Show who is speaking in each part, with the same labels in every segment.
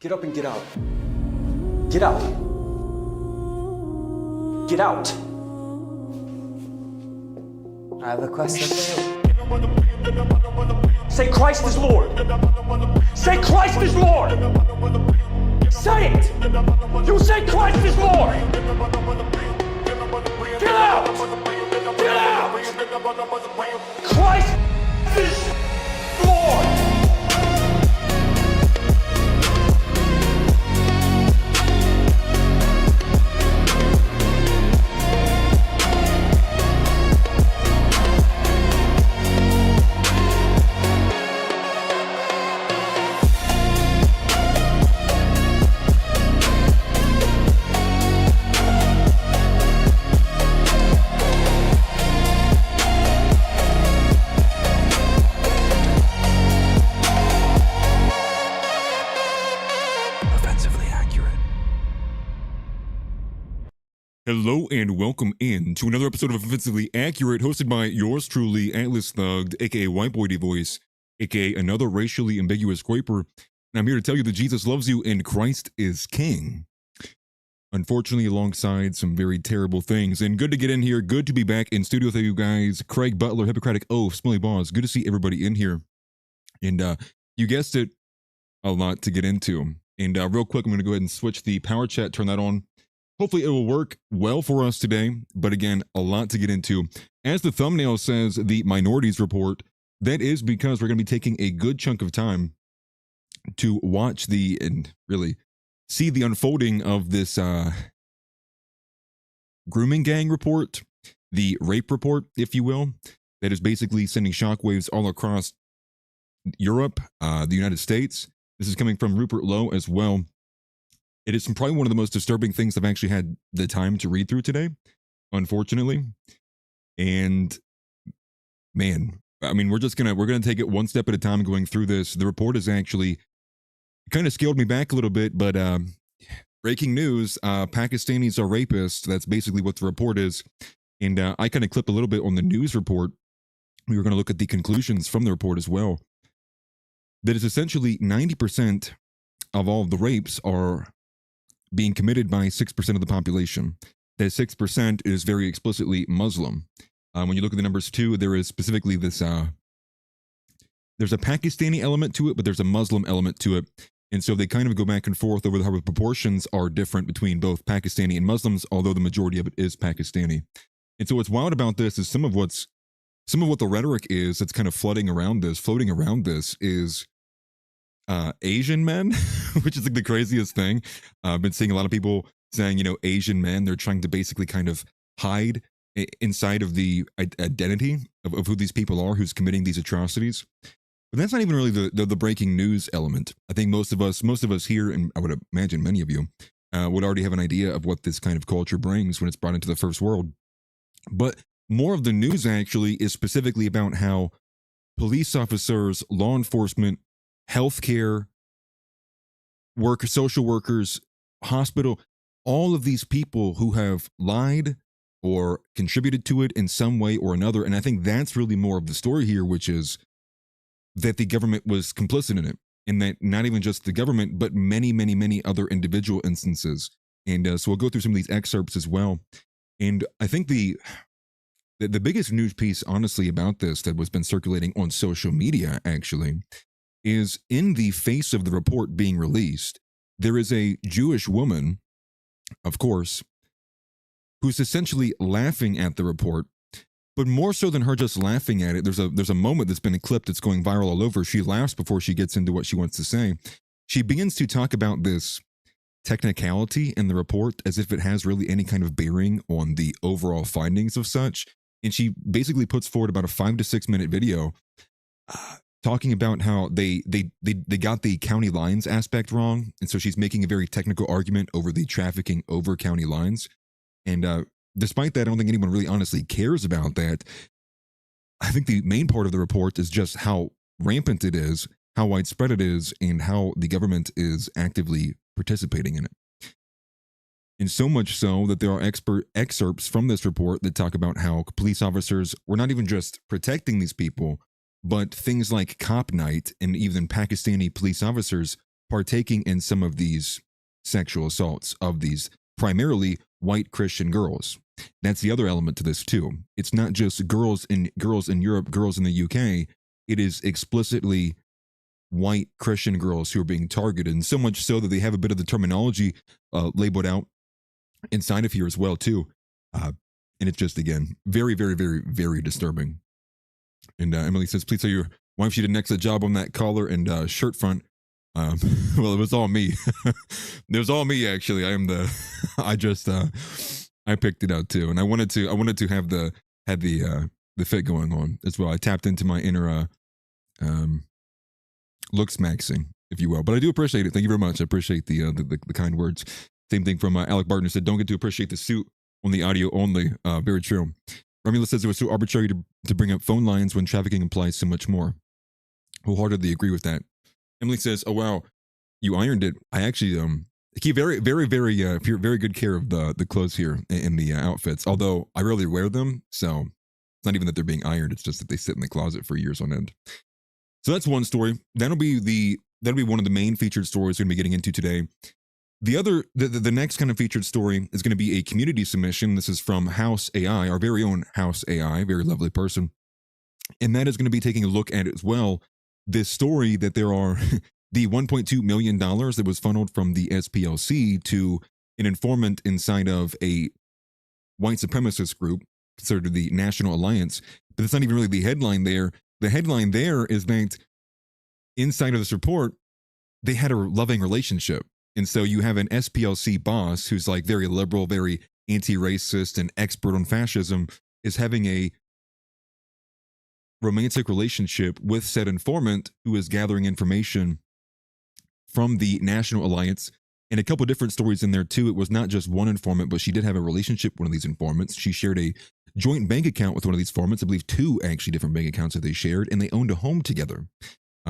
Speaker 1: Get up and get out. Get out. Get out.
Speaker 2: I have a question for you.
Speaker 1: Say Christ is Lord. Say Christ is Lord. Say it. You say Christ is Lord. Get out. Get out. Christ is Lord.
Speaker 3: Hello and welcome in to another episode of Offensively Accurate, hosted by yours truly, Atlas Thugged, aka White Boy Voice, aka another racially ambiguous scraper. And I'm here to tell you that Jesus loves you and Christ is King. Unfortunately, alongside some very terrible things. And good to get in here, good to be back in studio with you guys. Craig Butler, Hippocratic Oath, Smiley Boss, good to see everybody in here. And you guessed it, a lot to get into. And real quick, I'm going to go ahead and switch the power chat, turn that on. Hopefully it will work well for us today, but again, a lot to get into. As the thumbnail says, the Minorities Report, that is because we're going to be taking a good chunk of time to watch and really see the unfolding of this grooming gang report, the rape report, if you will, that is basically sending shockwaves all across Europe, the United States. This is coming from Rupert Lowe as well. It is probably one of the most disturbing things I've actually had the time to read through today, unfortunately. And man, I mean, we're gonna take it one step at a time going through this. The report has actually kind of scaled me back a little bit, but breaking news, Pakistanis are rapists. That's basically what the report is. And I kind of clipped a little bit on the news report. We were going to look at the conclusions from the report as well. That is essentially 90% of all of the rapes are being committed by 6% of the population. That 6% is very explicitly Muslim. When you look at the numbers too, there is specifically this, there's a Pakistani element to it, but there's a Muslim element to it. And so they kind of go back and forth over how the proportions are different between both Pakistani and Muslims, although the majority of it is Pakistani. And so what's wild about this is some of what the rhetoric is that's kind of floating around this is Asian men, which is like the craziest thing. I've been seeing a lot of people saying, Asian men, they're trying to basically kind of hide inside of the identity of who these people are, who's committing these atrocities. But that's not even really the breaking news element. I think most of us here, and I would imagine many of you, would already have an idea of what this kind of culture brings when it's brought into the first world. But more of the news actually is specifically about how police officers, law enforcement, healthcare workers, social workers, hospital, all of these people who have lied or contributed to it in some way or another. And I think that's really more of the story here, which is that the government was complicit in it, and that not even just the government, but many, many, many other individual instances. And so we'll go through some of these excerpts as well. And I think the biggest news piece, honestly, about this that was been circulating on social media, actually, is in the face of the report being released, there is a Jewish woman, of course, who's essentially laughing at the report. But more so than her just laughing at it, there's a moment that's been clipped that's going viral all over. She laughs before she gets into what she wants to say. She begins to talk about this technicality in the report as if it has really any kind of bearing on the overall findings of such. And she basically puts forward about a 5 to 6 minute video talking about how they got the county lines aspect wrong. And so she's making a very technical argument over the trafficking over county lines. And despite that, I don't think anyone really honestly cares about that. I think the main part of the report is just how rampant it is, how widespread it is, and how the government is actively participating in it. And so much so that there are excerpts from this report that talk about how police officers were not even just protecting these people, but things like cop night and even Pakistani police officers partaking in some of these sexual assaults of these primarily white Christian girls. That's the other element to this too. It's not just girls in Europe, girls in the UK. It is explicitly white Christian girls who are being targeted, and so much so that they have a bit of the terminology labeled out inside of here as well too. And it's just, again, very, very, very, very disturbing. And Emily says, please tell your wife she did an excellent job on that collar and shirt front. Well, it was all me. It was all me, actually. I picked it out too, and I wanted to have the fit going on as well. I tapped into my inner looks maxing, if you will. But I do appreciate it. Thank you very much. I appreciate the kind words. Same thing from Alec Barton said, don't get to appreciate the suit on the audio only. Very true. Romula says it was so arbitrary to bring up phone lines when trafficking implies so much more. Wholeheartedly agree with that. Emily says, oh wow, you ironed it. I actually keep very, very, very very good care of the clothes here and the outfits. Although I rarely wear them, so it's not even that they're being ironed. It's just that they sit in the closet for years on end. So that's one story. That'll be one of the main featured stories we're going to be getting into today. The next kind of featured story is going to be a community submission. This is from House AI, our very own House AI, very lovely person. And that is going to be taking a look at as well this story that there are the $1.2 million that was funneled from the SPLC to an informant inside of a white supremacist group considered the National Alliance. But that's not even really the headline there. The headline there is that inside of this report, they had a loving relationship. And so you have an SPLC boss who's like very liberal, very anti-racist and expert on fascism is having a romantic relationship with said informant who is gathering information from the National Alliance. And a couple different stories in there too. It was not just one informant, but she did have a relationship with one of these informants. She shared a joint bank account with one of these informants. I believe two actually different bank accounts that they shared, and they owned a home together.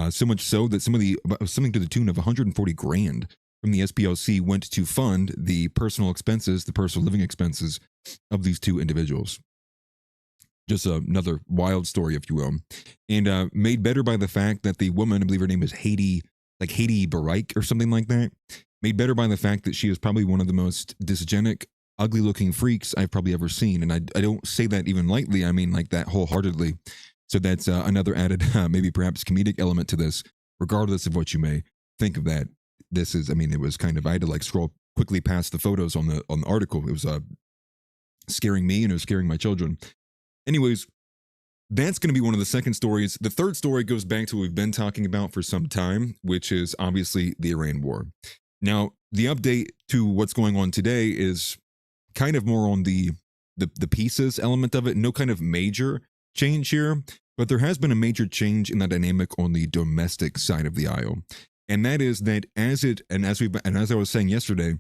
Speaker 3: So much so that something to the tune of 140 grand from the SPLC went to fund the personal expenses, the personal living expenses of these two individuals. Just another wild story, if you will. And made better by the fact that the woman, I believe her name is Haiti Baraik or something like that, made better by the fact that she is probably one of the most dysgenic, ugly-looking freaks I've probably ever seen. And I don't say that even lightly. I mean like that wholeheartedly. So that's another added, maybe perhaps comedic element to this, regardless of what you may think of that. This is, I mean, it was kind of, I had to like scroll quickly past the photos on the article. It was scaring me and it was scaring my children. Anyways, that's going to be one of the second stories. The third story goes back to what we've been talking about for some time, which is obviously the Iran war. Now, the update to what's going on today is kind of more on the pieces element of it. No kind of major change here, but there has been a major change in the dynamic on the domestic side of the aisle. And that is that as I was saying yesterday,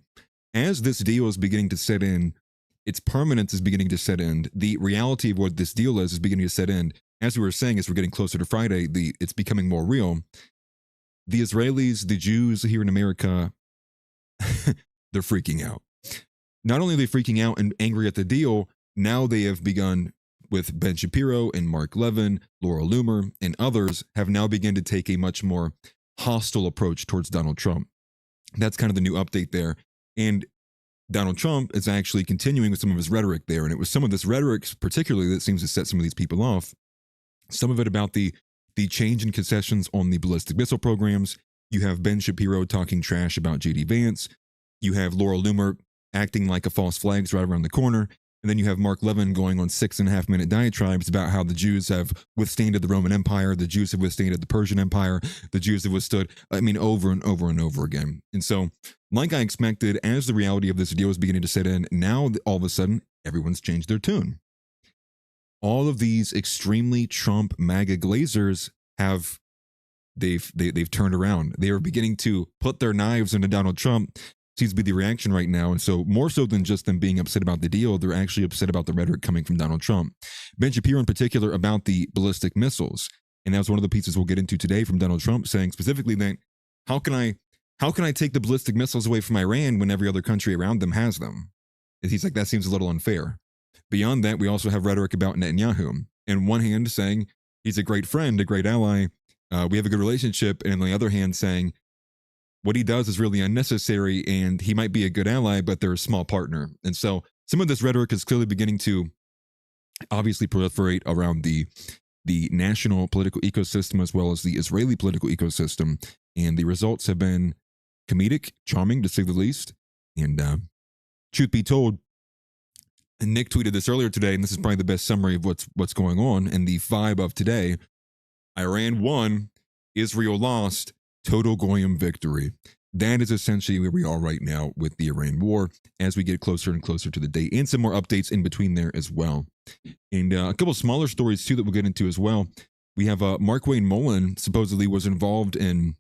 Speaker 3: as this deal is beginning to set in, its permanence is beginning to set in, the reality of what this deal is beginning to set in. As we were saying, as we're getting closer to Friday, it's becoming more real. The Israelis, the Jews here in America, they're freaking out. Not only are they freaking out and angry at the deal, now they have begun with Ben Shapiro and Mark Levin, Laura Loomer, and others have now begun to take a much more hostile approach towards Donald Trump. That's kind of the new update there. And Donald Trump is actually continuing with some of his rhetoric there. And it was some of this rhetoric particularly that seems to set some of these people off. Some of it about the change in concessions on the ballistic missile programs. You have Ben Shapiro talking trash about J.D. Vance. You have Laura Loomer acting like a false flag's right around the corner. And then you have Mark Levin going on 6.5-minute diatribes about how the Jews have withstanded the Roman Empire, the Jews have withstanded the Persian Empire, the Jews have withstood, over and over and over again. And so, like I expected, as the reality of this deal is beginning to set in, now all of a sudden, everyone's changed their tune. All of these extremely Trump MAGA glazers they've turned around. They are beginning to put their knives into Donald Trump. Seems to be the reaction right now. And so more so than just them being upset about the deal, they're actually upset about the rhetoric coming from Donald Trump. Ben Shapiro in particular about the ballistic missiles. And that's one of the pieces we'll get into today from Donald Trump, saying specifically that how can I take the ballistic missiles away from Iran when every other country around them has them? And he's like, that seems a little unfair. Beyond that, we also have rhetoric about Netanyahu. On one hand saying he's a great friend, a great ally, we have a good relationship. And on the other hand saying, what he does is really unnecessary, and he might be a good ally, but they're a small partner. And so some of this rhetoric is clearly beginning to obviously proliferate around the national political ecosystem as well as the Israeli political ecosystem. And the results have been comedic, charming to say the least. And truth be told, and Nick tweeted this earlier today, and this is probably the best summary of what's going on and the vibe of today. Iran won, Israel lost, total Goyim victory. That is essentially where we are right now with the Iran war as we get closer and closer to the date, and some more updates in between there as well. And a couple of smaller stories too that we'll get into as well. We have Markwayne Mullin supposedly was involved in,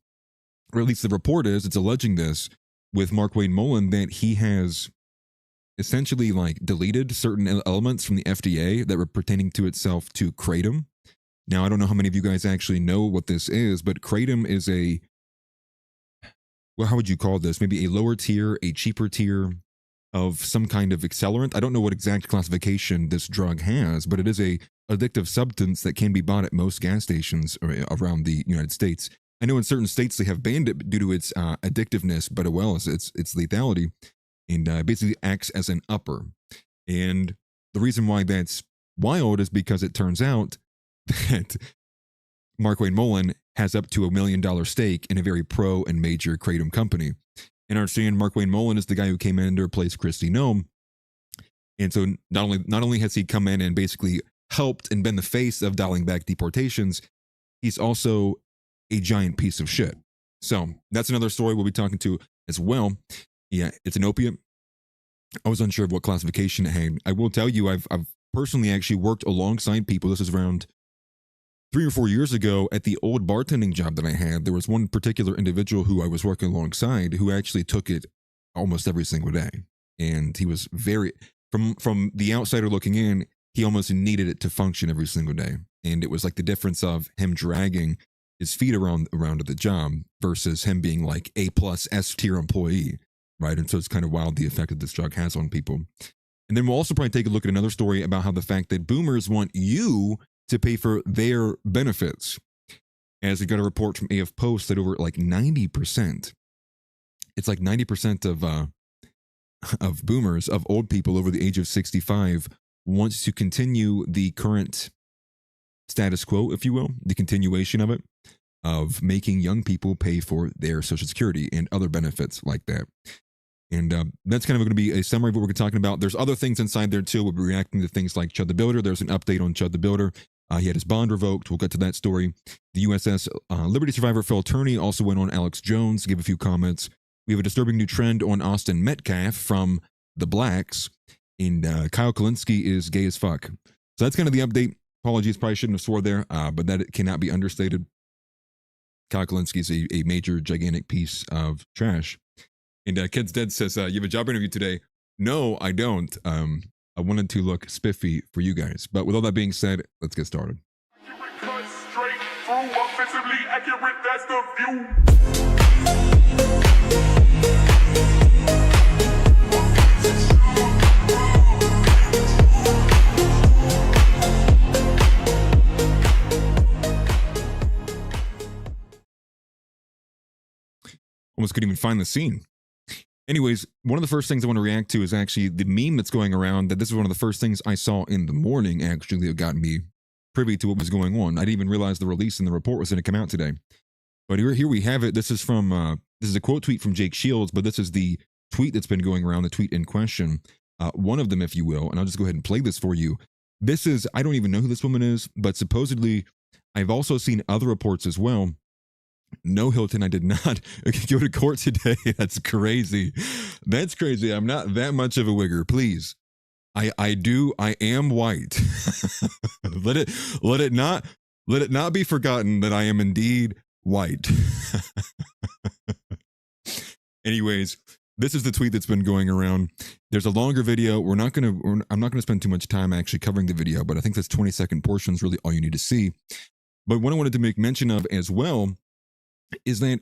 Speaker 3: or at least the report is, it's alleging this with Markwayne Mullin, that he has essentially like deleted certain elements from the FDA that were pertaining to itself to Kratom. Now, I don't know how many of you guys actually know what this is, but Kratom is a, well, how would you call this? Maybe a lower tier, a cheaper tier of some kind of accelerant. I don't know what exact classification this drug has, but it is a addictive substance that can be bought at most gas stations around the United States. I know in certain states they have banned it due to its addictiveness, but as well as its lethality, and basically acts as an upper. And the reason why that's wild is because it turns out that Markwayne Mullin has up to $1 million stake in a very pro and major Kratom company. And I understand Markwayne Mullin is the guy who came in to replace Kristi Noem. And so not only has he come in and basically helped and been the face of dialing back deportations, he's also a giant piece of shit. So that's another story we'll be talking to as well. Yeah, it's an opiate. I was unsure of what classification it had. I will tell you, I've personally actually worked alongside people. This is around 3 or 4 years ago at the old bartending job that I had. There was one particular individual who I was working alongside who actually took it almost every single day. And he was very, from the outsider looking in, he almost needed it to function every single day. And it was like the difference of him dragging his feet around the job versus him being like A+ S tier employee, right? And so it's kind of wild the effect that this drug has on people. And then we'll also probably take a look at another story about how the fact that boomers want you to pay for their benefits. As we got a report from AF Post that over like 90%, it's like 90% of boomers, of old people over the age of 65, wants to continue the current status quo, if you will, the continuation of it, of making young people pay for their Social Security and other benefits like that. And that's kind of going to be a summary of what we're talking about. There's other things inside there too. We'll be reacting to things like Chud the Builder. There's an update on Chud the Builder. He had his bond revoked. We'll get to that story. The USS Liberty Survivor Phil Turney also went on Alex Jones to give a few comments. We have a disturbing new trend on Austin Metcalf from the Blacks. And Kyle Kalinske is gay as fuck. So that's kind of the update. Apologies, probably shouldn't have swore there, but that cannot be understated. Kyle Kalinske is a major, gigantic piece of trash. And Kids Dead says, you have a job interview today. No, I don't. I wanted to look spiffy for you guys. But with all that being said, let's get started.
Speaker 1: Cut straight through, offensively accurate, that's the view.
Speaker 3: Almost couldn't even find the scene. Anyways, one of the first things I want to react to is actually the meme that's going around, that this is one of the first things I saw in the morning, actually, that got me privy to what was going on. I didn't even realize the release and the report was going to come out today. But here we have it. This is from, this is a quote tweet from Jake Shields, but this is the tweet that's been going around, the tweet in question. One of them, if you will, and I'll just go ahead and play this for you. This is, I don't even know who this woman is, but supposedly, I've also seen other reports as well. No, Hilton, I did not go to court today. That's crazy. That's crazy. I'm not that much of a wigger. Please. I am white. let it not be forgotten that I am indeed white. Anyways, this is the tweet that's been going around. There's a longer video. I'm not gonna spend too much time actually covering the video, but I think this 20-second portion is really all you need to see. But what I wanted to make mention of as well is that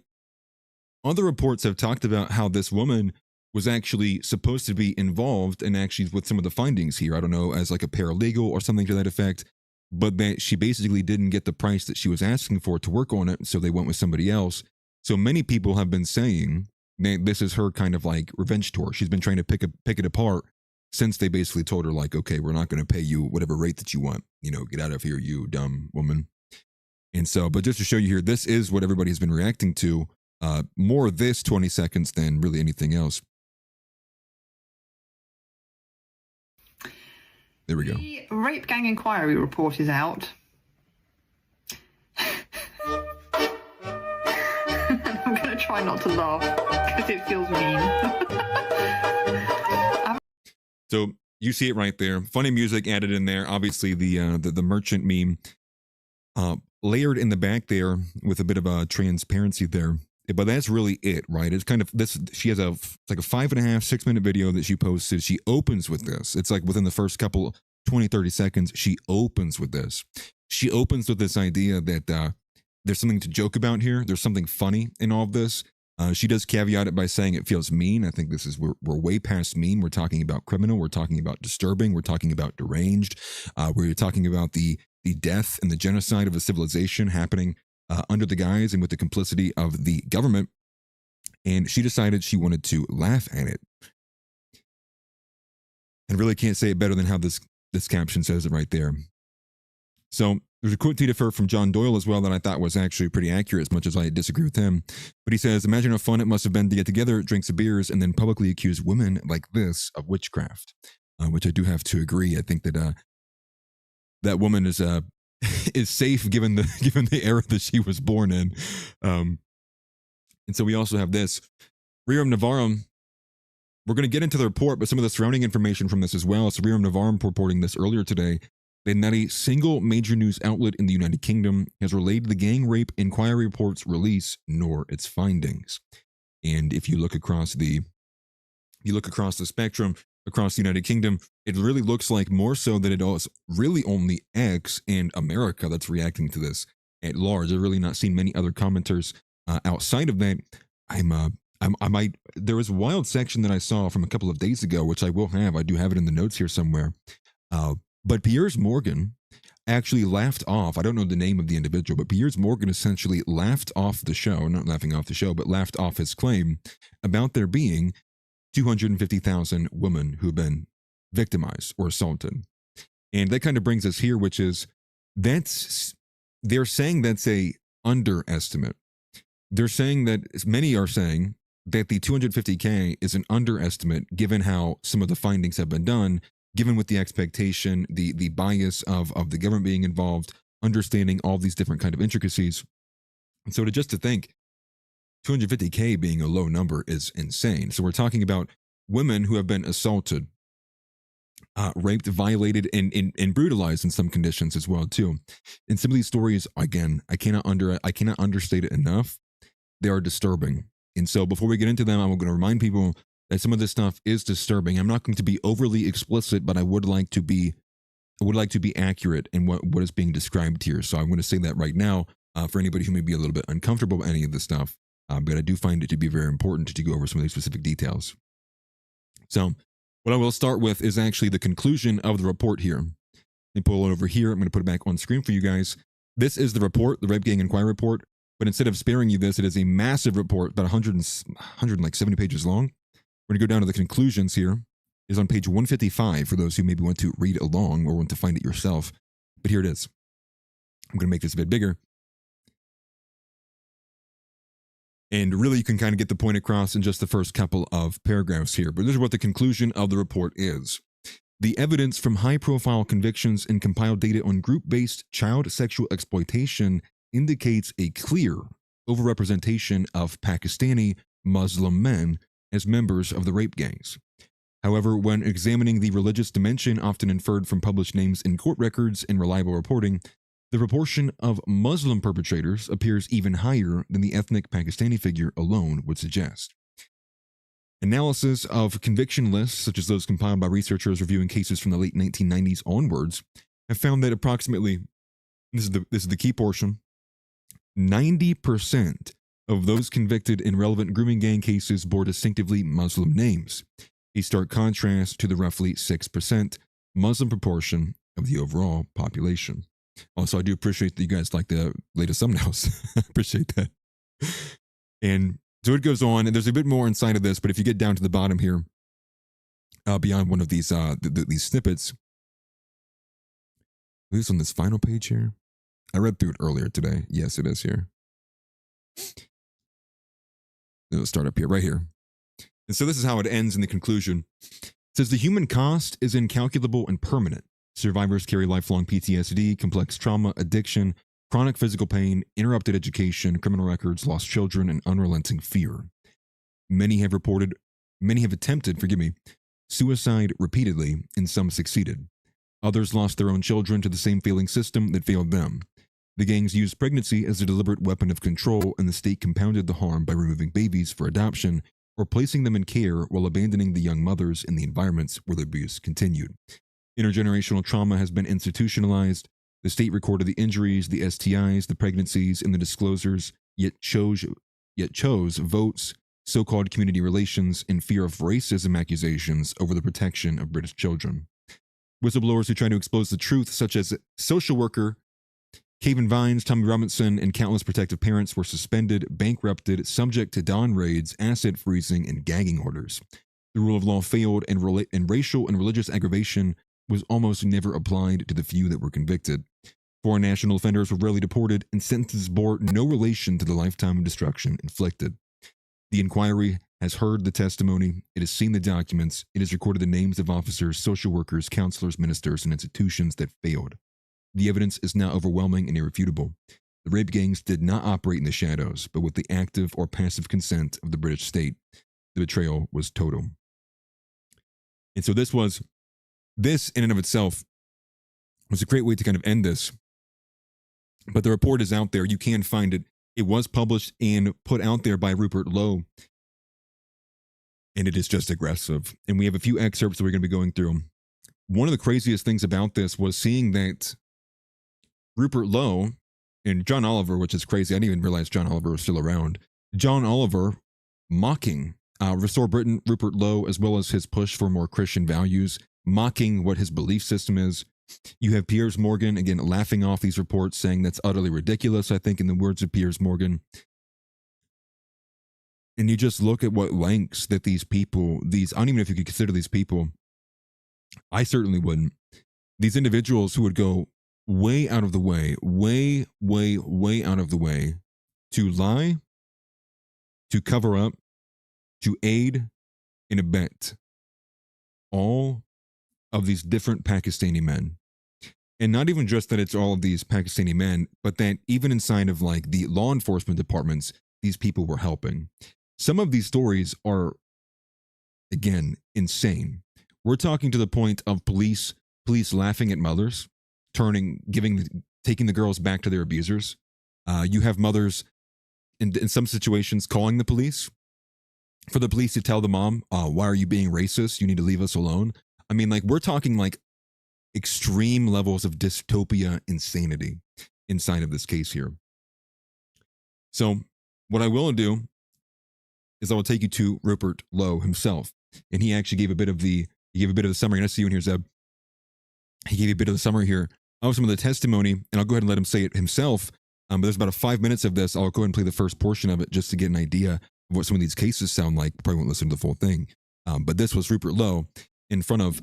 Speaker 3: other reports have talked about how this woman was actually supposed to be involved and actually with some of the findings here. I don't know, as like a paralegal or something to that effect, but that she basically didn't get the price that she was asking for to work on it. So they went with somebody else. So many people have been saying that this is her kind of like revenge tour. She's been trying to pick it apart since they basically told her like, okay, we're not going to pay you whatever rate that you want. You know, get out of here, you dumb woman. And so, but just to show you here, this is what everybody has been reacting to. More of this 20 seconds than really anything else. There we go.
Speaker 4: The Rape Gang Inquiry Report is out. I'm going to try not to laugh because it feels mean.
Speaker 3: So you see it right there. Funny music added in there. Obviously, the merchant meme layered in the back there with a bit of a transparency there. But that's really it, right? It's kind of this. She has it's like a 5.5, 6 minute video that she posted. She opens with this. It's like within the first couple 20, 30 seconds, she opens with this. She opens with this idea that there's something to joke about here. There's something funny in all of this. She does caveat it by saying it feels mean. I think this is we're way past mean. We're talking about criminal. We're talking about disturbing. We're talking about deranged. We're talking about the death and the genocide of a civilization happening under the guise and with the complicity of the government. And she decided she wanted to laugh at it. And really can't say it better than how this caption says it right there. So there's a quote tweet of her from John Doyle as well that I thought was actually pretty accurate, as much as I disagree with him. But he says, imagine how fun it must have been to get together, drink some beers, and then publicly accuse women like this of witchcraft, which I do have to agree. I think that that woman is safe given the era that she was born in. And so we also have this. Rerum Novarum, we're going to get into the report, but some of the surrounding information from this as well. So Rerum Novarum reporting this earlier today, that not a single major news outlet in the United Kingdom has relayed the gang rape inquiry report's release nor its findings. And if you look across the spectrum across the United Kingdom, it really looks like more so that it is really only X and America that's reacting to this at large. I've really not seen many other commenters outside of that. There was a wild section that I saw from a couple of days ago, which I do have it in the notes here somewhere. But Piers Morgan actually laughed off. I don't know the name of the individual, but Piers Morgan essentially laughed off the show, not laughing off the show, but laughed off his claim about there being 250,000 women who have been victimized or assaulted. And that kind of brings us here, which is they're saying that's a underestimate. They're saying that many are saying that the 250K is an underestimate given how some of the findings have been done, given with the expectation, the bias of the government being involved, understanding all these different kind of intricacies. And so to think 250K being a low number is insane. So we're talking about women who have been assaulted, raped, violated, and brutalized in some conditions as well too. And some of these stories, again, I cannot understate it enough. They are disturbing. And so before we get into them, I'm going to remind people that some of this stuff is disturbing. I'm not going to be overly explicit, but I would like to be accurate in what is being described here. So I'm going to say that right now for anybody who may be a little bit uncomfortable with any of this stuff. But I do find it to be very important to go over some of these specific details. So what I will start with is actually the conclusion of the report here. Let me pull it over here. I'm going to put it back on screen for you guys. This is the report, the Rape Gang Inquiry Report. But instead of sparing you this, it is a massive report, about 170 pages long. We're going to go down to the conclusions here. It is on page 155 for those who maybe want to read along or want to find it yourself. But here it is. I'm going to make this a bit bigger. And really, you can kind of get the point across in just the first couple of paragraphs here. But this is what the conclusion of the report is. The evidence from high-profile convictions and compiled data on group-based child sexual exploitation indicates a clear overrepresentation of Pakistani Muslim men as members of the rape gangs. However, when examining the religious dimension often inferred from published names in court records and reliable reporting, the proportion of Muslim perpetrators appears even higher than the ethnic Pakistani figure alone would suggest. Analysis of conviction lists, such as those compiled by researchers reviewing cases from the late 1990s onwards, have found that approximately, this is the key portion, 90% of those convicted in relevant grooming gang cases bore distinctively Muslim names, a stark contrast to the roughly 6% Muslim proportion of the overall population. Also, I do appreciate that you guys like the latest thumbnails. I appreciate that. And so it goes on, and there's a bit more inside of this, but if you get down to the bottom here, beyond one of these these snippets, at least on this final page here, I read through it earlier today. Yes, it is here. It'll start up here, right here. And so this is how it ends in the conclusion. It says, the human cost is incalculable and permanent. Survivors carry lifelong PTSD, complex trauma, addiction, chronic physical pain, interrupted education, criminal records, lost children, and unrelenting fear. Many have attempted, suicide repeatedly, and some succeeded. Others lost their own children to the same failing system that failed them. The gangs used pregnancy as a deliberate weapon of control, and the state compounded the harm by removing babies for adoption or placing them in care while abandoning the young mothers in the environments where the abuse continued. Intergenerational trauma has been institutionalized. The state recorded the injuries, the STIs, the pregnancies, and the disclosures, yet chose votes, so-called community relations, and fear of racism accusations over the protection of British children. Whistleblowers who try to expose the truth, such as social worker Caven Vines, Tommy Robinson, and countless protective parents, were suspended, bankrupted, subject to dawn raids, asset freezing, and gagging orders. The rule of law failed, and racial and religious aggravation was almost never applied to the few that were convicted. Foreign national offenders were rarely deported, and sentences bore no relation to the lifetime of destruction inflicted. The inquiry has heard the testimony, it has seen the documents, it has recorded the names of officers, social workers, counselors, ministers, and institutions that failed. The evidence is now overwhelming and irrefutable. The rape gangs did not operate in the shadows, but with the active or passive consent of the British state. The betrayal was total. And so this in and of itself was a great way to kind of end this. But the report is out there. You can find it. It was published and put out there by Rupert Lowe. And it is just aggressive. And we have a few excerpts that we're going to be going through. One of the craziest things about this was seeing that Rupert Lowe and John Oliver, which is crazy. I didn't even realize John Oliver was still around. John Oliver mocking Restore Britain, Rupert Lowe, as well as his push for more Christian values, mocking what his belief system is. You have Piers Morgan, again, laughing off these reports, saying that's utterly ridiculous, I think, in the words of Piers Morgan. And you just look at what lengths that these people, I don't even know if you could consider these people, I certainly wouldn't. These individuals who would go way out of the way, way out of the way to lie, to cover up, to aid and abet all of these different Pakistani men. And not even just that it's all of these Pakistani men, but that even inside of like the law enforcement departments, these people were helping. Some of these stories are, again, insane. We're talking to the point of police laughing at mothers, taking the girls back to their abusers. You have mothers in some situations calling the police for the police to tell the mom, why are you being racist? You need to leave us alone. I mean, like, we're talking like extreme levels of dystopia insanity inside of this case here. So what I will do is I will take you to Rupert Lowe himself. And he actually gave a bit of the summary. And I see you in here, Zeb. He gave you a bit of the summary here of some of the testimony, and I'll go ahead and let him say it himself. But there's about 5 minutes of this. I'll go ahead and play the first portion of it just to get an idea of what some of these cases sound like. Probably won't listen to the full thing. But this was Rupert Lowe in front of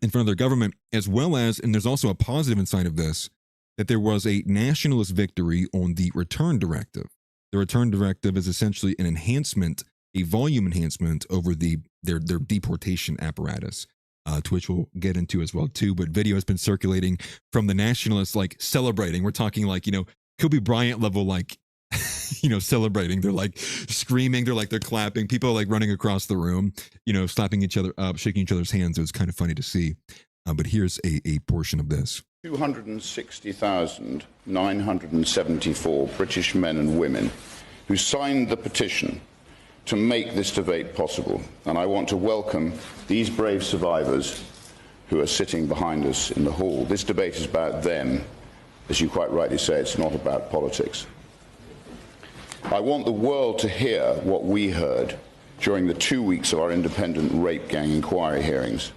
Speaker 3: their government, as well as, and there's also a positive inside of this, that there was a nationalist victory on the return directive. The return directive is essentially an enhancement, a volume enhancement over their deportation apparatus, to which we'll get into as well too. But video has been circulating from the nationalists, like celebrating. We're talking like, Kobe Bryant level, like, celebrating. They're like screaming. They're clapping. People are like running across the room, slapping each other up, shaking each other's hands. It was kind of funny to see. But here's a portion of this.
Speaker 5: 260,974 British men and women who signed the petition to make this debate possible. And I want to welcome these brave survivors who are sitting behind us in the hall. This debate is about them. As you quite rightly say, it's not about politics. I want the world to hear what we heard during the 2 weeks of our independent rape gang inquiry hearings,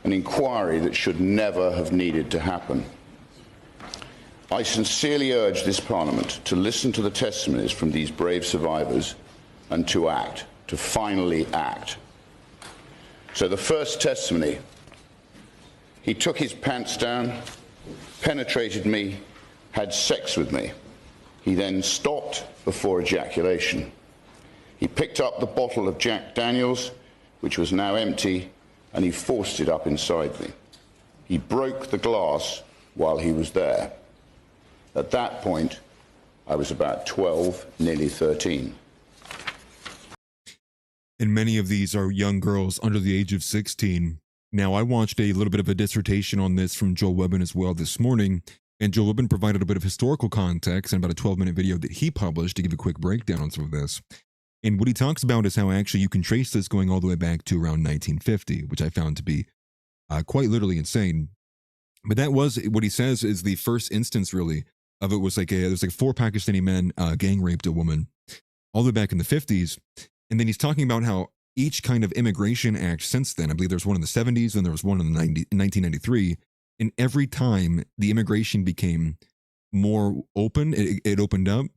Speaker 5: an inquiry that should never have needed to happen. I sincerely urge this Parliament to listen to the testimonies from these brave survivors and to act, to finally act. So the first testimony, he took his pants down, penetrated me, had sex with me. He then stopped before ejaculation. He picked up the bottle of Jack Daniels, which was now empty, and he forced it up inside me. He broke the glass while he was there. At that point, I was about 12, nearly 13.
Speaker 3: And many of these are young girls under the age of 16. Now, I watched a little bit of a dissertation on this from Joel Webbin as well this morning, and Joel Webbin provided a bit of historical context in about a 12-minute video that he published to give a quick breakdown on some of this. And what he talks about is how actually you can trace this going all the way back to around 1950, which I found to be quite literally insane. But that was what he says is the first instance, really, of it was like there's like 4 Pakistani men gang raped a woman all the way back in the 50s. And then he's talking about how each kind of immigration act since then, I believe there's one in the 70s and there was one in 1993. And every time the immigration became more open, it opened up,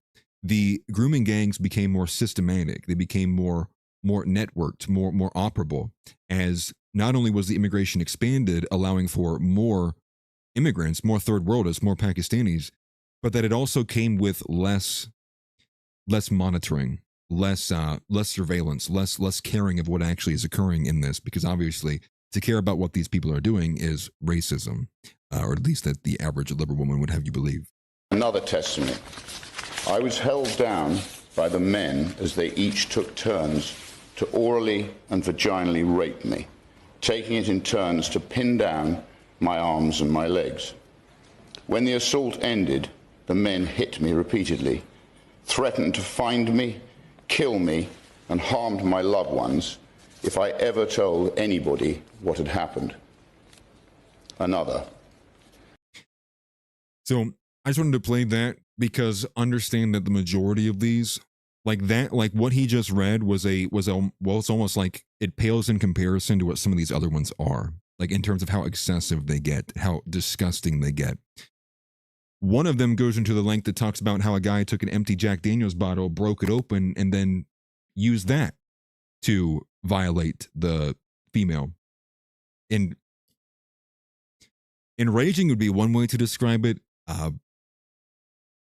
Speaker 3: the grooming gangs became more systematic. They became more networked, more operable, as not only was the immigration expanded, allowing for more immigrants, more third worlders, more Pakistanis, but that it also came with less monitoring, less surveillance, less caring of what actually is occurring in this, because obviously to care about what these people are doing is racism, or at least that the average liberal woman would have you believe.
Speaker 5: Another testimony. I was held down by the men as they each took turns to orally and vaginally rape me, taking it in turns to pin down my arms and my legs. When the assault ended, the men hit me repeatedly, threatened to find me, kill me, and harmed my loved ones if I ever told anybody what had happened. Another.
Speaker 3: So I just wanted to play that because understand that the majority of these, like what he just read was it's almost like it pales in comparison to what some of these other ones are, like in terms of how excessive they get, how disgusting they get. One of them goes into the length that talks about how a guy took an empty Jack Daniels bottle, broke it open, and then used that to violate the female. And enraging would be one way to describe it.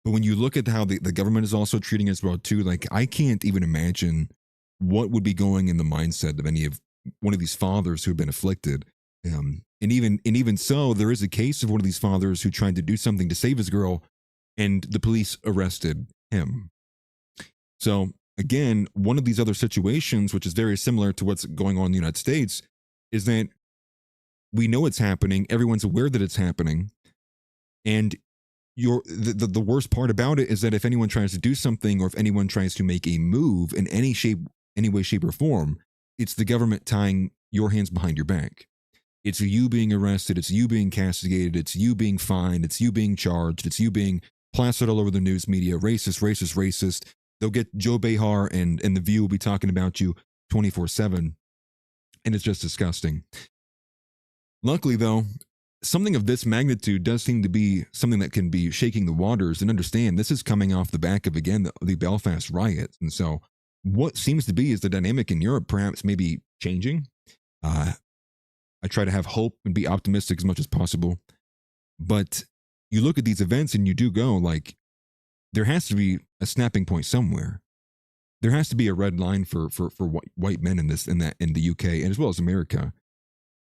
Speaker 3: But when you look at how the government is also treating it as well too, like I can't even imagine what would be going in the mindset of one of these fathers who have been afflicted. And even so, there is a case of one of these fathers who tried to do something to save his girl, and the police arrested him. So again, one of these other situations, which is very similar to what's going on in the United States, is that we know it's happening. Everyone's aware that it's happening, and the worst part about it is that if anyone tries to do something, or if anyone tries to make a move in any way, shape, or form, it's the government tying your hands behind your back. It's you being arrested. It's you being castigated. It's you being fined. It's you being charged. It's you being plastered all over the news media. Racist, racist, racist. They'll get Joe Behar and The View will be talking about you 24/7. And it's just disgusting. Luckily, though, something of this magnitude does seem to be something that can be shaking the waters. And understand, this is coming off the back of, again, the Belfast riots. And so what seems to be is the dynamic in Europe perhaps maybe changing. I try to have hope and be optimistic as much as possible. But you look at these events and you do go like, there has to be a snapping point somewhere. There has to be a red line for white men in the UK and as well as America,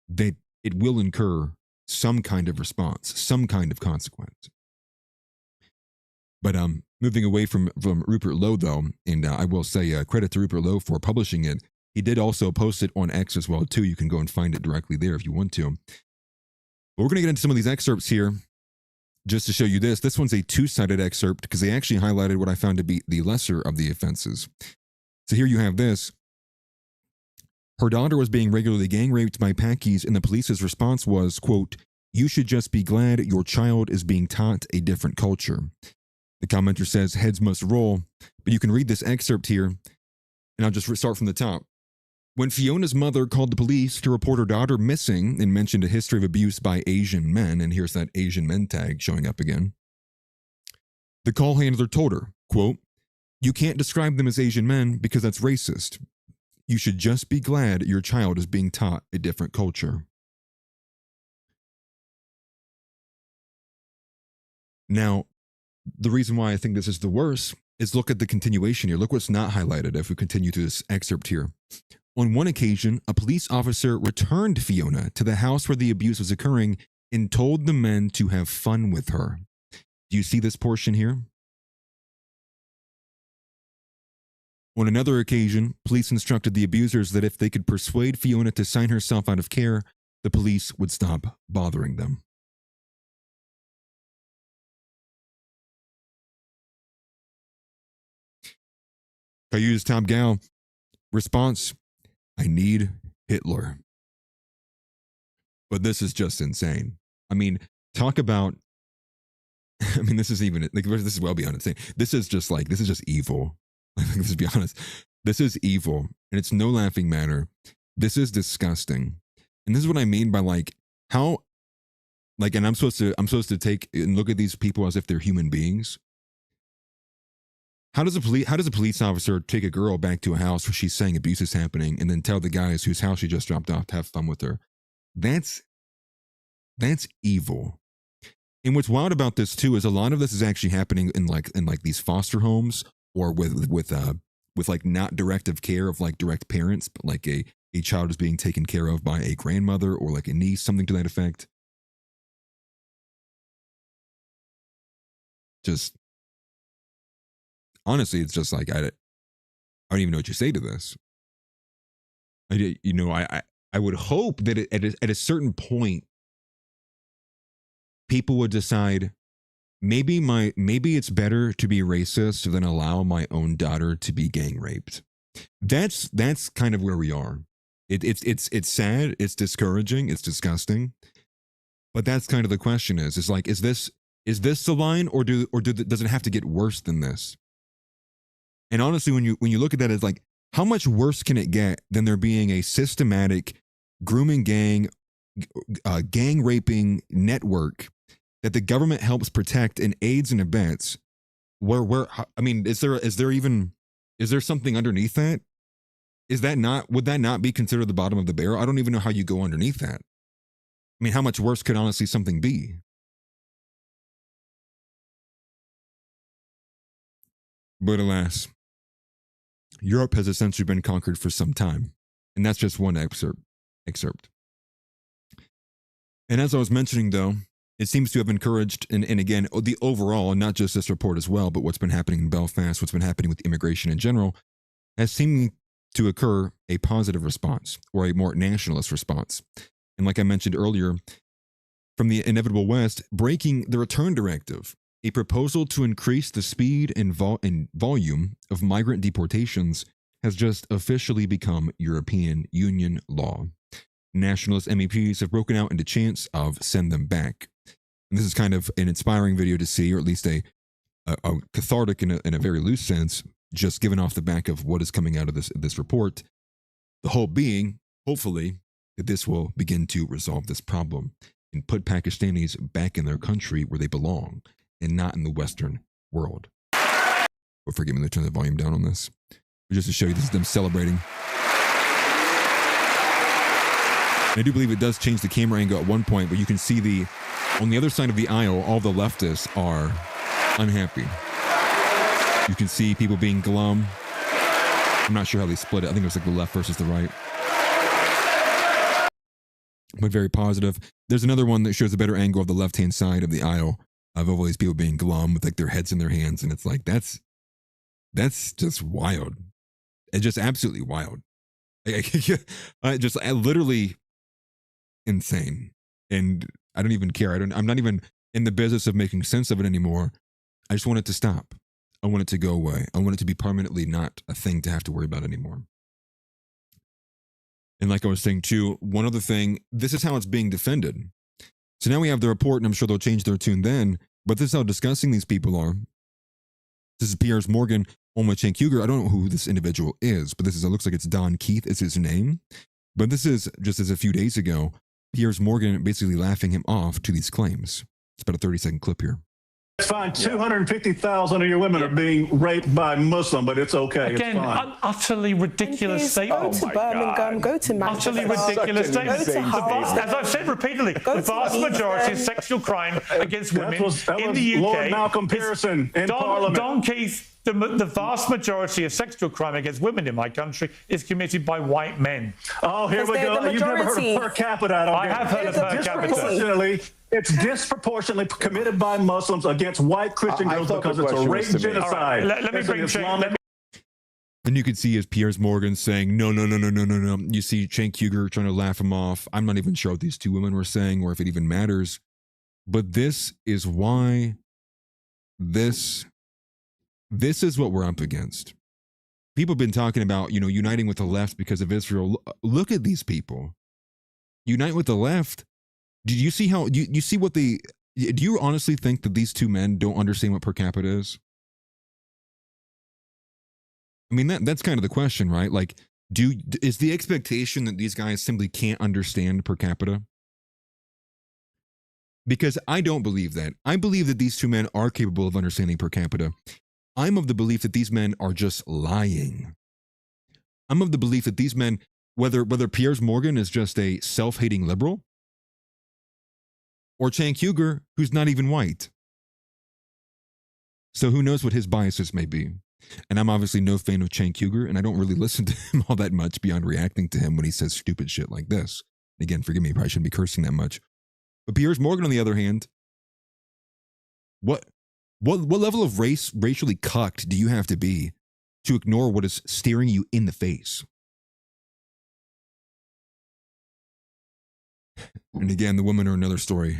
Speaker 3: that it will incur some kind of response, some kind of consequence. But moving away from Rupert Lowe, though, and I will say credit to Rupert Lowe for publishing it. He did also post it on X as well, too. You can go and find it directly there if you want to. But we're going to get into some of these excerpts here just to show you this. This one's a two-sided excerpt because they actually highlighted what I found to be the lesser of the offenses. So here you have this. Her daughter was being regularly gang raped by Pakis, and the police's response was, quote, "You should just be glad your child is being taught a different culture." The commenter says heads must roll, but you can read this excerpt here, and I'll just start from the top. When Fiona's mother called the police to report her daughter missing and mentioned a history of abuse by Asian men, and here's that Asian men tag showing up again, The call handler told her, quote, "You can't describe them as Asian men because that's racist. You should just be glad your child is being taught a different culture." Now, the reason why I think this is the worst is look at the continuation here. Look what's not highlighted if we continue through this excerpt here. On one occasion, a police officer returned Fiona to the house where the abuse was occurring and told the men to have fun with her. Do you see this portion here? On another occasion, police instructed the abusers that if they could persuade Fiona to sign herself out of care, the police would stop bothering them. Caillou's top gal. Response: I need Hitler. But this is just insane. I mean, talk about, I mean, this is even, like, this is well beyond insane. This is just evil. Let's be honest. This is evil, and it's no laughing matter. This is disgusting. And this is what I mean by like how, like, and I'm supposed to take and look at these people as if they're human beings. How does a police officer take a girl back to a house where she's saying abuse is happening and then tell the guys whose house she just dropped off to have fun with her? That's evil. And what's wild about this too is a lot of this is actually happening in like these foster homes or with like not directive care of like direct parents, but like a child is being taken care of by a grandmother or like a niece, something to that effect. Just honestly, it's just like I don't even know what you say to this. I would hope that at a certain point, people would decide maybe it's better to be racist than allow my own daughter to be gang raped. That's kind of where we are. It's sad, it's discouraging, it's disgusting. But that's kind of the question is this the line or does it have to get worse than this? And honestly, when you look at that, it's like, how much worse can it get than there being a systematic grooming gang raping network that the government helps protect and aids and abets? Where I mean, is there something underneath that? Would that not be considered the bottom of the barrel? I don't even know how you go underneath that. I mean, how much worse could honestly something be? But alas, Europe has essentially been conquered for some time. And that's just one excerpt. And as I was mentioning, though, it seems to have encouraged, and again, the overall, and not just this report as well, but what's been happening in Belfast, what's been happening with immigration in general, has seemed to occur a positive response or a more nationalist response. And like I mentioned earlier, from the inevitable West, breaking the return directive, a proposal to increase the speed and volume of migrant deportations has just officially become European Union law. Nationalist MEPs have broken out into chants of "send them back." And this is kind of an inspiring video to see, or at least a cathartic in a very loose sense, just given off the back of what is coming out of this report. The hope being, hopefully, that this will begin to resolve this problem and put Pakistanis back in their country where they belong, and not in the Western world. But forgive me, let me turn the volume down on this. Just to show you, this is them celebrating. And I do believe it does change the camera angle at one point, but you can see on the other side of the aisle, all the leftists are unhappy. You can see people being glum. I'm not sure how they split it. I think it was like the left versus the right. But very positive. There's another one that shows a better angle of the left-hand side of the aisle of all these people being glum with like their heads in their hands. And it's like, that's just wild. It's just absolutely wild. Literally insane. And I don't even care. I'm not even in the business of making sense of it anymore. I just want it to stop. I want it to go away. I want it to be permanently not a thing to have to worry about anymore. And like I was saying too, one other thing, this is how it's being defended. So now we have the report, and I'm sure they'll change their tune then, but this is how disgusting these people are. This is Piers Morgan, Olma Huger. I don't know who this individual is, but it looks like it's Don Keith is his name. But this is just as a few days ago, Piers Morgan basically laughing him off to these claims. It's about a 30-second clip here.
Speaker 6: It's fine. 250,000 of your women are being raped by Muslim, but it's okay.
Speaker 1: Again,
Speaker 6: it's fine.
Speaker 1: utterly ridiculous
Speaker 7: Go
Speaker 1: statement.
Speaker 7: to Birmingham, go to Manchester.
Speaker 1: Utterly ridiculous statement.
Speaker 7: Go to Hull.
Speaker 1: As I've said repeatedly,
Speaker 7: Go
Speaker 1: the
Speaker 7: to
Speaker 1: vast majority of
Speaker 7: Eastern.
Speaker 1: sexual crime against
Speaker 6: That
Speaker 1: women
Speaker 6: was
Speaker 1: in the UK.
Speaker 6: Lord Malcolm Pearson in Parliament.
Speaker 1: Don Keith, the vast majority of sexual crime against women in my country is committed by white men.
Speaker 6: Oh, here we
Speaker 7: Because
Speaker 6: go.
Speaker 7: they're the
Speaker 6: You've never heard
Speaker 7: majority.
Speaker 6: of per capita.
Speaker 1: I have heard of per capita.
Speaker 6: It's disproportionately committed by Muslims against white Christian
Speaker 8: I
Speaker 6: girls
Speaker 8: thought the
Speaker 6: because it's a
Speaker 8: question was
Speaker 6: rape
Speaker 8: to me.
Speaker 6: genocide.
Speaker 1: All right, let me
Speaker 6: It's an
Speaker 1: bring
Speaker 6: Islamic.
Speaker 3: And you could see as Piers Morgan saying, no. You see Cenk Uygur trying to laugh him off. I'm not even sure what these two women were saying or if it even matters. But this is why this is what we're up against. People have been talking about, uniting with the left because of Israel. Look at these people. Unite with the left. Do you see how, you see what do you honestly think that these two men don't understand what per capita is? I mean, that's kind of the question, right? Like, is the expectation that these guys simply can't understand per capita? Because I don't believe that. I believe that these two men are capable of understanding per capita. I'm of the belief that these men are just lying. I'm of the belief that these men, whether Piers Morgan is just a self-hating liberal, or Cenk Uygur, who's not even white. So who knows what his biases may be. And I'm obviously no fan of Cenk Uygur, and I don't really listen to him all that much beyond reacting to him when he says stupid shit like this. Again, forgive me, I probably shouldn't be cursing that much. But Piers Morgan, on the other hand, what level of racially cucked do you have to be to ignore what is staring you in the face? And again, the women are another story,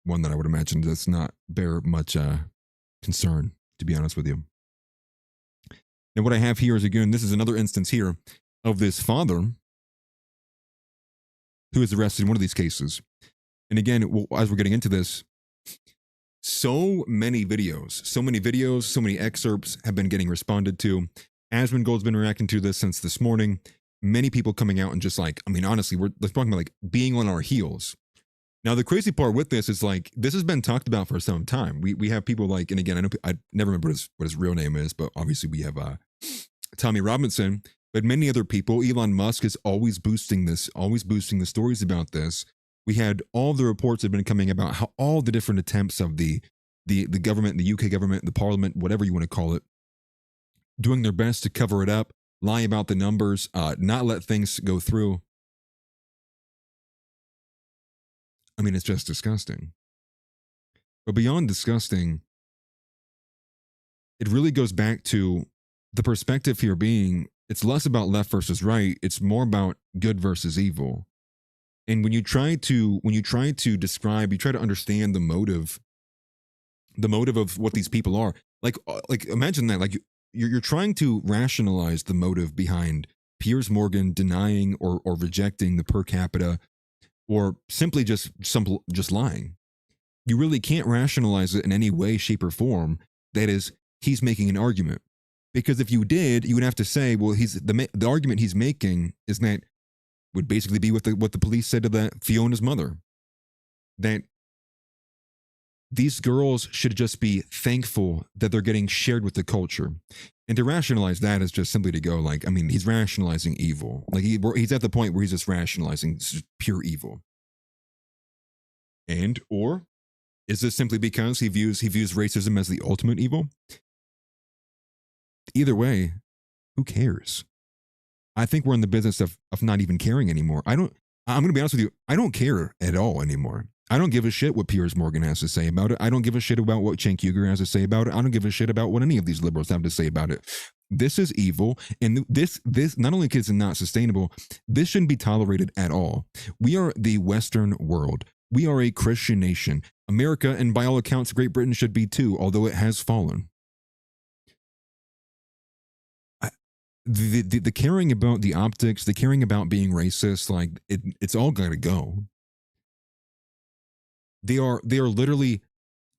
Speaker 3: one that I would imagine does not bear much concern, to be honest with you. And what I have here is, again, this is another instance here of this father who is arrested in one of these cases. And again, as we're getting into this, so many videos, so many excerpts have been getting responded to. Asmongold's been reacting to this since this morning. Many people coming out and just like, I mean, honestly, let's talk about like being on our heels. Now, the crazy part with this is like, this has been talked about for some time. We have people like, and again, I never remember what his real name is, but obviously we have Tommy Robinson, but many other people. Elon Musk is always boosting the stories about this. We had all the reports that have been coming about how all the different attempts of the government, the UK government, the parliament, whatever you want to call it, doing their best to cover it up, lie about the numbers, not let things go through. I mean, it's just disgusting. But beyond disgusting, it really goes back to the perspective here being, it's less about left versus right, it's more about good versus evil. And when you try to describe, you try to understand the motive of what these people are, like imagine that, like you're trying to rationalize the motive behind Piers Morgan denying or rejecting the per capita, or simply just lying. You really can't rationalize it in any way, shape, or form. That is, he's making an argument. Because if you did, you would have to say, well, the argument he's making is that would basically be what the police said to that Fiona's mother, that these girls should just be thankful that they're getting shared with the culture. And to rationalize that is just simply to go like, I mean, he's rationalizing evil. Like he's at the point where he's just rationalizing pure evil. And, or is this simply because he views racism as the ultimate evil? Either way, who cares? I think we're in the business of not even caring anymore. I'm going to be honest with you. I don't care at all anymore. I don't give a shit what Piers Morgan has to say about it. I don't give a shit about what Cenk Uygur has to say about it. I don't give a shit about what any of these liberals have to say about it. This is evil, and this not only is it not sustainable, this shouldn't be tolerated at all. We are the Western world. We are a Christian nation. America, and by all accounts, Great Britain should be too, although it has fallen. The caring about the optics, the caring about being racist, like it's all got to go. They are literally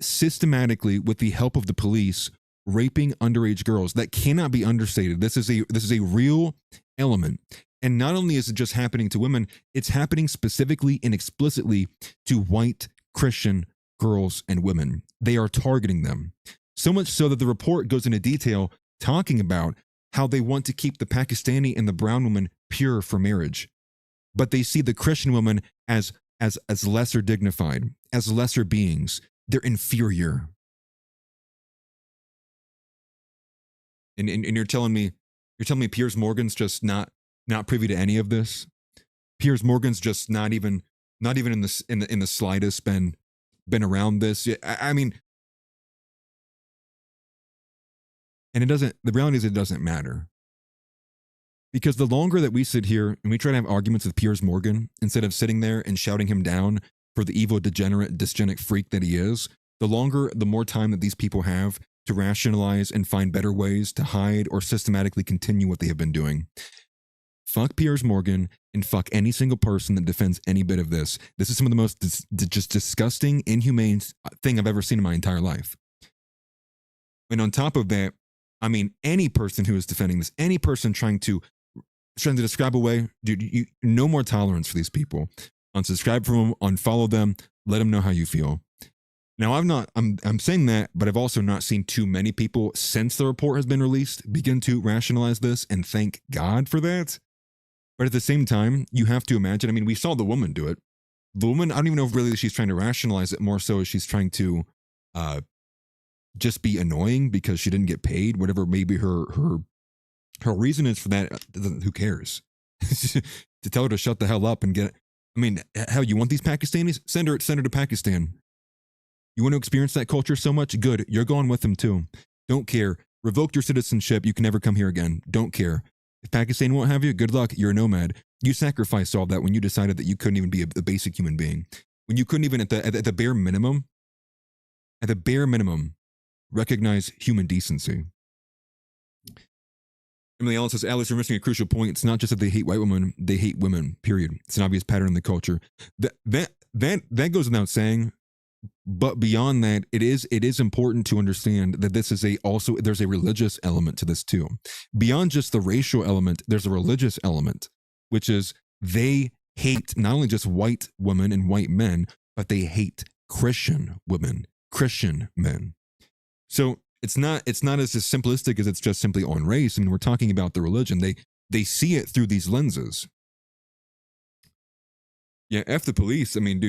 Speaker 3: systematically, with the help of the police, raping underage girls. That cannot be understated. This is a real element. And not only is it just happening to women, it's happening specifically and explicitly to white Christian girls, and women. They are targeting them. So much so that the report goes into detail talking about how they want to keep the Pakistani and the brown woman pure for marriage. But they see the Christian woman as lesser dignified, as lesser beings. They're inferior. And you're telling me Piers Morgan's just not privy to any of this? Piers Morgan's just not even in the slightest been around this. I mean, and the reality is it doesn't matter. Because the longer that we sit here and we try to have arguments with Piers Morgan, instead of sitting there and shouting him down for the evil, degenerate, dysgenic freak that he is, the more time that these people have to rationalize and find better ways to hide or systematically continue what they have been doing. Fuck Piers Morgan and fuck any single person that defends any bit of this. This is some of the most just disgusting, inhumane thing I've ever seen in my entire life. And on top of that, I mean, any person who is defending this, any person trying to describe away, dude, no more tolerance for these people. Unsubscribe from them, unfollow them, let them know how you feel. Now, I'm saying that, but I've also not seen too many people since the report has been released begin to rationalize this, and thank God for that. But at the same time, you have to imagine, I mean, we saw the woman do it. The woman, I don't even know if really she's trying to rationalize it, more so as she's trying to just be annoying because she didn't get paid, whatever maybe her reason is for that. Who cares? To tell her to shut the hell up and get, I mean, hell, you want these Pakistanis? Send her to Pakistan. You want to experience that culture so much? Good. You're going with them too. Don't care. Revoke your citizenship. You can never come here again. Don't care. If Pakistan won't have you, good luck. You're a nomad. You sacrificed all that when you decided that you couldn't even be a basic human being. When you couldn't even at the bare minimum, recognize human decency. Emily Allen says, Alex, you're missing a crucial point. It's not just that they hate white women, they hate women, period. It's an obvious pattern in the culture. That goes without saying. But beyond that, it is important to understand that this is there's a religious element to this too. Beyond just the racial element, there's a religious element, which is they hate not only just white women and white men, but they hate Christian women, Christian men. So it's not as simplistic as it's just simply on race. I mean, we're talking about the religion. They see it through these lenses. Yeah, F the police. I mean,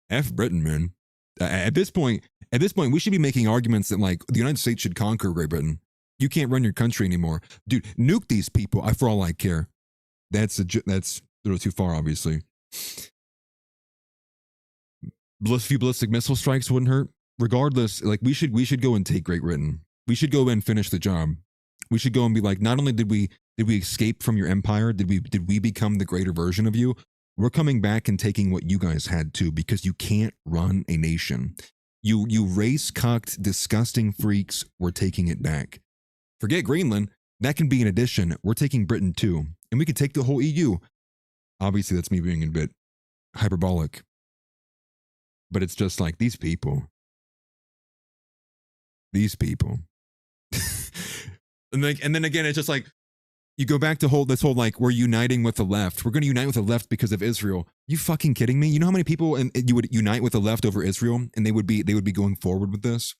Speaker 3: F Britain, man. At this point, we should be making arguments that like the United States should conquer Great Britain. You can't run your country anymore, dude. Nuke these people. For all I care. That's a little too far, obviously. A few ballistic missile strikes wouldn't hurt. Regardless, like we should go and take Great Britain. We should go and finish the job. We should go and be like, not only did we escape from your empire, did we become the greater version of you? We're coming back and taking what you guys had too, because you can't run a nation. You race-cucked, disgusting freaks, we're taking it back. Forget Greenland, that can be an addition. We're taking Britain too. And we could take the whole EU. Obviously, that's me being a bit hyperbolic. But it's just like, these people. and then again, it's just like, you go back to this whole like, we're uniting with the left. We're going to unite with the left because of Israel. You fucking kidding me? You know how many people you would unite with the left over Israel, and they would be going forward with this?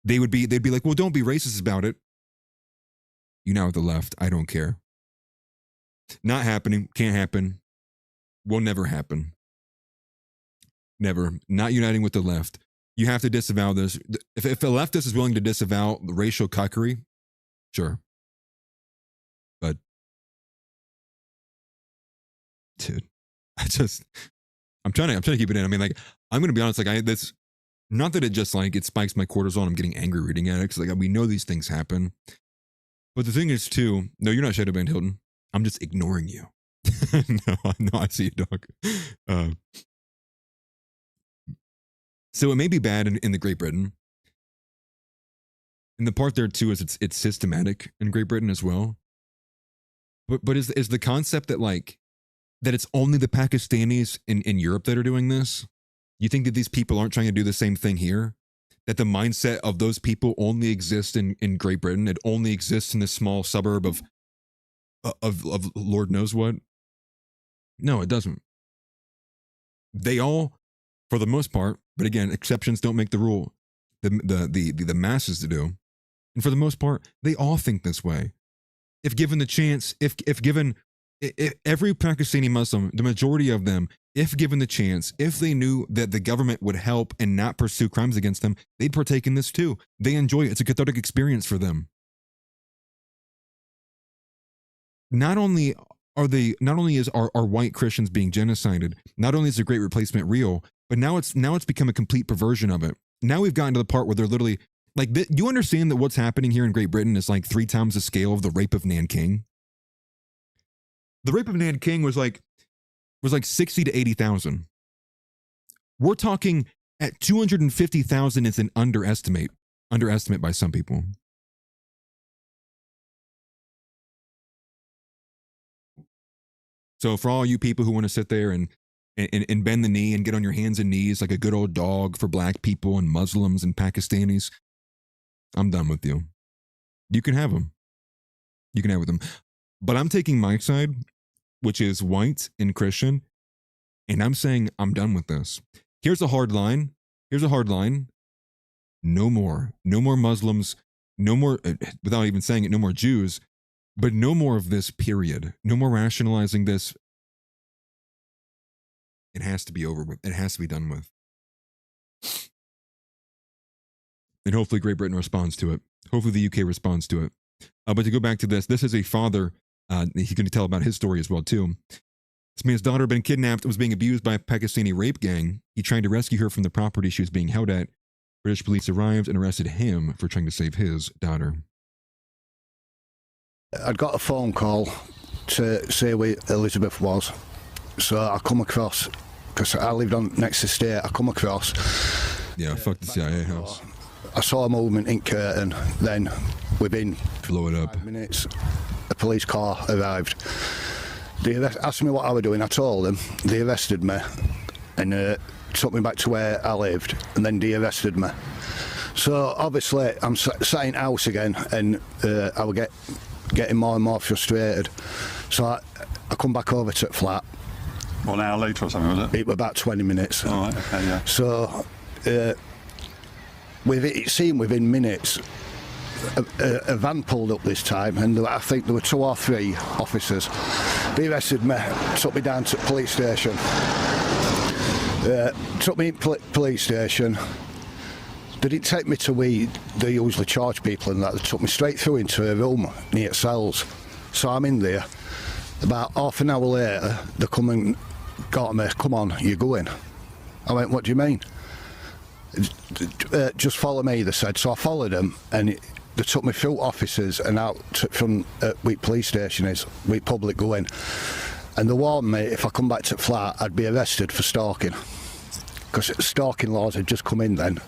Speaker 3: They'd be like, well, don't be racist about it. Unite with the left. I don't care. Not happening. Can't happen. Will never happen. Never. Not uniting with the left. You have to disavow this. If a leftist is willing to disavow racial cuckery, sure. But, dude, I'm trying to keep it in. I mean, like, I'm going to be honest, like, not that it just, like, it spikes my cortisol and I'm getting angry reading at it, because, like, we know these things happen. But the thing is, too, no, you're not Shadow Band Hilton. I'm just ignoring you. No, I see you, dog. So it may be bad in the Great Britain. And the part there, too, is it's systematic in Great Britain as well. But is the concept that like that it's only the Pakistanis in Europe that are doing this? You think that these people aren't trying to do the same thing here? That the mindset of those people only exists in Great Britain? It only exists in this small suburb of Lord knows what? No, it doesn't. They all for the most part. But again, exceptions don't make the rule. The masses do, and for the most part, they all think this way. If given the chance, if given every Pakistani Muslim, the majority of them, if given the chance, if they knew that the government would help and not pursue crimes against them, they'd partake in this too. They enjoy it. It's a cathartic experience for them. Not only is our white Christians being genocided, not only is a great replacement real, but now it's become a complete perversion of it. Now we've gotten to the part where they're literally like, you understand that what's happening here in Great Britain is like 3 times the scale of the rape of Nanking. The rape of Nanking was like 60 to 80,000. We're talking at 250,000 is an underestimate by some people. So for all you people who want to sit there and bend the knee and get on your hands and knees like a good old dog for black people and Muslims and Pakistanis, I'm done with you. You can have them. You can have with them. But I'm taking my side, which is white and Christian, and I'm saying I'm done with this. Here's a hard line. No more Muslims, no more, without even saying it, no more Jews, but no more of this, period. No more rationalizing this. It has to be over with. It has to be done with. And hopefully Great Britain responds to it. Hopefully the UK responds to it. But to go back to this is a father. He's going to tell about his story as well, too. This man's daughter had been kidnapped and was being abused by a Pakistani rape gang. He tried to rescue her from the property she was being held at. British police arrived and arrested him for trying to save his daughter.
Speaker 8: I'd got a phone call to say where Elizabeth was. So I come across, because I lived on next estate, I come across.
Speaker 3: Yeah, fuck the CIA house.
Speaker 8: I saw a movement in Curtin, then within
Speaker 3: blow it up.
Speaker 8: 5 minutes, a police car arrived. They asked me what I was doing, I told them. They arrested me and took me back to where I lived, and then they arrested me. So obviously I'm sat in house again, and I would getting more and more frustrated. So I come back over to the flat.
Speaker 6: 1 hour later or something, was it?
Speaker 8: It was about 20 minutes.
Speaker 6: All right, okay, yeah.
Speaker 8: So it seemed within minutes, a van pulled up this time, and I think there were 2 or 3 officers. They arrested me, took me down to the police station. Took me to police station. They didn't take me to where they usually charge people and that. They took me straight through into a room near cells. So I'm in there. About half an hour later, they come and got me. Come on, you're going. I went, what do you mean? Just follow me, they said. So I followed them, and they took me through officers and out from where police station is, where public going. And they warned me if I come back to the flat, I'd be arrested for stalking. Because stalking laws had just come in then,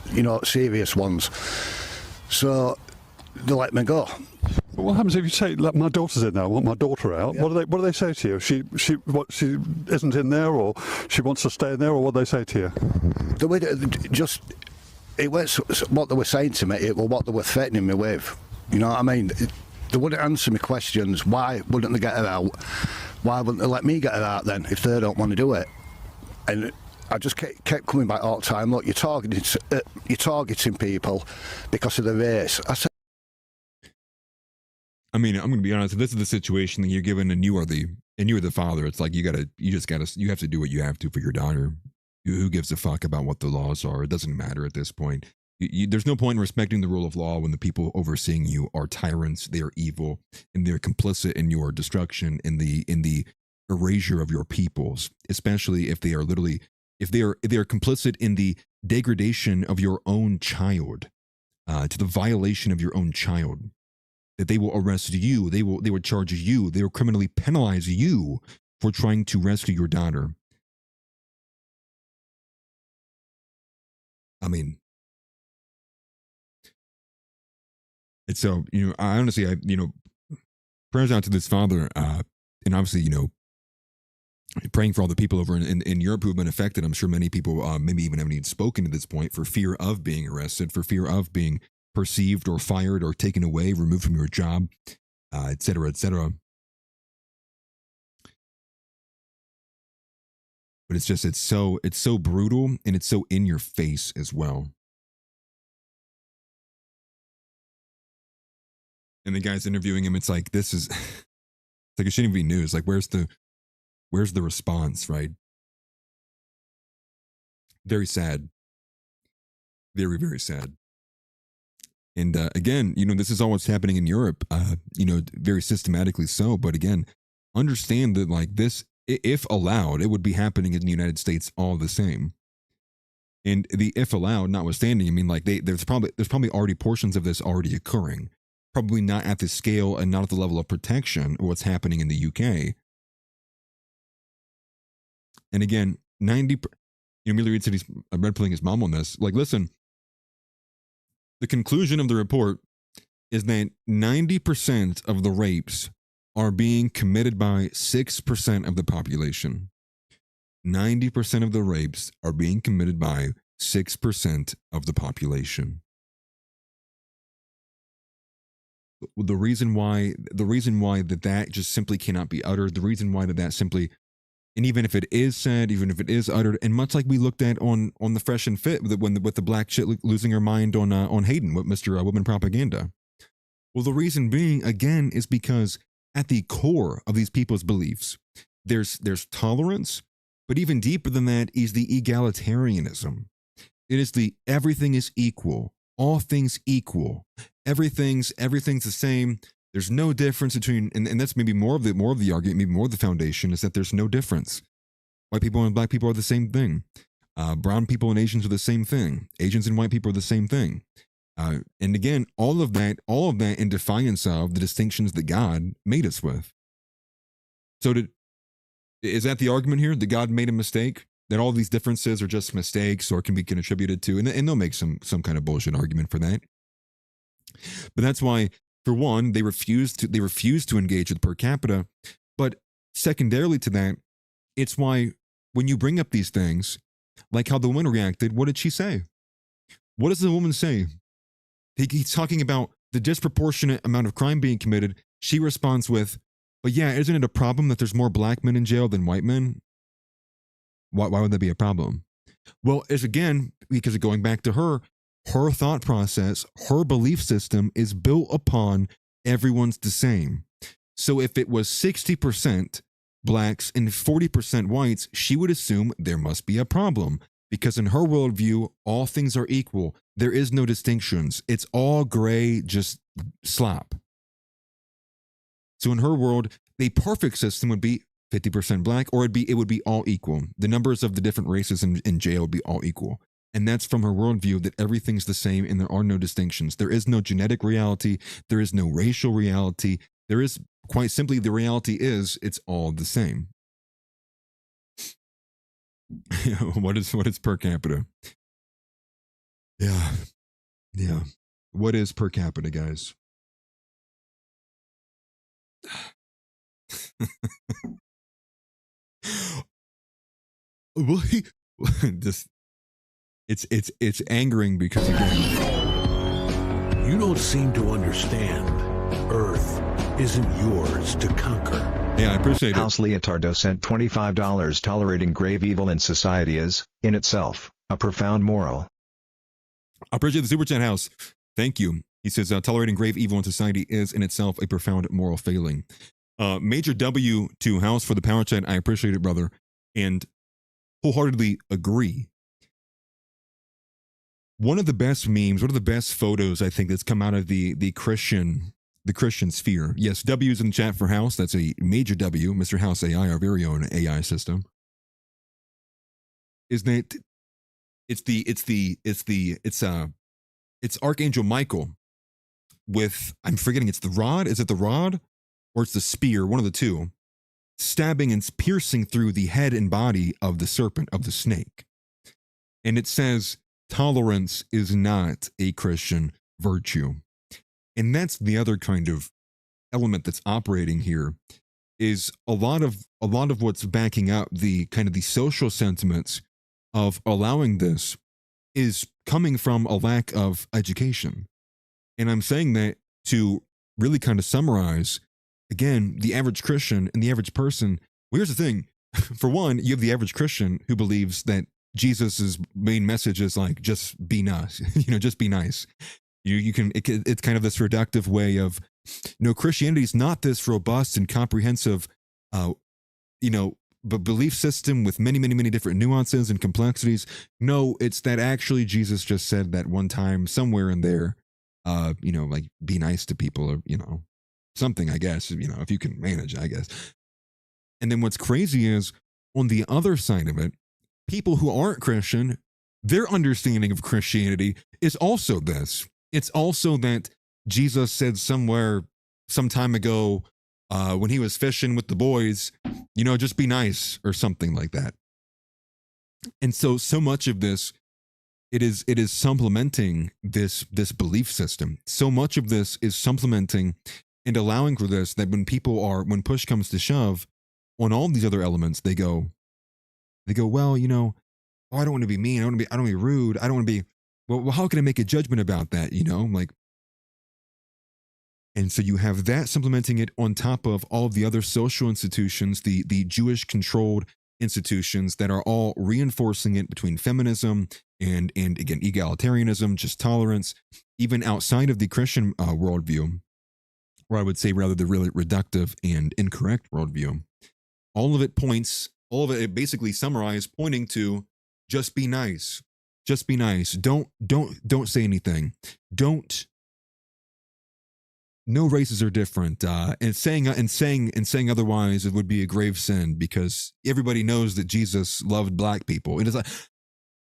Speaker 8: serious ones. So they let me go.
Speaker 6: But what happens if you say, "Look, my daughter's in there, I want my daughter out"? Yeah. What do they say to you? She isn't in there, or she wants to stay in there, or what do they say to you?
Speaker 8: It was what they were saying to me. It was what they were threatening me with. You know what I mean? They wouldn't answer me questions. Why wouldn't they get her out? Why wouldn't they let me get her out then if they don't want to do it? And I just kept coming back all the time. Look, you're targeting people because of the race.
Speaker 3: I mean, I'm going to be honest. If this is the situation that you're given, and you're the father, it's like you have to do what you have to for your daughter. Who gives a fuck about what the laws are? It doesn't matter at this point. There's no point in respecting the rule of law when the people overseeing you are tyrants. They are evil, and they're complicit in your destruction, in the erasure of your peoples. Especially if they are complicit in the degradation of your own child, to the violation of your own child. That they will arrest you, they will charge you, they will criminally penalize you for trying to rescue your daughter. I mean, it's so, I honestly, prayers out to this father, and obviously, praying for all the people over in Europe who have been affected. I'm sure many people maybe even haven't even spoken at this point for fear of being arrested, for fear of being perceived or fired or taken away, removed from your job, et cetera, et cetera. but it's so brutal, and it's so in your face as well. And the guy's interviewing him. It's like, this is it's like, it shouldn't even be news. Like, where's the response, right? Very sad. Very, very sad. And again, this is all what's happening in Europe, very systematically so. But again, understand that, like, this, if allowed, it would be happening in the United States all the same. And the if allowed notwithstanding, I mean, like, there's probably already portions of this already occurring. Probably not at the scale and not at the level of protection of what's happening in the UK. And again, Amelia Reed said he's red pilling his mom on this. Like, listen, the conclusion of the report is that 90% of the rapes are being committed by 6% of the population. 90% of the rapes are being committed by 6% of the population. The reason why that just simply cannot be uttered, the reason why that simply, and even if it is said, even if it is uttered, and much like we looked at on the Fresh and Fit with the black shit losing her mind on Hayden with Mr. Woman Propaganda. Well, the reason being, again, is because at the core of these people's beliefs, there's tolerance, but even deeper than that is the egalitarianism. It is the everything is equal, all things equal, everything's the same. There's no difference between, and that's maybe more of the argument, maybe more of the foundation, is that there's no difference. White people and black people are the same thing. Brown people and Asians are the same thing. Asians and white people are the same thing. And again, all of that in defiance of the distinctions that God made us with. So is that the argument here? That God made a mistake? That all these differences are just mistakes or can be attributed to? And they'll make some kind of bullshit argument for that. But that's why, for one, they refuse to engage with per capita. But secondarily to that, it's why when you bring up these things, like how the woman reacted, what did she say? What does the woman say? He's talking about the disproportionate amount of crime being committed. She responds with, but yeah, isn't it a problem that there's more black men in jail than white men? Why would that be a problem? Well, it's again, because of going back to her thought process, her belief system is built upon everyone's the same. So if it was 60% blacks and 40% whites, she would assume there must be a problem. Because in her worldview, all things are equal. There is no distinctions. It's all gray, just slop. So in her world, the perfect system would be 50% black, or it would be all equal. The numbers of the different races in jail would be all equal. And that's from her worldview, that everything's the same and there are no distinctions. There is no genetic reality. There is no racial reality. There is, quite simply, the reality is it's all the same. What is per capita? Yeah. What is per capita, guys? Well, it's angering because, again,
Speaker 9: you don't seem to understand. Earth isn't yours to conquer.
Speaker 3: Yeah, I appreciate it.
Speaker 10: House Leotardo sent $25. Tolerating grave evil in society is, in itself, a profound moral.
Speaker 3: I appreciate the Super Chat House. Thank you. He says, tolerating grave evil in society is in itself a profound moral failing. Major W to House for the Power Chat. I appreciate it, brother. And wholeheartedly agree. One of the best memes, one of the best photos, I think, that's come out of the Christian sphere. Yes, W's in the chat for House. That's a major W. Mr. House AI, our very own AI system. Is that it's Archangel Michael with, I'm forgetting, it's the rod. Is it the rod or it's the spear? One of the two, stabbing and piercing through the head and body of the serpent, of the snake. And it says, tolerance is not a Christian virtue. And that's the other kind of element that's operating here, is a lot of what's backing up the kind of the social sentiments of allowing this is coming from a lack of education. And I'm saying that to really kind of summarize, again, the average Christian and the average person. Well, here's the thing. for one, you have the average Christian who believes that Jesus's main message is like, just be nice, just be nice. It's kind of this reductive way of, no, Christianity is not this robust and comprehensive, but belief system with many, many, many different nuances and complexities. No, it's that actually Jesus just said that one time somewhere in there, like be nice to people, or, something, I guess, if you can manage, I guess. And then what's crazy is on the other side of it, people who aren't Christian, their understanding of Christianity is also this. It's also that Jesus said somewhere some time ago, when he was fishing with the boys, just be nice, or something like that. And so much of this, it is supplementing this belief system. So much of this is supplementing and allowing for this, that when push comes to shove on all these other elements, they go, well, I don't want to be mean. I don't want to be rude. I don't want to be, well, how can I make a judgment about that? And so you have that supplementing it on top of all of the other social institutions, the Jewish controlled institutions that are all reinforcing it between feminism and again, egalitarianism, just tolerance, even outside of the Christian worldview, or I would say rather the really reductive and incorrect worldview. All of it basically summarized, pointing to just be nice. Just be nice. Don't say anything. No races are different. And saying otherwise, it would be a grave sin, because everybody knows that Jesus loved black people.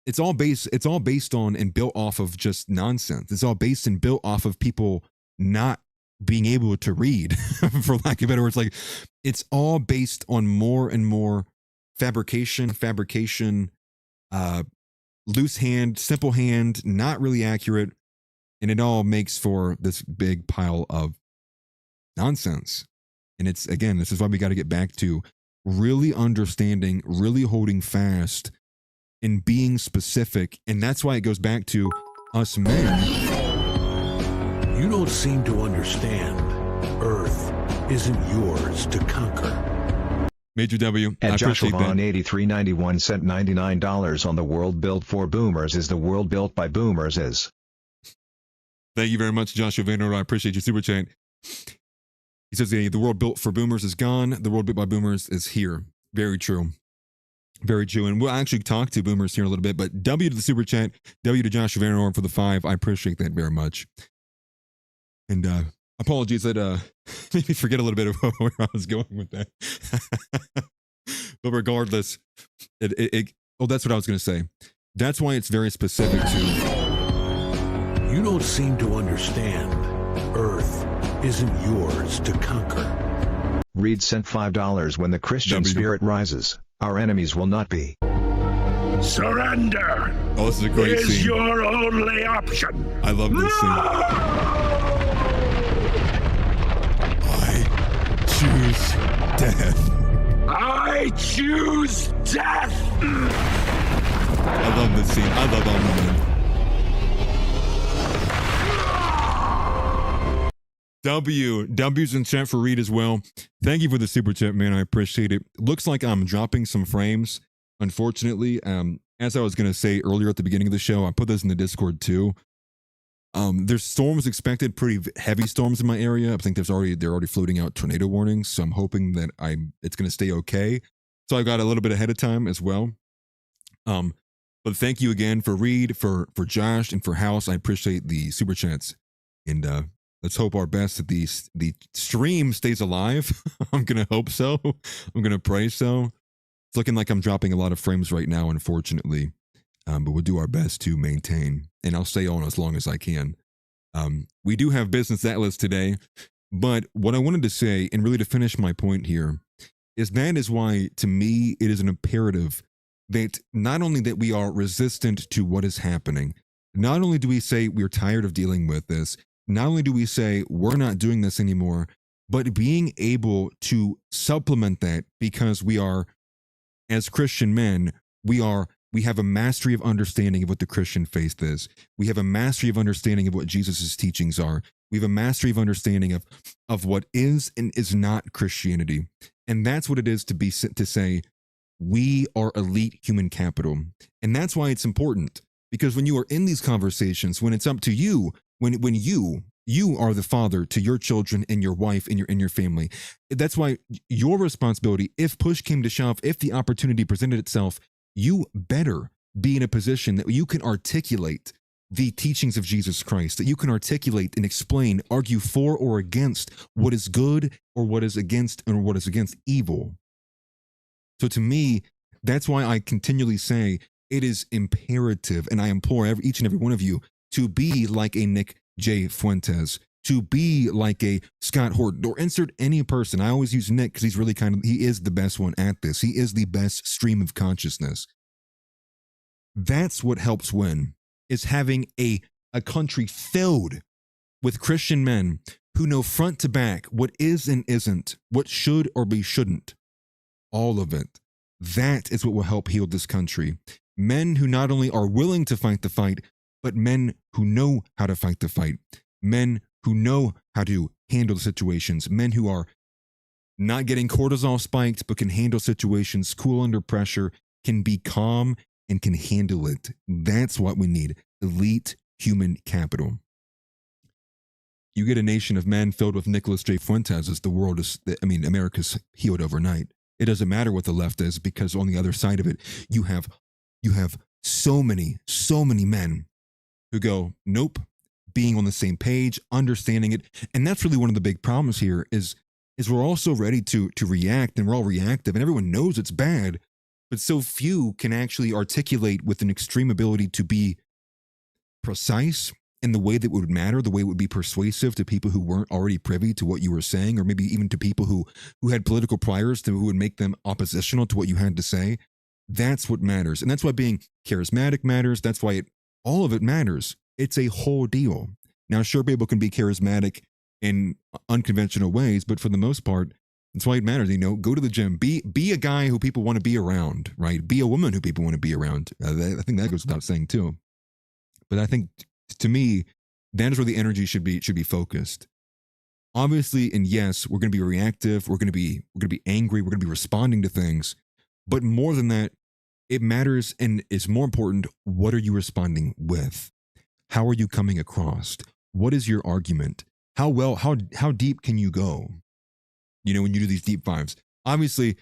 Speaker 3: It's all based on and built off of just nonsense. It's all based and built off of people not being able to read, for lack of better words. Like, it's all based on more and more fabrication, loose hand, simple hand, not really accurate. And it all makes for this big pile of nonsense. And this is why we got to get back to really understanding, really holding fast, and being specific. And that's why it goes back to us men.
Speaker 9: You don't seem to understand. Earth isn't yours to conquer.
Speaker 3: Major W,
Speaker 10: At
Speaker 3: I
Speaker 10: Joshua
Speaker 3: appreciate
Speaker 10: Vaughn
Speaker 3: that.
Speaker 10: 8391 cent $99 on the world built for boomers is the world built by boomers is.
Speaker 3: Thank you very much, Joshua VanDerNoord. I appreciate your super chat. He says, the world built for boomers is gone. The world built by boomers is here. Very true. Very true. And we'll actually talk to boomers here in a little bit, but W to the super chat, W to Joshua VanDerNoord for the 5. I appreciate that very much. And apologies that made me forget a little bit of where I was going with that. But regardless, that's what I was going to say. That's why it's very specific to...
Speaker 9: You don't seem to understand. Earth isn't yours to conquer.
Speaker 10: Reed sent $5. When the Christian spirit rises, our enemies will not be.
Speaker 1: Surrender
Speaker 3: Oh, this is a great
Speaker 1: is
Speaker 3: scene.
Speaker 1: your only option.
Speaker 3: I love this scene. I choose death.
Speaker 1: I choose death.
Speaker 3: I love this scene. I love all of them. W's in chat for Reed as well. Thank you for the super chat, man. I appreciate it. Looks like I'm dropping some frames, unfortunately. As I was going to say earlier at the beginning of the show, I put this in the Discord too. There's storms expected, pretty heavy storms in my area. I think they're already floating out tornado warnings, so I'm hoping that it's going to stay okay. So I got a little bit ahead of time as well. But thank you again for Reed, for Josh, and for House. I appreciate the super chats, and let's hope our best that the stream stays alive. I'm going to hope so. I'm going to pray so. It's looking like I'm dropping a lot of frames right now, unfortunately. But we'll do our best to maintain, and I'll stay on as long as I can. We do have Business Atlas today, but what I wanted to say, and really to finish my point here, is that is why, to me, it is an imperative that not only that we are resistant to what is happening, not only do we say we're tired of dealing with this, not only do we say we're not doing this anymore, but being able to supplement that, because we are, as Christian men, we have a mastery of understanding of what the Christian faith is. We have a mastery of understanding of what Jesus' teachings are. We have a mastery of understanding of what is and is not Christianity. And that's what it is to say, We are elite human capital. And that's why it's important, because when you are in these conversations, when it's up to you, when you are the father to your children and your wife and your family, that's why your responsibility, if push came to shove, if the opportunity presented itself, you better be in a position that you can articulate the teachings of Jesus Christ, that you can articulate and explain, argue for or against what is good or what is against evil. So to me, that's why I continually say it is imperative, and I implore each and every one of you to be like a Nick J. Fuentes, to be like a Scott Horton, or insert any person. I always use Nick because he is the best one at this. He is the best stream of consciousness. That's what helps win, is having a country filled with Christian men who know front to back what is and isn't, what should or be shouldn't. All of it. That is what will help heal this country. Men who not only are willing to fight the fight, but men who know how to fight the fight. Men who know how to handle situations. Men who are not getting cortisol spiked, but can handle situations, cool under pressure, can be calm, and can handle it. That's what we need. Elite human capital. You get a nation of men filled with Nicholas J. Fuentes, as America's healed overnight. It doesn't matter what the left is, because on the other side of it, you have so many men who go, nope, being on the same page, understanding it. And that's really one of the big problems here is we're all so ready to react, and we're all reactive, and everyone knows it's bad, but so few can actually articulate with an extreme ability to be precise in the way that would matter, the way it would be persuasive to people who weren't already privy to what you were saying, or maybe even to people who had political priors who would make them oppositional to what you had to say. That's what matters. And that's why being charismatic matters. That's why all of it matters. It's a whole deal. Now, sure, people can be charismatic in unconventional ways, but for the most part, that's why it matters. Go to the gym, be a guy who people want to be around, right? Be a woman who people want to be around. I think that goes without saying too. But I think, to me, that is where the energy should be focused. Obviously, and yes, we're going to be reactive. We're going to be angry. We're going to be responding to things. But more than that, it matters, and it's more important, what are you responding with? How are you coming across? What is your argument? How deep can you go? When you do these deep dives. Obviously,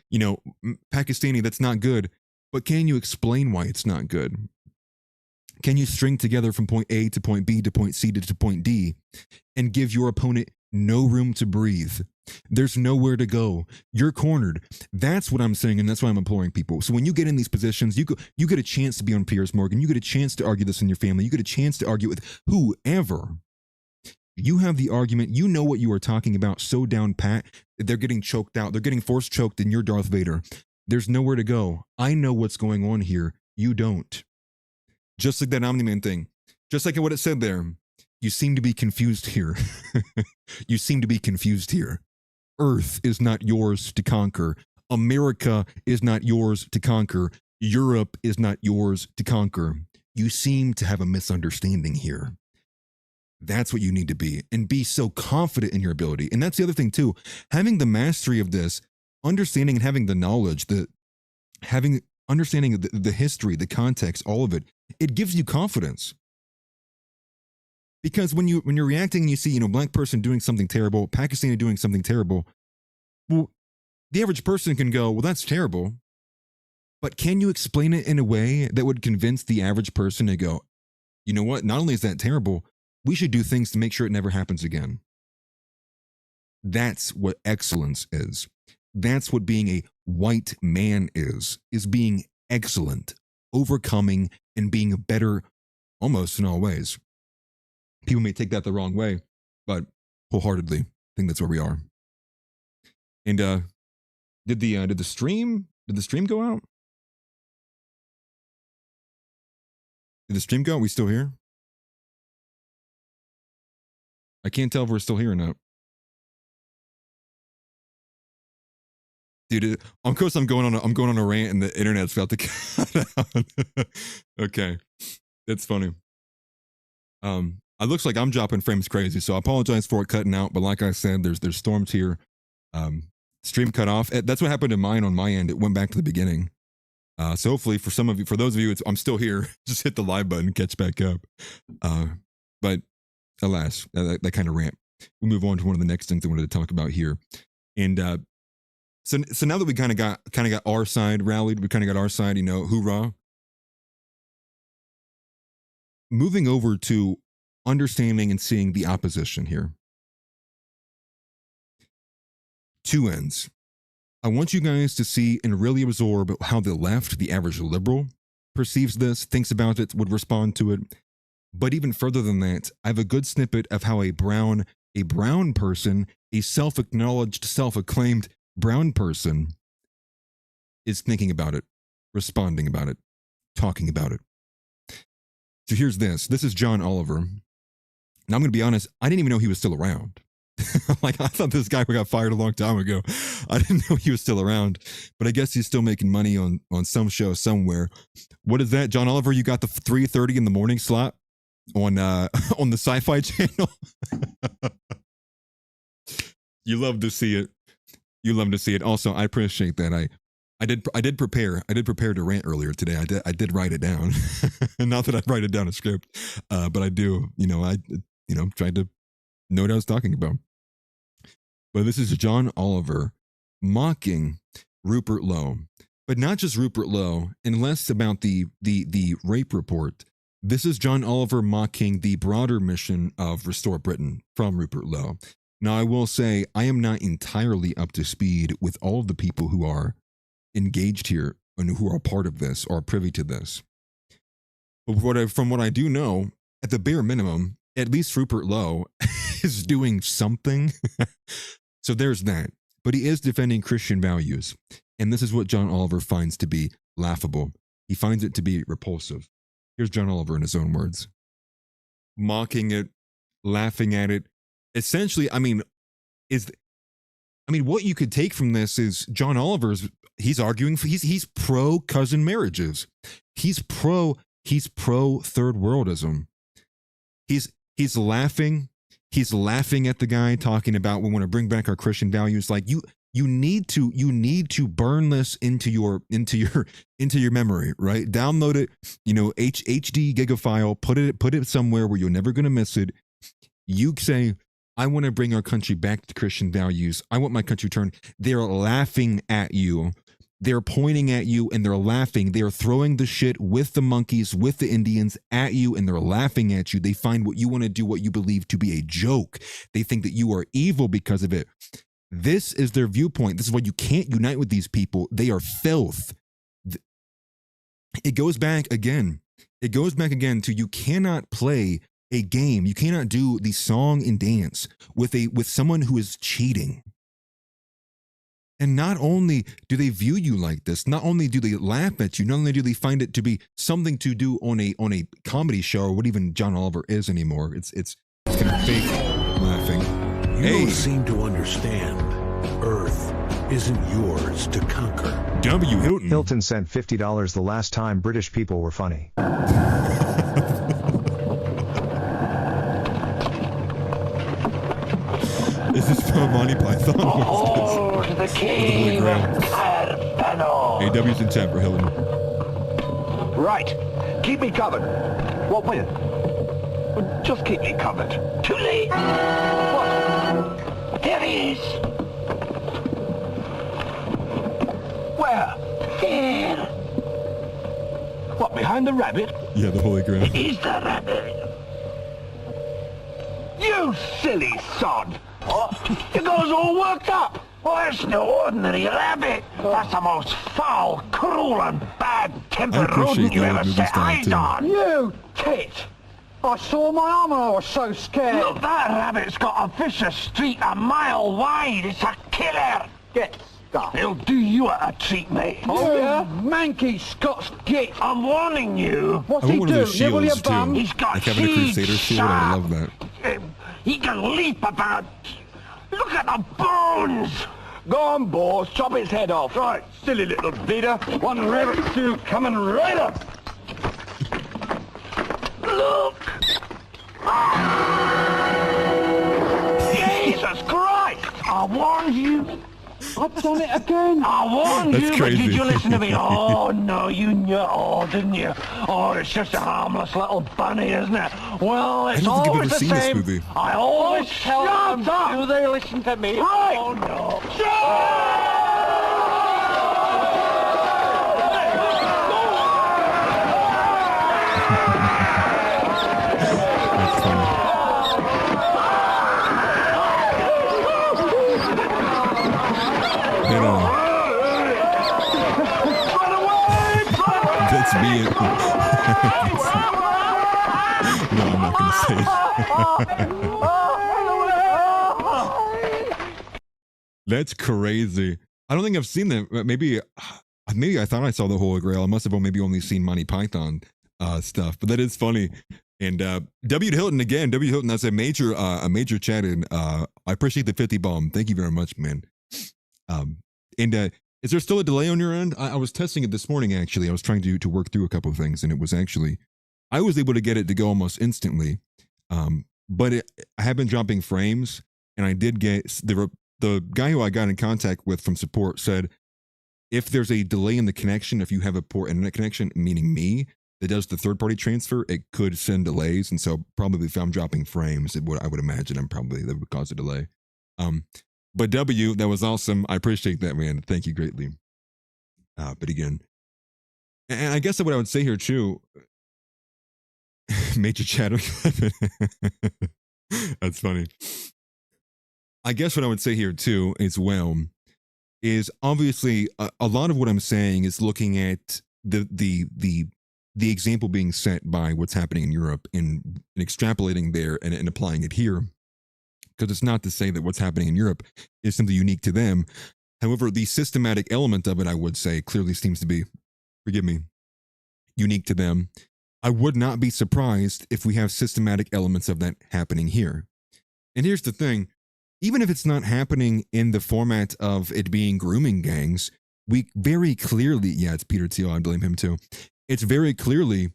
Speaker 3: Pakistani, that's not good, but can you explain why it's not good? Can you string together from point A to point B to point C to point D and give your opponent no room to breathe? There's nowhere to go. You're cornered. That's what I'm saying, and that's why I'm imploring people. So when you get in these positions, you get a chance to be on Piers Morgan. You get a chance to argue this in your family. You get a chance to argue with whoever. You have the argument. You know what you are talking about so down pat that they're getting choked out. They're getting force choked, and you're Darth Vader. There's nowhere to go. I know what's going on here. You don't. Just like that Omni-Man thing. Just like what it said there. You seem to be confused here. You seem to be confused here. Earth is not yours to conquer. America is not yours to conquer. Europe is not yours to conquer. You seem to have a misunderstanding here. That's what you need to be, and be so confident in your ability. And that's the other thing too. Having the mastery of this, understanding and having the knowledge, understanding the history, the context, all of it, it gives you confidence. Because when you're reacting and you see, black person doing something terrible, Pakistani doing something terrible, well, the average person can go, well, that's terrible. But can you explain it in a way that would convince the average person to go, you know what? Not only is that terrible, we should do things to make sure it never happens again. That's what excellence is. That's what being a white man is being excellent, overcoming, and being better almost in all ways. People may take that the wrong way, but wholeheartedly, I think that's where we are. And did the stream go out? Did the stream go out? Are we still here? I can't tell if we're still here or not. Dude, of course I'm going on a rant and the internet's about to cut out. Okay. That's funny. It looks like I'm dropping frames crazy, so I apologize for it cutting out, but like I said, there's storms here. Stream cut off. That's what happened to mine on my end. It went back to the beginning. So hopefully for some of you, for those of you, I'm still here. Just hit the live button and catch back up. But alas, that kind of rant. We move on to one of the next things I wanted to talk about here. And so now that we kind of got our side rallied, we kind of got our side, hoorah. Moving over to understanding and seeing the opposition here. Two ends. I want you guys to see and really absorb how the left, the average liberal, perceives this, thinks about it, would respond to it. But even further than that, I have a good snippet of how a brown person, a self-acknowledged, self-acclaimed brown person is thinking about it, responding about it, talking about it. So here's this. This is John Oliver. Now I'm going to be honest, I didn't even know he was still around. Like, I thought this guy got fired a long time ago. I didn't know he was still around, but I guess he's still making money on some show somewhere. What is that, John Oliver? You got the 3:30 in the morning slot on the Sci-Fi Channel. You love to see it. You love to see it. Also, I appreciate that. I did prepare to rant earlier today. I did write it down. Not that I write it down a script, but I do. I tried to know what I was talking about. But this is John Oliver mocking Rupert Lowe, but not just Rupert Lowe, and less about the rape report. This is John Oliver mocking the broader mission of Restore Britain from Rupert Lowe. Now, I will say I am not entirely up to speed with all of the people who are engaged here and who are part of this or privy to this. But from what I do know, at the bare minimum, at least Rupert Lowe is doing something. So there's that. But he is defending Christian values. And this is what John Oliver finds to be laughable. He finds it to be repulsive. Here's John Oliver in his own words. Mocking it, laughing at it. Essentially, what you could take from this is John Oliver's, he's arguing, he's pro cousin marriages. He's pro third worldism. He's laughing. He's laughing at the guy talking about we want to bring back our Christian values. Like you need to burn this into your memory, right? Download it, HD gigafile, put it somewhere where you're never going to miss it. You say, I want to bring our country back to Christian values. I want my country turned. They're laughing at you. They're pointing at you and they're laughing. They're throwing the shit with the monkeys, with the Indians at you, and they're laughing at you. They find what you want to do, what you believe to be a joke. They think that you are evil because of it. This is their viewpoint. This is why you can't unite with these people. They are filth. It goes back again. To you cannot play a game. You cannot do the song and dance with someone who is cheating. And not only do they view you like this, not only do they laugh at you, not only do they find it to be something to do on a comedy show, or what even John Oliver is anymore. It's kind of fake laughing.
Speaker 9: You don't seem to understand. Earth isn't yours to conquer.
Speaker 3: W.
Speaker 10: Hilton sent $50 the last time British people were funny.
Speaker 3: Is this from Monty Python?
Speaker 1: Oh, the king of Carbano.
Speaker 3: AW's in chat for Hilton.
Speaker 1: Right. Keep me covered. What with? Well, just keep me covered. Too late. What? There he is. Where? There. What, behind the rabbit?
Speaker 3: Yeah, the Holy Grail.
Speaker 1: Is the rabbit. You silly sod. It goes all worked up. Oh, it's no ordinary rabbit. That's the most foul, cruel, and bad-tempered rodent you ever set eyes on. You tit. I saw my arm and I was so scared. Look, that rabbit's got a vicious streak a mile wide. It's a killer. Get stuffed. He'll do you a treat, mate. Oh, yeah? Manky Scots git. I'm warning you.
Speaker 3: What's he do? Nibble your bum?
Speaker 1: He's got
Speaker 3: like having a Crusader shield. I love that.
Speaker 1: He can leap about. Look at the bones! Go on, boss, chop his head off. Right, silly little beater. One rabbit stew coming right up. Look! Jesus Christ! I warned you. I've done it again. I warned
Speaker 3: That's
Speaker 1: you,
Speaker 3: crazy.
Speaker 1: but did you listen to me? Oh, no, you knew it all, didn't you? Oh, it's just a harmless little bunny, isn't it? Well, it's
Speaker 3: don't think I've
Speaker 1: always
Speaker 3: ever
Speaker 1: the
Speaker 3: seen this
Speaker 1: same.
Speaker 3: movie.
Speaker 1: I always
Speaker 4: Tell them, do they listen to me?
Speaker 1: Right.
Speaker 4: Oh no.
Speaker 3: That's funny. That's me. No, I'm not going to say it. That's crazy. I don't think I've seen that. Maybe I thought I saw the Holy Grail. I must have maybe only seen Monty Python stuff, but that is funny. And W. Hilton again. W. Hilton, that's a major chat in. I appreciate the 50 bomb. Thank you very much, man. Is there still a delay on your end? I was testing it this morning, actually. I was trying to work through a couple of things, and it was actually, I was able to get it to go almost instantly. But I have been dropping frames, and I did get, the guy who I got in contact with from support said, if there's a delay in the connection, if you have a poor internet connection, meaning me, that does the third-party transfer, it could send delays. And so probably if I'm dropping frames, I would imagine that would cause a delay. But W, that was awesome. I appreciate that, man. Thank you greatly. But again, and I guess what I would say here too, major chatter. That's funny. I guess what I would say here too, as well, is obviously a lot of what I'm saying is looking at the example being set by what's happening in Europe and extrapolating there and applying it here. Because it's not to say that what's happening in Europe is simply unique to them. However, the systematic element of it, I would say, clearly seems to be, forgive me, unique to them. I would not be surprised if we have systematic elements of that happening here. And here's the thing, even if it's not happening in the format of it being grooming gangs, we very clearly, yeah, it's Peter Thiel, I blame him too. It's very clearly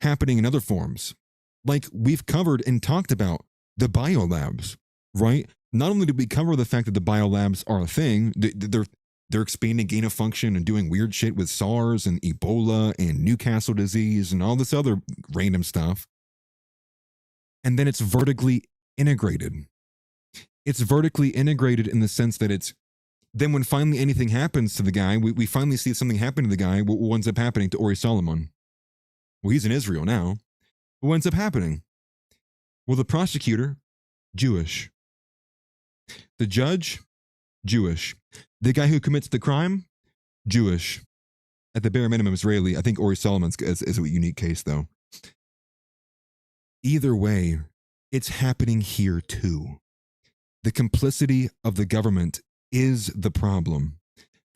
Speaker 3: happening in other forms. Like we've covered and talked about the biolabs, right? Not only did we cover the fact that the biolabs are a thing, they're expanding gain of function and doing weird shit with SARS and Ebola and Newcastle disease and all this other random stuff. And then it's vertically integrated. It's vertically integrated in the sense that then when finally anything happens to the guy, we finally see something happen to the guy, what ends up happening to Ori Solomon? Well, he's in Israel now. What ends up happening? Well, the prosecutor, Jewish. The judge, Jewish. The guy who commits the crime, Jewish. At the bare minimum, Israeli. I think Ori Solomon's is a unique case, though. Either way, it's happening here, too. The complicity of the government is the problem.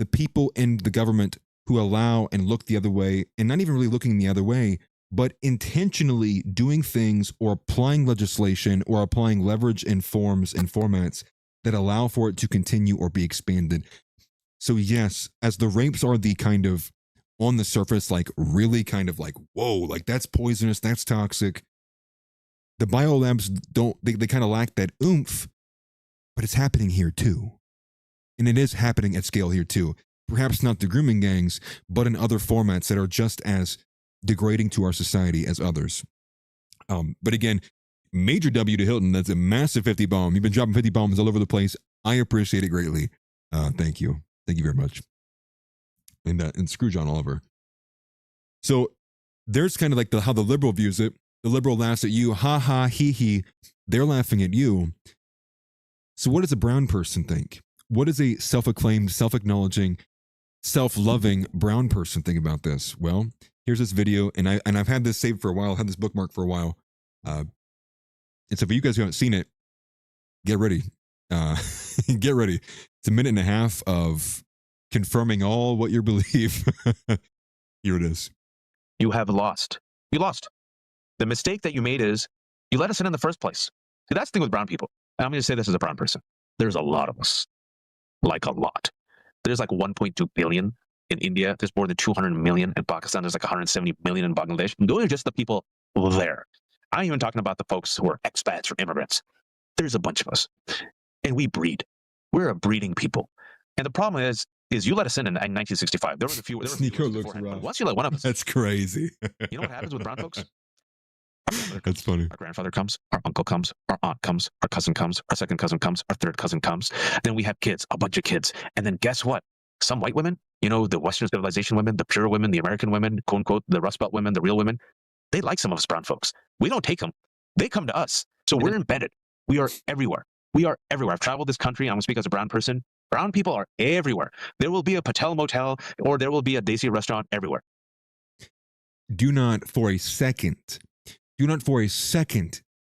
Speaker 3: The people in the government who allow and look the other way, and not even really looking the other way, but intentionally doing things or applying legislation or applying leverage in forms and formats that allow for it to continue or be expanded. So yes, as the rapes are the kind of on the surface, like really kind of like, whoa, like that's poisonous, that's toxic. The biolabs they kind of lack that oomph, but it's happening here too. And it is happening at scale here too. Perhaps not the grooming gangs, but in other formats that are just as degrading to our society as others. But again, major W to Hilton. That's a massive 50 bomb. You've been dropping 50 bombs all over the place. I appreciate it greatly. Thank you. Thank you very much. And screw John Oliver. So there's kind of like how the liberal views it. The liberal laughs at you. Ha ha, he he. They're laughing at you. So what does a brown person think? What does a self-acclaimed, self-acknowledging, self-loving brown person think about this? Well, here's this video, and I've had this saved for a while, I've had this bookmark for a while. And so for you guys who haven't seen it, get ready. Get ready. It's a minute and a half of confirming all what you believe. Here it is.
Speaker 11: You have lost. You lost. The mistake that you made is you let us in the first place. See, that's the thing with brown people. And I'm going to say this as a brown person. There's a lot of us. Like a lot. There's like 1.2 billion in India. There's more than 200 million in Pakistan. There's like 170 million in Bangladesh. And those are just the people there. I'm even talking about the folks who are expats or immigrants. There's a bunch of us. And we breed. We're a breeding people. And the problem is you let us in 1965. There was a few. There were a few
Speaker 3: Nico
Speaker 11: years
Speaker 3: looks
Speaker 11: beforehand, but
Speaker 3: rough.
Speaker 11: once you let one of us,
Speaker 3: That's crazy.
Speaker 11: you know what happens with brown folks?
Speaker 3: That's funny.
Speaker 11: Our grandfather comes, our uncle comes, our aunt comes, our cousin comes, our second cousin comes, our third cousin comes. Then we have kids, a bunch of kids. And then guess what? Some white women, you know, the Western civilization women, the pure women, the American women, quote unquote, the Rust Belt women, the real women, they like some of us brown folks. We don't take them. They come to us. So we're embedded. We are everywhere. We are everywhere. I've traveled this country. I'm going to speak as a brown person. Brown people are everywhere. There will be a Patel Motel or there will be a Desi restaurant everywhere.
Speaker 3: Do not for a second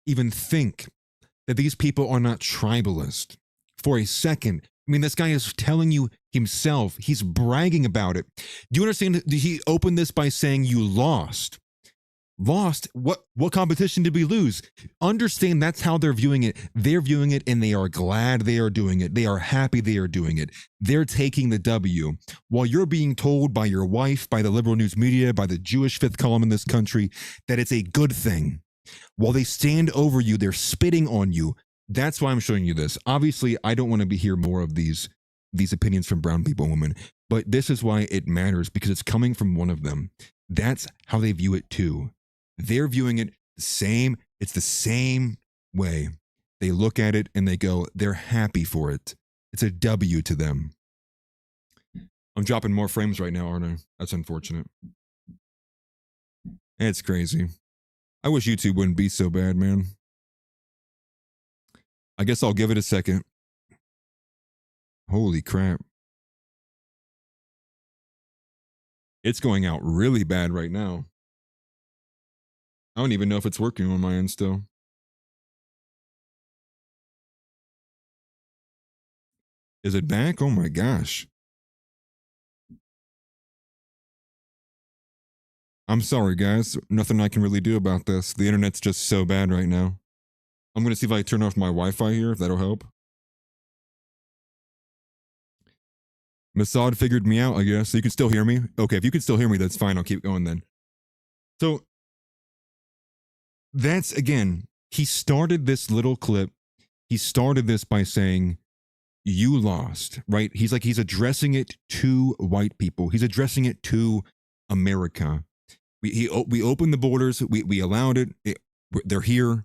Speaker 3: even think that these people are not tribalist. For a second. I mean, this guy is telling you himself. He's bragging about it. Do you understand? He opened this by saying you lost. Lost? What competition did we lose? Understand that's how they're viewing it. They're viewing it and they are glad they are doing it. They are happy they are doing it. They're taking the W. While you're being told by your wife, by the liberal news media, by the Jewish fifth column in this country, that it's a good thing. While they stand over you, they're spitting on you. That's why I'm showing you this. Obviously, I don't want to hear more of these opinions from brown people and women, but this is why it matters, because it's coming from one of them. That's how they view it too. They're viewing it the same. It's the same way. They look at it and they go, they're happy for it. It's a W to them. I'm dropping more frames right now, aren't I? That's unfortunate. It's crazy. I wish YouTube wouldn't be so bad, man. I guess I'll give it a second. Holy crap. It's going out really bad right now. I don't even know if it's working on my end still. Is it back? Oh my gosh. I'm sorry, guys. Nothing I can really do about this. The internet's just so bad right now. I'm going to see if I turn off my Wi-Fi here, if that'll help. Masad figured me out, I guess. So you can still hear me? Okay, if you can still hear me, that's fine. I'll keep going then. So, that's, again, he started this little clip. He started this by saying, you lost, right? He's addressing it to white people. He's addressing it to America. We opened the borders. We allowed it. They're here.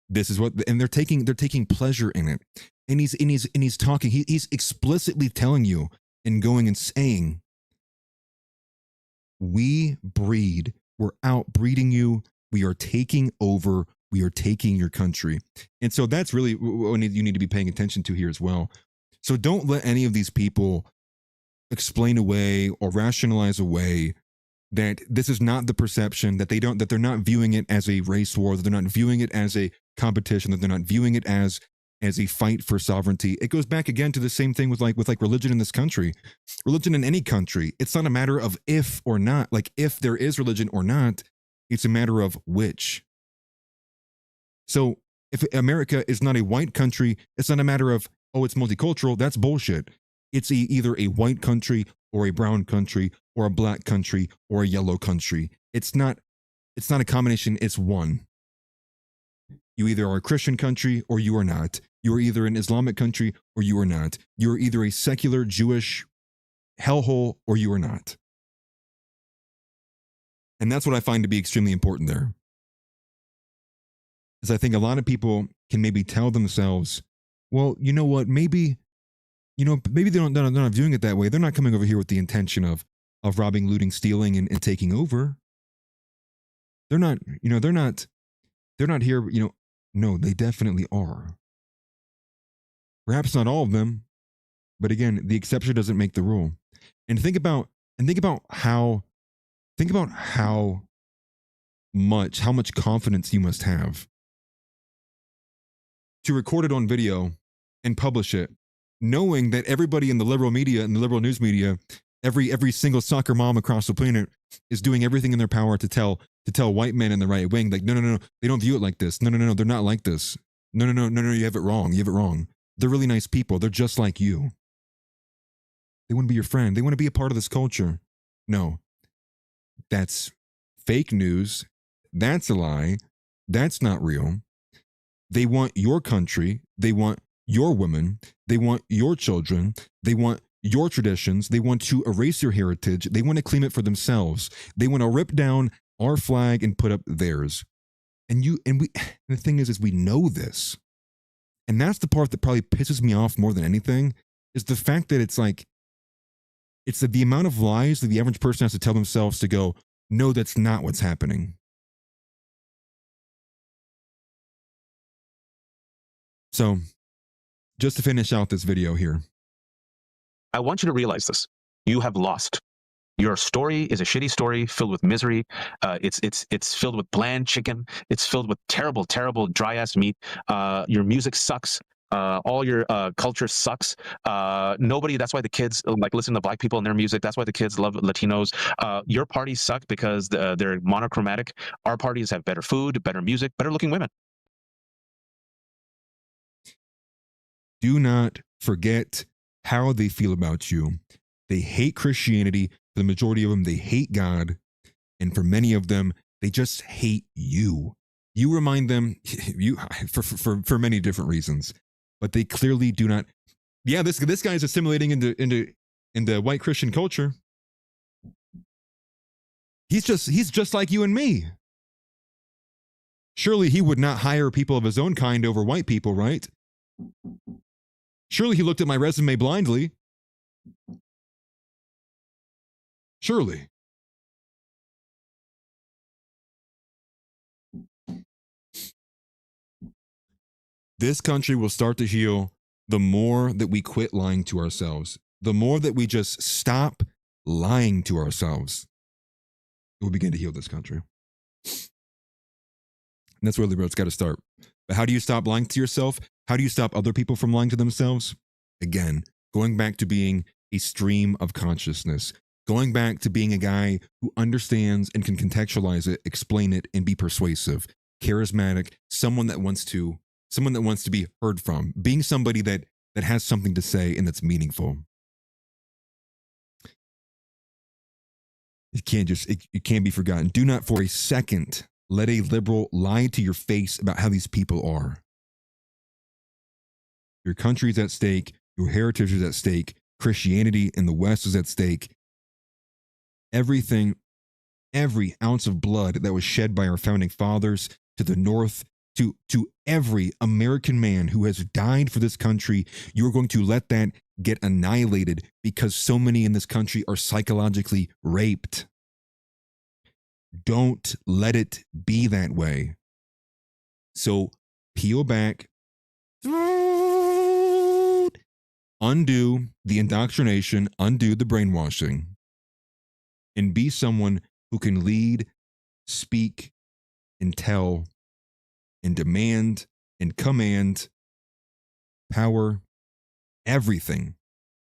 Speaker 3: This is what, and they're taking pleasure in it. And he's talking. He's explicitly telling you and going and saying, we breed. We're outbreeding you. We are taking over. We are taking your country. And so that's really what you need to be paying attention to here as well. So don't let any of these people explain away or rationalize away that this is not the perception, that they're not viewing it as a race war, that they're not viewing it as a competition, that they're not viewing it as a fight for sovereignty. It goes back again to the same thing with religion in this country, religion in any country. It's not a matter of if or not, like if there is religion or not, it's a matter of which. So if America is not a white country, it's not a matter of, oh, it's multicultural. That's bullshit. It's either a white country or a brown country or a black country or a yellow country. It's not a combination. It's one. You either are a Christian country or you are not. You are either an Islamic country or you are not. You are either a secular Jewish hellhole or you are not. And that's what I find to be extremely important there. Is I think a lot of people can maybe tell themselves, well, you know what, maybe they're not viewing it that way. They're not coming over here with the intention of robbing, looting, stealing, and taking over. They're not here, no, they definitely are. Perhaps not all of them, but again, the exception doesn't make the rule. And think about how much confidence you must have to record it on video and publish it, knowing that everybody in the liberal media and the liberal news media, every single soccer mom across the planet is doing everything in their power to tell white men in the right wing, like, no, they don't view it like this. No, they're not like this. No, you have it wrong. They're really nice people. They're just like you. They want to be your friend. They want to be a part of this culture. No, that's fake news. That's a lie. That's not real. They want your country. They want your women. They want your children. They want your traditions. They want to erase your heritage. They want to claim it for themselves. They want to rip down our flag and put up theirs. And the thing is we know this. And that's the part that probably pisses me off more than anything, is the fact that it's like, it's the amount of lies that the average person has to tell themselves to go, no, that's not what's happening. So, just to finish out this video here.
Speaker 11: I want you to realize this. You have lost. Your story is a shitty story filled with misery. It's filled with bland chicken. It's filled with terrible, terrible dry ass meat. Your music sucks. All your culture sucks. Nobody. That's why the kids like listen to black people and their music. That's why the kids love Latinos. Your parties suck because they're monochromatic. Our parties have better food, better music, better looking women.
Speaker 3: Do not forget how they feel about you. They hate Christianity. For the majority of them, they hate God. And for many of them, they just hate you. You remind them for many different reasons. But they clearly do not. Yeah, this guy is assimilating into white Christian culture. He's just like you and me. Surely he would not hire people of his own kind over white people, right? Surely he looked at my resume blindly. Surely. This country will start to heal the more that we quit lying to ourselves. The more that we just stop lying to ourselves, it will begin to heal this country. And that's where it's got to start. But how do you stop lying to yourself? How do you stop other people from lying to themselves? Again, going back to being a stream of consciousness, going back to being a guy who understands and can contextualize it, explain it, and be persuasive, charismatic, someone that wants to be heard from, being somebody that has something to say and that's meaningful. It can't be forgotten. Do not for a second let a liberal lie to your face about how these people are. Your country is at stake. Your heritage is at stake. Christianity in the West is at stake. Everything, every ounce of blood that was shed by our founding fathers to the North, to every American man who has died for this country, you're going to let that get annihilated because so many in this country are psychologically raped. Don't let it be that way. So peel back, undo the indoctrination, undo the brainwashing, and be someone who can lead, speak, and tell, and demand, and command, power, everything.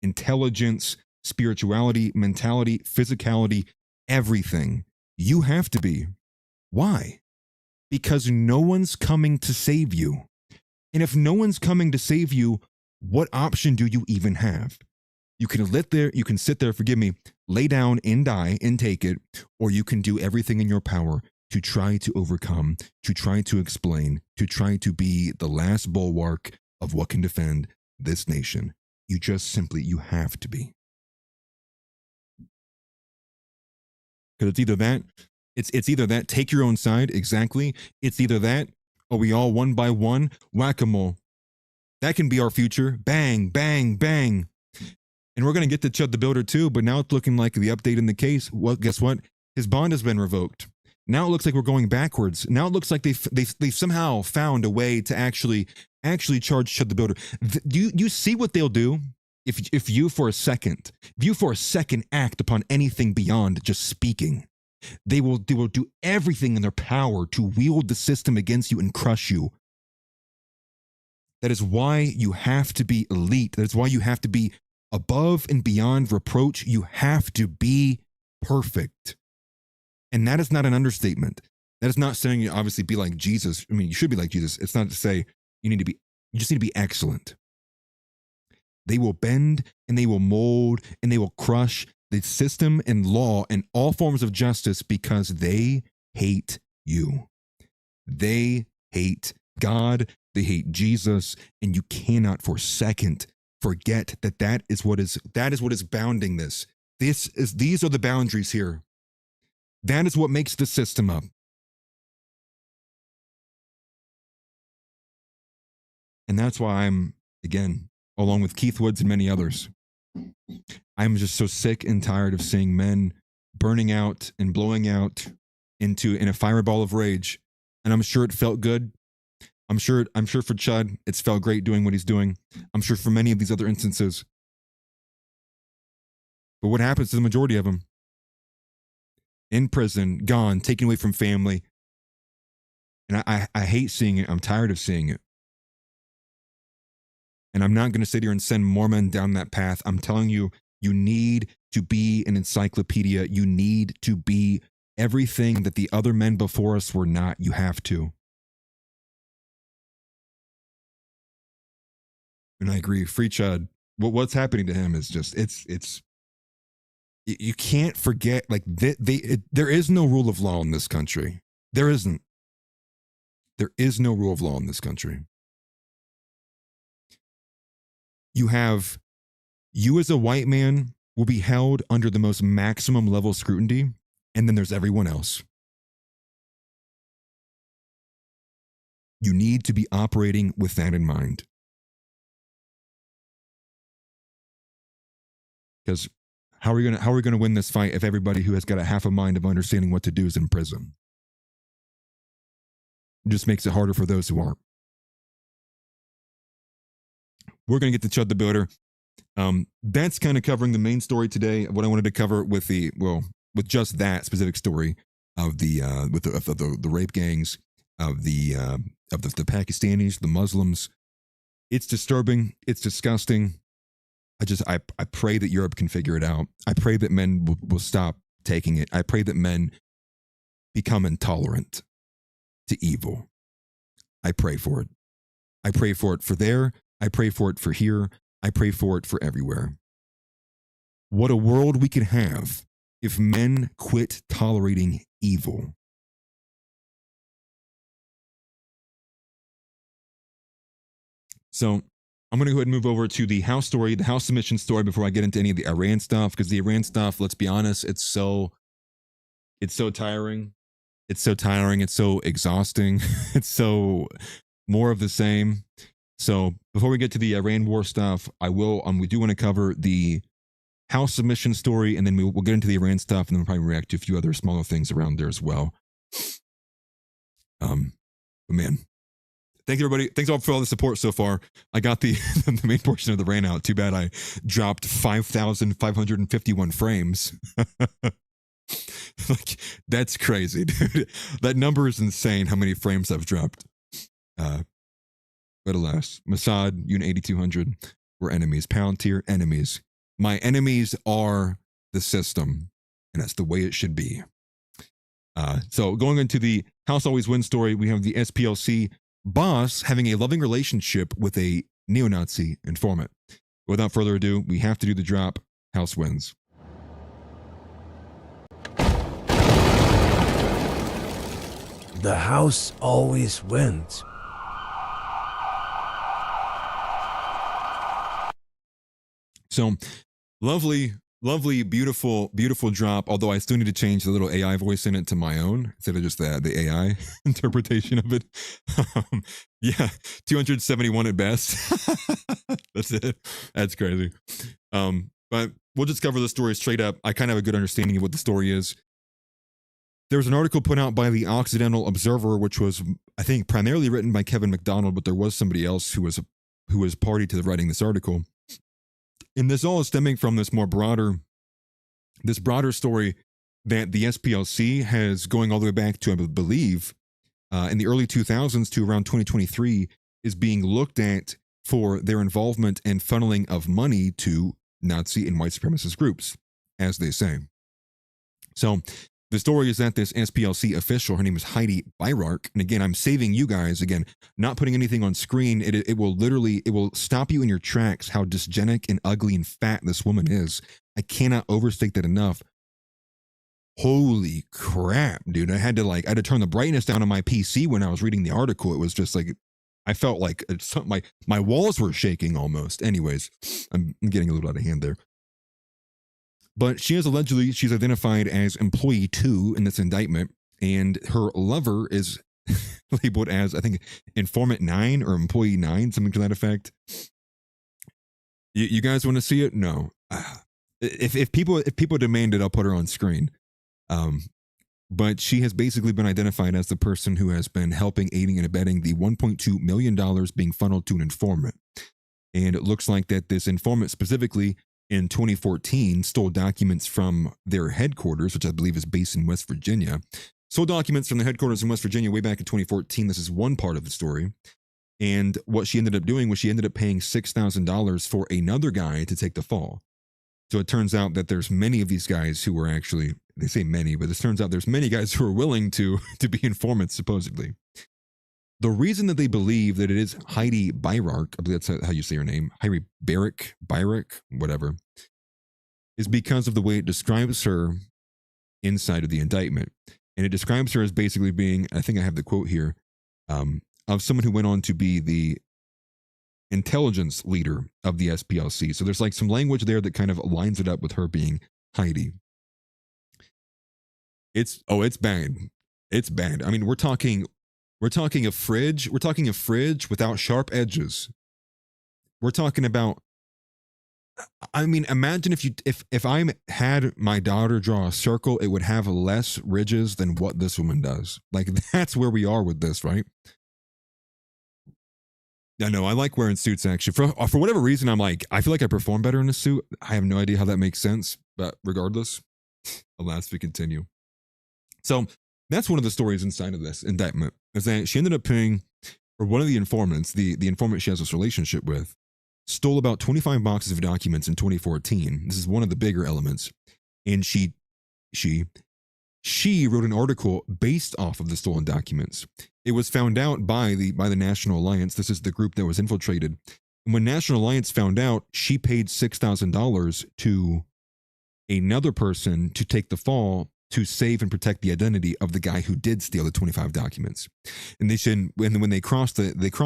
Speaker 3: Intelligence, spirituality, mentality, physicality, everything. You have to be. Why? Because no one's coming to save you. And if no one's coming to save you, what option do you even have? You can sit there, forgive me, lay down and die and take it, or you can do everything in your power to try to overcome, to try to explain, to try to be the last bulwark of what can defend this nation. You have to be. Because it's either that, take your own side, exactly. It's either that, or we all one by one, whack-a-mole. That can be our future. Bang, bang, bang. And we're going to get to Chud the Builder too, but now it's looking like the update in the case. Well, guess what? His bond has been revoked. Now it looks like we're going backwards. Now it looks like they've somehow found a way to actually charge Chud the Builder. You see what they'll do if you for a second act upon anything beyond just speaking. They will do everything in their power to wield the system against you and crush you. That is why you have to be elite. That is why you have to be above and beyond reproach. You have to be perfect. And that is not an understatement. That is not saying you obviously be like Jesus. I mean, you should be like Jesus. It's not to say you just need to be excellent. They will bend and they will mold and they will crush the system and law and all forms of justice because they hate you. They hate God. They hate Jesus, and you cannot for a second forget that that is what is bounding this. These are the boundaries here. That is what makes the system up. And that's why I'm, again, along with Keith Woods and many others, I'm just so sick and tired of seeing men burning out and blowing out in a fireball of rage. And I'm sure it felt good. I'm sure for Chud, it's felt great doing what he's doing. I'm sure for many of these other instances. But what happens to the majority of them? In prison, gone, taken away from family. And I hate seeing it. I'm tired of seeing it. And I'm not going to sit here and send more men down that path. I'm telling you, you need to be an encyclopedia. You need to be everything that the other men before us were not. You have to. And I agree, Free Chud, what's happening to him is just, you can't forget, like, there is no rule of law in this country. There isn't. There is no rule of law in this country. You as a white man will be held under the most maximum level of scrutiny, and then there's everyone else. You need to be operating with that in mind. Because how are we gonna win this fight if everybody who has got a half a mind of understanding what to do is in prison? It just makes it harder for those who aren't. We're gonna get to Chud the Builder. That's kind of covering the main story today. What I wanted to cover with with just that specific story of the rape gangs of the Pakistanis, the Muslims. It's disturbing. It's disgusting. I pray that Europe can figure it out. I pray that men will stop taking it. I pray that men become intolerant to evil. I pray for it. I pray for it for there. I pray for it for here. I pray for it for everywhere. What a world we could have if men quit tolerating evil. So I'm going to go ahead and move over to the House story, the House submission story, before I get into any of the Iran stuff, because the Iran stuff, let's be honest, it's so tiring. It's so tiring. It's so exhausting. It's so more of the same. So before we get to the Iran war stuff, we do want to cover the House submission story, and then we'll get into the Iran stuff, and then we'll probably react to a few other smaller things around there as well. But man, thanks everybody. Thanks all for all the support so far. I got the main portion of the Iran out. Too bad I dropped 5,551 frames. Like, that's crazy, dude. That number is insane. How many frames I've dropped. But alas, Mossad, Unit 8200, we're enemies. Palantir, enemies. My enemies are the system, and that's the way it should be. So going into the House Always Wins story, we have the SPLC boss having a loving relationship with a neo-Nazi informant. Without further ado, we have to do the drop. House wins.
Speaker 12: The House always wins.
Speaker 3: So, lovely, beautiful drop, although I still need to change the little AI voice in it to my own, instead of just the AI interpretation of it. Yeah, 271 at best. That's it. That's crazy. But we'll just cover the story straight up. I kind of have a good understanding of what the story is. There was an article put out by the Occidental Observer, which was, I think, primarily written by Kevin McDonald, but there was somebody else who was party to writing this article. And this all is stemming from this broader story that the SPLC has, going all the way back to, I believe, in the early 2000s to around 2023, is being looked at for their involvement and funneling of money to Nazi and white supremacist groups, as they say. So the story is that this SPLC official, her name is Heidi Beirark, and again, I'm saving you guys, again, not putting anything on screen. It will stop you in your tracks how dysgenic and ugly and fat this woman is. I cannot overstate that enough. Holy crap, dude. I had to turn the brightness down on my PC when I was reading the article. It was just like, I felt like my walls were shaking almost. Anyways, I'm getting a little out of hand there. But she's identified as employee 2 in this indictment, and her lover is labeled as, I think, informant 9 or employee 9, something to that effect. You guys want to see it? No. If people demand it, I'll put her on screen. But she has basically been identified as the person who has been helping, aiding, and abetting the $1.2 million being funneled to an informant. And it looks like that this informant specifically in 2014 stole documents from their headquarters, which I believe is based in West Virginia. Stole documents from the headquarters in West Virginia way back in 2014. This is one part of the story. And what she ended up doing was she ended up paying $6,000 for another guy to take the fall. So it turns out that there's many of these guys who were actually, they say many, but it turns out there's many guys who are willing to be informants, supposedly. The reason that they believe that it is Heidi Byrark, I believe that's how you say her name, Heidi Byrark, whatever, is because of the way it describes her inside of the indictment. And it describes her as basically being, I think I have the quote here, of someone who went on to be the intelligence leader of the SPLC. So there's like some language there that kind of lines it up with her being Heidi. It's bad. It's bad. I mean, we're talking a fridge. We're talking a fridge without sharp edges. We're talking about, I mean, imagine if I had my daughter draw a circle, it would have less ridges than what this woman does. Like, that's where we are with this, right? I know, I like wearing suits, actually. For whatever reason, I feel like I perform better in a suit. I have no idea how that makes sense, but regardless, alas, we continue. So that's one of the stories inside of this indictment, is that she ended up paying, or one of the informants, the informant she has this relationship with, stole about 25 boxes of documents in 2014. This is one of the bigger elements. And she wrote an article based off of the stolen documents. It was found out by the National Alliance. This is the group that was infiltrated. And when National Alliance found out, she paid $6,000 to another person to take the fall to save and protect the identity of the guy who did steal the 25 documents. And when they crossed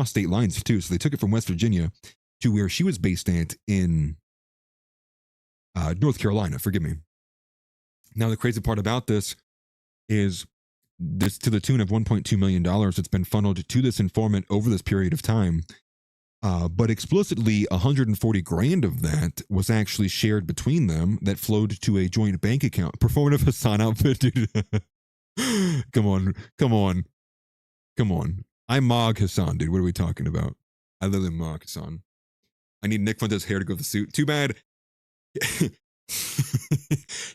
Speaker 3: state lines too, so they took it from West Virginia to where she was based at in North Carolina. Forgive me. Now the crazy part about this is this, to the tune of $1.2 million, it's been funneled to this informant over this period of time. But explicitly, 140 grand of that was actually shared between them that flowed to a joint bank account. Performative Hassan outfit, dude. Come on. I'm Mog Hassan, dude. What are we talking about? I literally Mog Hassan. I need Nick Fuentes' hair to go with the suit. Too bad.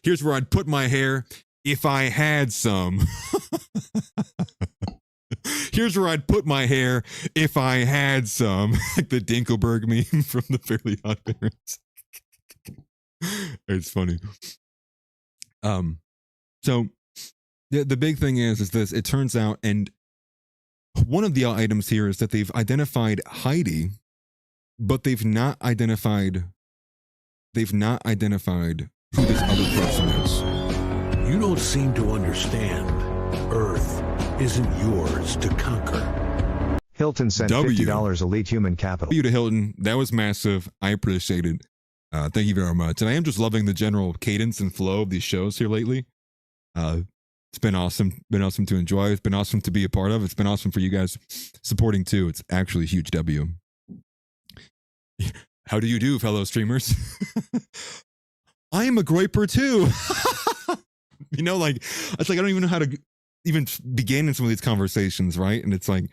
Speaker 3: Here's where I'd put my hair if I had some. Here's where I'd put my hair if I had some. Like the Dinkelberg meme from the Fairly Odd Parents. It's funny. So the big thing is this. It turns out, and one of the items here is that they've identified Heidi, but they've not identified who this other person is.
Speaker 9: You don't seem to understand. Earth isn't yours to conquer.
Speaker 10: Hilton sent $50 elite human capital.
Speaker 3: Thank you to Hilton. That was massive. I appreciate it. Thank you very much. And I am just loving the general cadence and flow of these shows here lately. It's been awesome. Been awesome to enjoy. It's been awesome to be a part of. It's been awesome for you guys supporting too. It's actually a huge W. How do you do, fellow streamers? I am a groiper too. You know, like, it's like I don't even know how to even begin in some of these conversations, right? And it's like,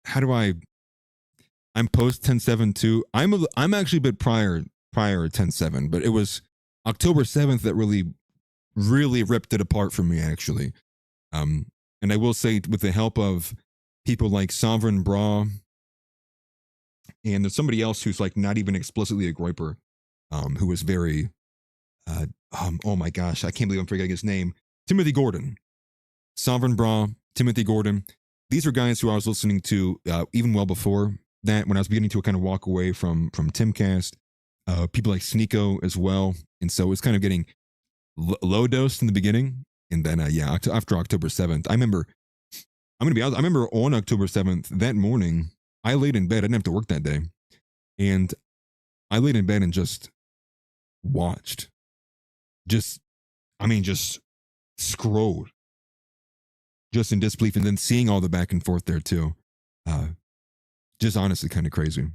Speaker 3: how do I'm post 10/7 too. I'm actually a bit prior 10/7, but it was October 7th that really ripped it apart for me, actually. And I will say, with the help of people like Sovereign Bra, and there's somebody else who's like not even explicitly a groiper, who was very oh my gosh, I can't believe I'm forgetting his name. Timothy Gordon. Sovereign Bra, Timothy Gordon. These are guys who I was listening to even well before that, when I was beginning to kind of walk away from Timcast. People like Sneeko as well. And so it's kind of getting low dosed in the beginning. And then, after October 7th, I remember I'm going to be honest. I remember on October 7th, that morning, I laid in bed. I didn't have to work that day. And I laid in bed and just watched. Just scrolled. Just in disbelief. And then seeing all the back and forth there too. Just honestly kind of crazy.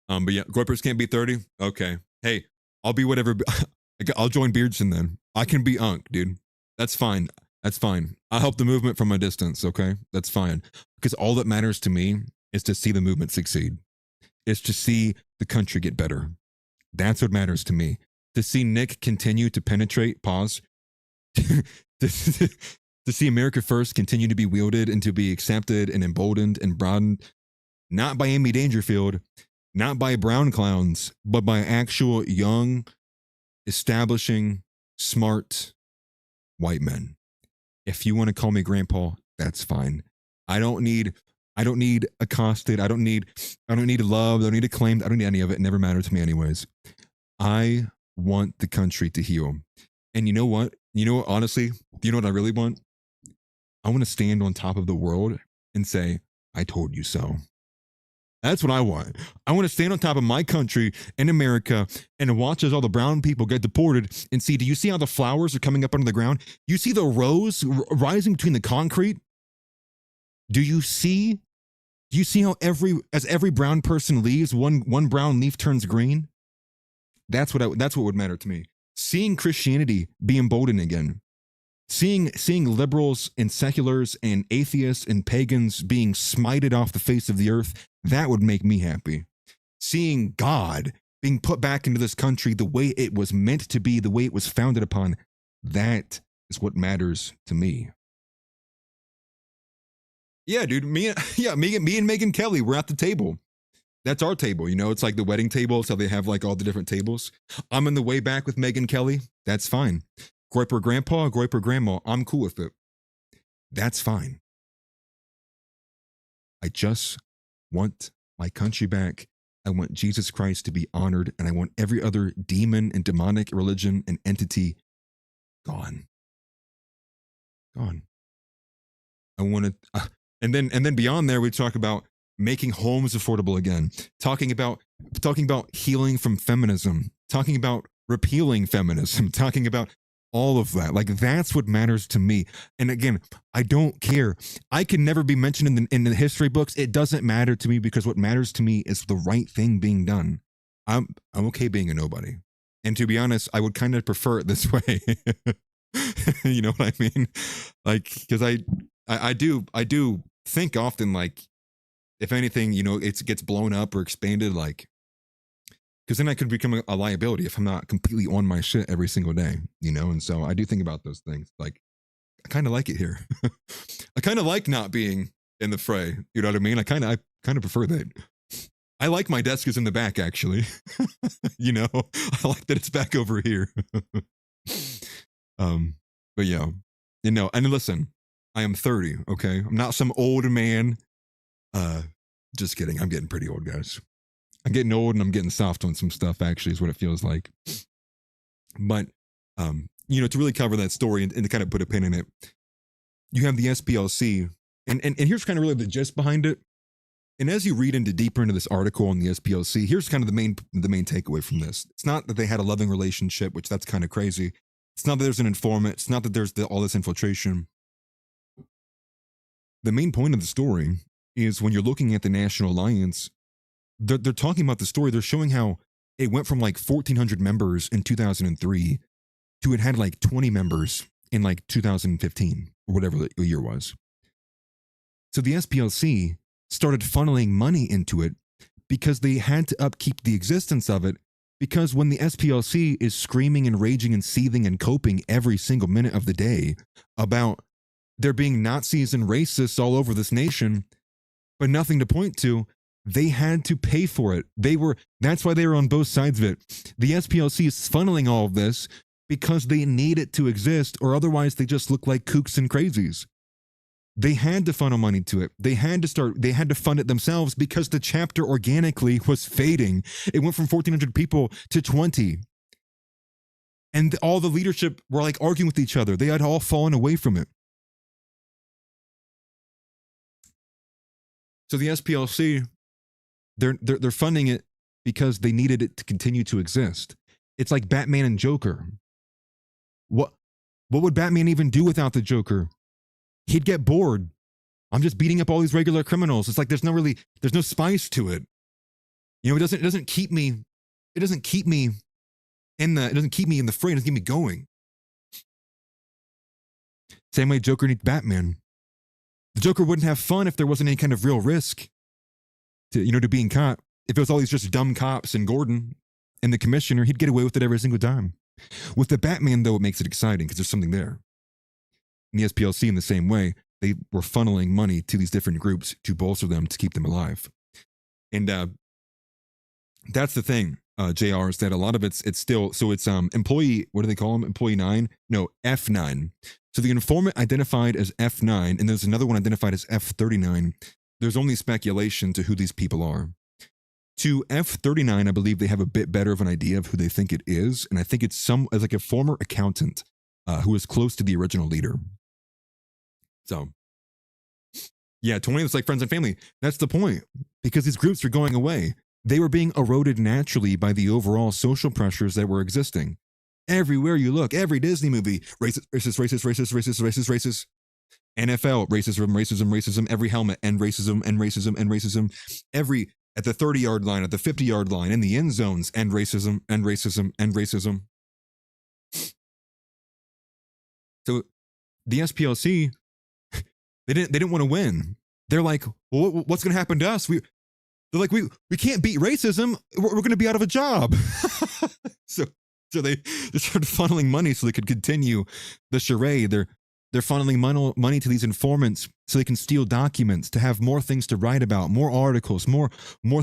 Speaker 3: But yeah, Groypers can't be 30. Okay. Hey, I'll be whatever. I'll join Beardson then. I can be Unk, dude. That's fine. That's fine. I'll help the movement from a distance, okay? That's fine. Because all that matters to me is to see the movement succeed. It's to see the country get better. That's what matters to me. To see Nick continue to penetrate, pause. to see America First continue to be wielded and to be accepted and emboldened and broadened, not by Amy Dangerfield, not by brown clowns, but by actual young, establishing, smart white men. If you want to call me grandpa, that's fine. I don't need accosted. I don't need love. I don't need acclaimed. I don't need any of it. It never mattered to me anyways. I want the country to heal. And you know what? Honestly, do you know what I really want? I want to stand on top of the world and say, I told you so. That's what I want. I want to stand on top of my country in America and watch as all the brown people get deported and see, do you see how the flowers are coming up under the ground? You see the rows rising between the concrete? Do you see how as every brown person leaves, one brown leaf turns green? That's what would matter to me. Seeing Christianity be emboldened again. Seeing liberals and seculars and atheists and pagans being smited off the face of the earth, that would make me happy. Seeing God being put back into this country the way it was meant to be, the way it was founded upon, that is what matters to me. Yeah, dude, me and Megyn Kelly, we're at the table. That's our table, it's like the wedding table, so they have like all the different tables. I'm in the way back with Megyn Kelly. That's fine. Groyper grandpa, Groyper grandma, I'm cool with it. That's fine. I just want my country back. I want Jesus Christ to be honored, and I want every other demon and demonic religion and entity gone. Gone. I want to, and then beyond there, we talk about making homes affordable again, talking about healing from feminism, talking about repealing feminism, talking about all of that. Like, that's what matters to me. And again, I don't care. I can never be mentioned in the history books. It doesn't matter to me, because what matters to me is the right thing being done. I'm okay being a nobody. And to be honest, I would kind of prefer it this way. You know what I mean? Like, because I do think often, like, if anything, it gets blown up or expanded, like, because then I could become a liability if I'm not completely on my shit every single day, And so I do think about those things. Like, I kind of like it here. I kind of like not being in the fray. You know what I mean? I kind of prefer that. I like my desk is in the back, actually. I like that it's back over here. But yeah, and listen, I am 30. Okay, I'm not some old man. Just kidding. I'm getting pretty old, guys. I'm getting old and I'm getting soft on some stuff, actually, is what it feels like. But, to really cover that story and to kind of put a pin in it, you have the SPLC, and here's kind of really the gist behind it. And as you read deeper into this article on the SPLC, here's kind of the main takeaway from this. It's not that they had a loving relationship, which that's kind of crazy. It's not that there's an informant. It's not that there's all this infiltration. The main point of the story is when you're looking at the National Alliance, they're talking about the story. They're showing how it went from like 1,400 members in 2003 to it had like 20 members in like 2015 or whatever the year was. So the SPLC started funneling money into it because they had to upkeep the existence of it, because when the SPLC is screaming and raging and seething and coping every single minute of the day about there being Nazis and racists all over this nation, but nothing to point to, they had to pay for it. That's why they were on both sides of it. The SPLC is funneling all of this because they need it to exist, or otherwise they just look like kooks and crazies. They had to funnel money to it. They had to fund it themselves because the chapter organically was fading. It went from 1,400 people to 20. And all the leadership were like arguing with each other. They had all fallen away from it. So the SPLC, they're funding it because they needed it to continue to exist. It's like Batman and Joker. What would Batman even do without the Joker? He'd get bored. I'm just beating up all these regular criminals. It's like there's no spice to it. You know, it doesn't keep me in the fray. It doesn't keep me going. Same way Joker needs Batman. The Joker wouldn't have fun if there wasn't any kind of real risk to being caught. If it was all these just dumb cops and Gordon and the commissioner, he'd get away with it every single time. With the Batman, though, it makes it exciting because there's something there. And the SPLC, in the same way, they were funneling money to these different groups to bolster them, to keep them alive. And that's the thing, JR, is that a lot of it's still, so it's employee, what do they call them? Employee 9? No, F9. So the informant identified as F9, and there's another one identified as F39. There's only speculation to who these people are. To F39, I believe they have a bit better of an idea of who they think it is, and I think it's like a former accountant who is close to the original leader. So, yeah, 20, it's like friends and family. That's the point, because these groups are going away. They were being eroded naturally by the overall social pressures that were existing. Everywhere you look, every Disney movie, racist. NFL, racism. Every helmet, and racism. Every, at the 30-yard line, at the 50-yard line, in the end zones, and racism. So the SPLC, they didn't want to win. They're like, well, what's going to happen to us? They're like, we can't beat racism. We're going to be out of a job. So they started funneling money so they could continue the charade. They're funneling money to these informants so they can steal documents, to have more things to write about, more articles, more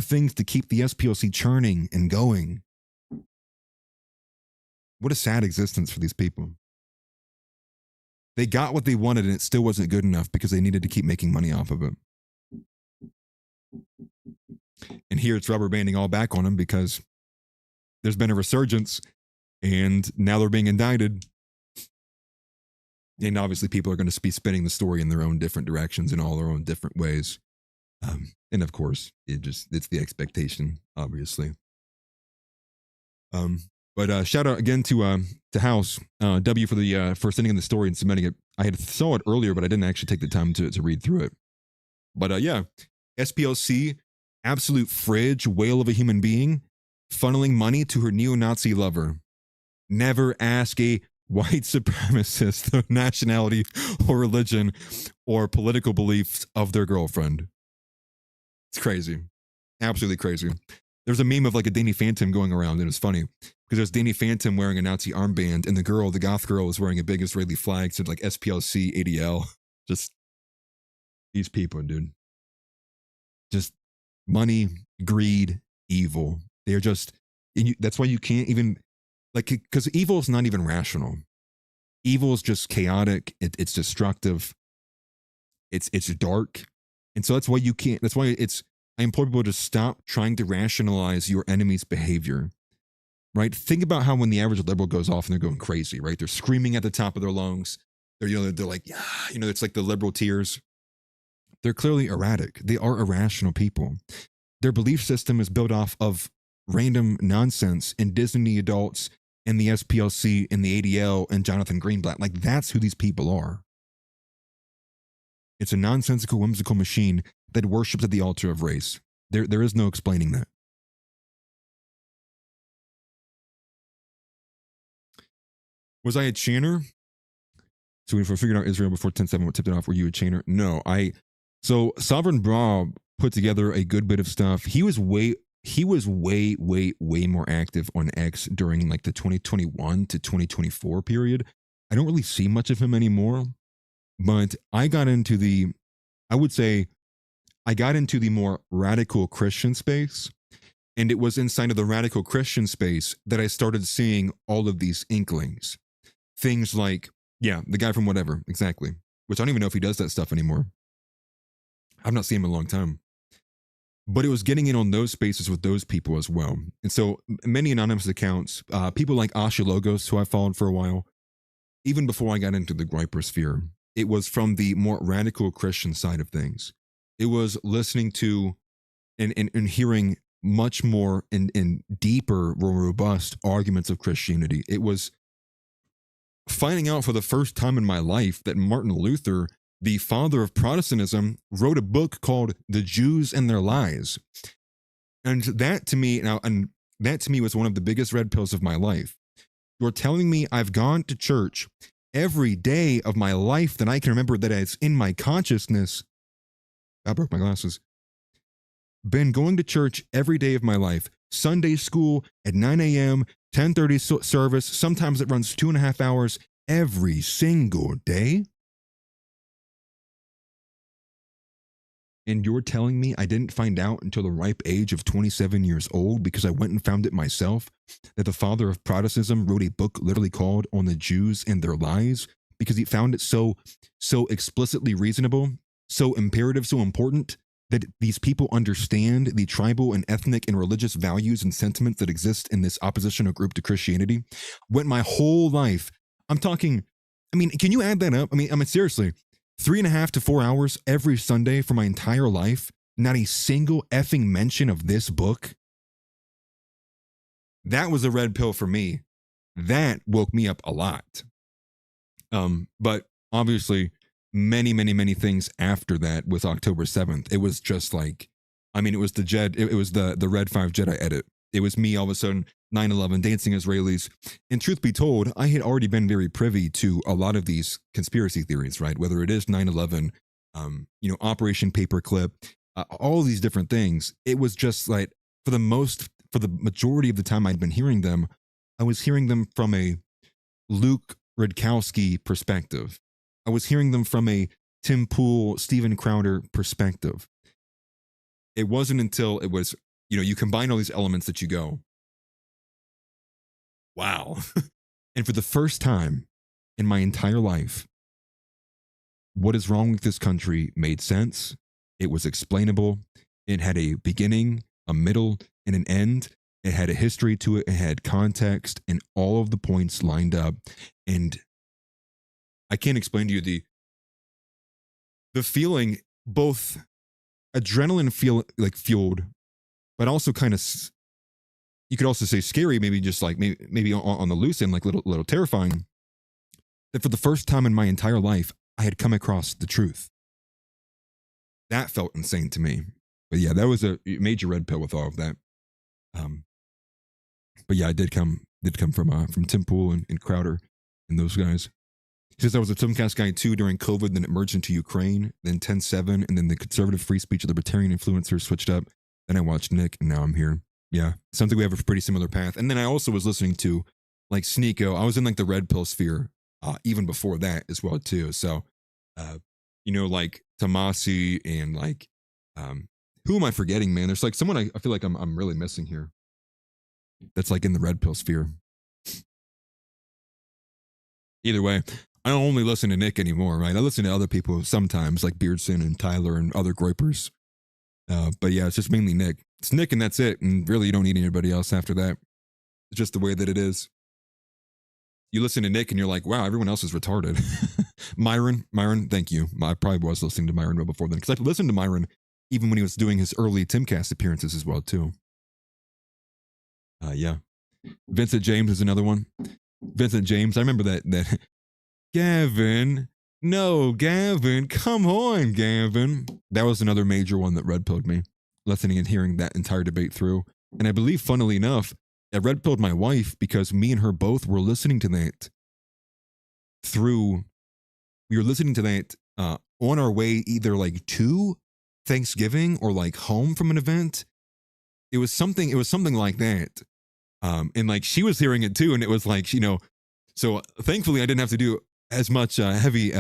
Speaker 3: things to keep the SPLC churning and going. What a sad existence for these people. They got what they wanted and it still wasn't good enough because they needed to keep making money off of it. And here it's rubber banding all back on them because there's been a resurgence and now they're being indicted. And obviously people are going to be spinning the story in their own different directions in all their own different ways. And of course, it's the expectation, obviously. But shout out again to House W for sending in the story and submitting it. I had saw it earlier, but I didn't actually take the time to read through it. But yeah, SPLC, absolute fridge, whale of a human being, funneling money to her neo-Nazi lover. Never ask a white supremacist the nationality or religion or political beliefs of their girlfriend. It's crazy. Absolutely crazy. There's a meme of like a Danny Phantom going around, and it's funny because there's Danny Phantom wearing a Nazi armband, and the goth girl, is wearing a big Israeli flag, said like SPLC, ADL. Just these people, dude. Just money, greed, evil. They're just, that's why you can't even, like, because evil is not even rational. Evil is just chaotic. It's destructive. It's dark. And so that's why you can't, that's why I implore people to stop trying to rationalize your enemy's behavior, right? Think about how when the average liberal goes off and they're going crazy, right? They're screaming at the top of their lungs. They're like, yeah, it's like the liberal tears. They're clearly erratic. They are irrational people. Their belief system is built off of random nonsense and Disney adults and the SPLC and the ADL and Jonathan Greenblatt. Like, that's who these people are. It's a nonsensical, whimsical machine that worships at the altar of race. There is no explaining that. Was I a chainer? So if I figured out Israel before 10-7, what tipped it off? Were you a chainer? No, so Sovereign Bra put together a good bit of stuff. He was way more active on X during like the 2021 to 2024 period. I don't really see much of him anymore, but I got into the more radical Christian space, and it was inside of the radical Christian space that I started seeing all of these inklings. Things like, yeah, the guy from whatever, exactly, which I don't even know if he does that stuff anymore. I've not seen him in a long time. But it was getting in on those spaces with those people as well. And so many anonymous accounts, people like Asha Logos, who I followed for a while, even before I got into the Griper sphere, it was from the more radical Christian side of things. It was listening to and hearing much more and deeper, more robust arguments of Christianity. It was finding out for the first time in my life that Martin Luther, the father of Protestantism, wrote a book called The Jews and Their Lies. And that to me was one of the biggest red pills of my life. You're telling me I've gone to church every day of my life that I can remember, that it's in my consciousness. I broke my glasses. Been going to church every day of my life. Sunday school at 9 a.m., 10:30 service. Sometimes it runs 2.5 hours every single day. And you're telling me I didn't find out until the ripe age of 27 years old, because I went and found it myself, that the father of Protestantism wrote a book literally called On the Jews and Their Lies, because he found it so explicitly reasonable, so imperative, so important, that these people understand the tribal and ethnic and religious values and sentiments that exist in this oppositional group to Christianity. Went my whole life. I'm talking, I mean, can you add that up? I mean, seriously, 3.5 to 4 hours every Sunday for my entire life. Not a single effing mention of this book. That was a red pill for me. That woke me up a lot. But obviously, many things after that with October 7th. It was just like, I mean, it was the Red 5 Jedi edit. It was me all of a sudden, 9/11, dancing Israelis. And truth be told, I had already been very privy to a lot of these conspiracy theories, right? Whether it is 9/11, Operation Paperclip, all these different things. It was just like, for the majority of the time I'd been hearing them, I was hearing them from a Luke Rudkowski perspective. I was hearing them from a Tim Pool, Steven Crowder perspective. It wasn't until it was, you combine all these elements that you go, wow. And for the first time in my entire life, what is wrong with this country made sense. It was explainable. It had a beginning, a middle, and an end. It had a history to it. It had context, and all of the points lined up. And I can't explain to you the feeling, both adrenaline fueled, but also kind of, you could also say scary, maybe just like maybe on the loose end, like little terrifying, that for the first time in my entire life, I had come across the truth. That felt insane to me. But yeah, that was a major red pill with all of that. But yeah, I did come from Tim Pool and Crowder and those guys. He says I was a Timcast guy too during COVID, then it merged into Ukraine, then 10/7, and then the conservative free speech of libertarian influencers switched up. Then I watched Nick, and now I'm here. Yeah, sounds like we have a pretty similar path. And then I also was listening to like Sneeko. I was in like the red pill sphere even before that as well too. So, like Tomasi and like, who am I forgetting, man? There's like someone I feel like I'm really missing here. That's like in the red pill sphere. Either way, I don't only listen to Nick anymore, right? I listen to other people sometimes, like Beardson and Tyler and other Groypers. But yeah, it's just mainly Nick. It's Nick and that's it. And really, you don't need anybody else after that. It's just the way that it is. You listen to Nick and you're like, wow, everyone else is retarded. Myron, thank you. I probably was listening to Myron before then, because I listened to Myron even when he was doing his early Timcast appearances as well, too. Yeah. Vincent James is another one. Vincent James, I remember that Gavin, come on, Gavin. That was another major one that red pilled me, listening and hearing that entire debate through. And I believe, funnily enough, it red pilled my wife, because me and her both were listening to that we were listening to that on our way either like to Thanksgiving or like home from an event. It was something like that. And like she was hearing it too, and it was like, so thankfully I didn't have to do as much heavy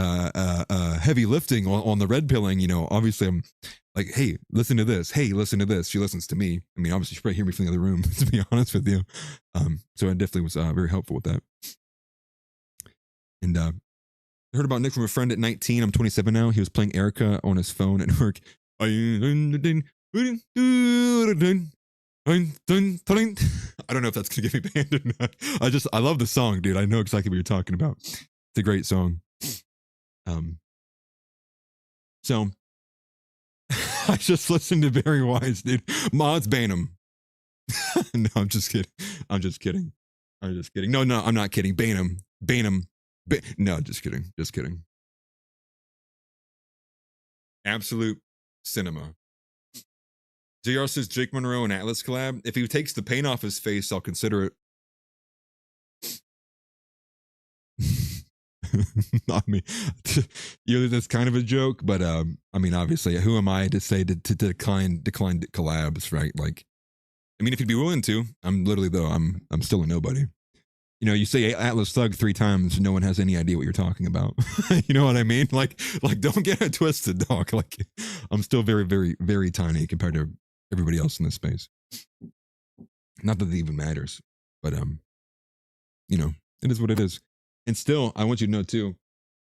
Speaker 3: lifting on the red pilling. Obviously I'm like, hey, listen to this. Hey, listen to this. She listens to me. I mean, obviously she probably hear me from the other room, to be honest with you. So it definitely was very helpful with that. And I heard about Nick from a friend at 19. I'm 27 now. He was playing Erica on his phone at work. I don't know if that's gonna get me banned or not. I love the song, dude. I know exactly what you're talking about. It's a great song. So I just listened to Barry Wise, dude. Mods ban him. No, I'm just kidding. I'm just kidding. I'm just kidding. No, I'm not kidding. Ban him. Ban him. No, just kidding. Just kidding. Absolute cinema. JR says Jake Monroe and Atlas collab. If he takes the paint off his face, I'll consider it. I mean, that's kind of a joke, but I mean, obviously, who am I to say to decline collabs, right? Like, I mean, if he'd be willing to, I'm literally though, I'm still a nobody. You know, you say Atlas Thug 3 times, no one has any idea what you're talking about. You know what I mean? Like, don't get it twisted, dog. Like, I'm still very, very, very tiny compared to everybody else in this space. Not that it even matters, but you know, it is what it is. And still, I want you to know too,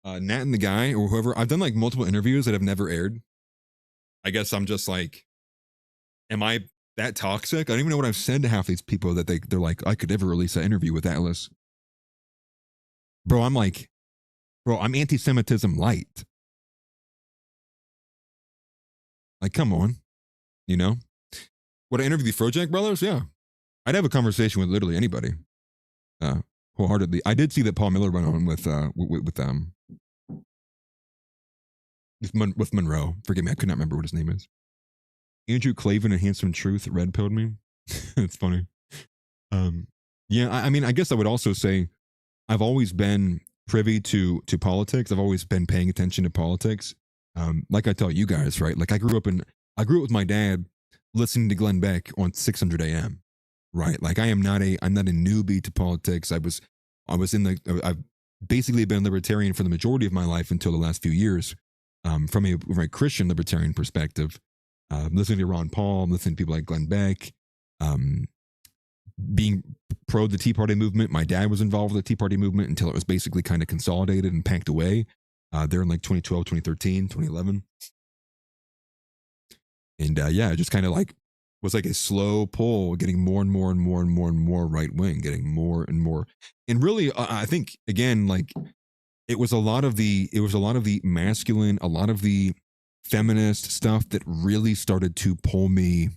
Speaker 3: Nat and the guy or whoever, I've done like multiple interviews that have never aired. I guess I'm just like, am I that toxic? I don't even know what I've said to half these people that they're like, I could never release an interview with Atlas. Bro, I'm anti-Semitism light. Like, come on. You know? Would I interview the Frojack brothers? Yeah. I'd have a conversation with literally anybody. Wholeheartedly. I did see that Paul Miller went on with Monroe. Forgive me, I could not remember what his name is. Andrew Clavin and Handsome Truth red pilled me. It's funny. Yeah, I mean, I guess I would also say I've always been privy to politics. I've always been paying attention to politics. Like I tell you guys, right? Like I grew up with my dad listening to Glenn Beck on 600 AM. Right? Like I'm not a newbie to politics. I've basically been libertarian for the majority of my life until the last few years. From a Christian libertarian perspective, listening to Ron Paul, listening to people like Glenn Beck, being pro the Tea Party movement. My dad was involved with the Tea Party movement until it was basically kind of consolidated and packed away there in like 2012, 2013, 2011. And yeah, it just kind of like was like a slow pull, getting more and more and more and more and more right wing, getting more and more. And really, I think again, like it was a lot of the masculine, a lot of the feminist stuff that really started to pull me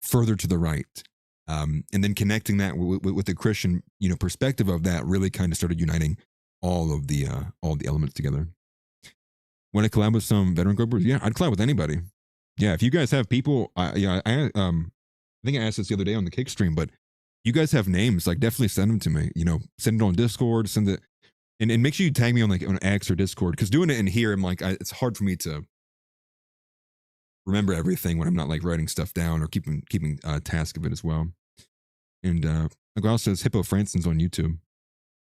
Speaker 3: further to the right. And then connecting that with the Christian, perspective of that really kind of started uniting all the elements together. When I collab with some veteran groups, yeah, I'd collab with anybody. Yeah, if you guys have people, I think I asked this the other day on the Kick stream, but you guys have names, like definitely send them to me. Send it on Discord, send it, and make sure you tag me on X or Discord, because doing it in here, I'm like, it's hard for me to remember everything when I'm not like writing stuff down or keeping task of it as well. And Miguel says Hippo Franson's on YouTube.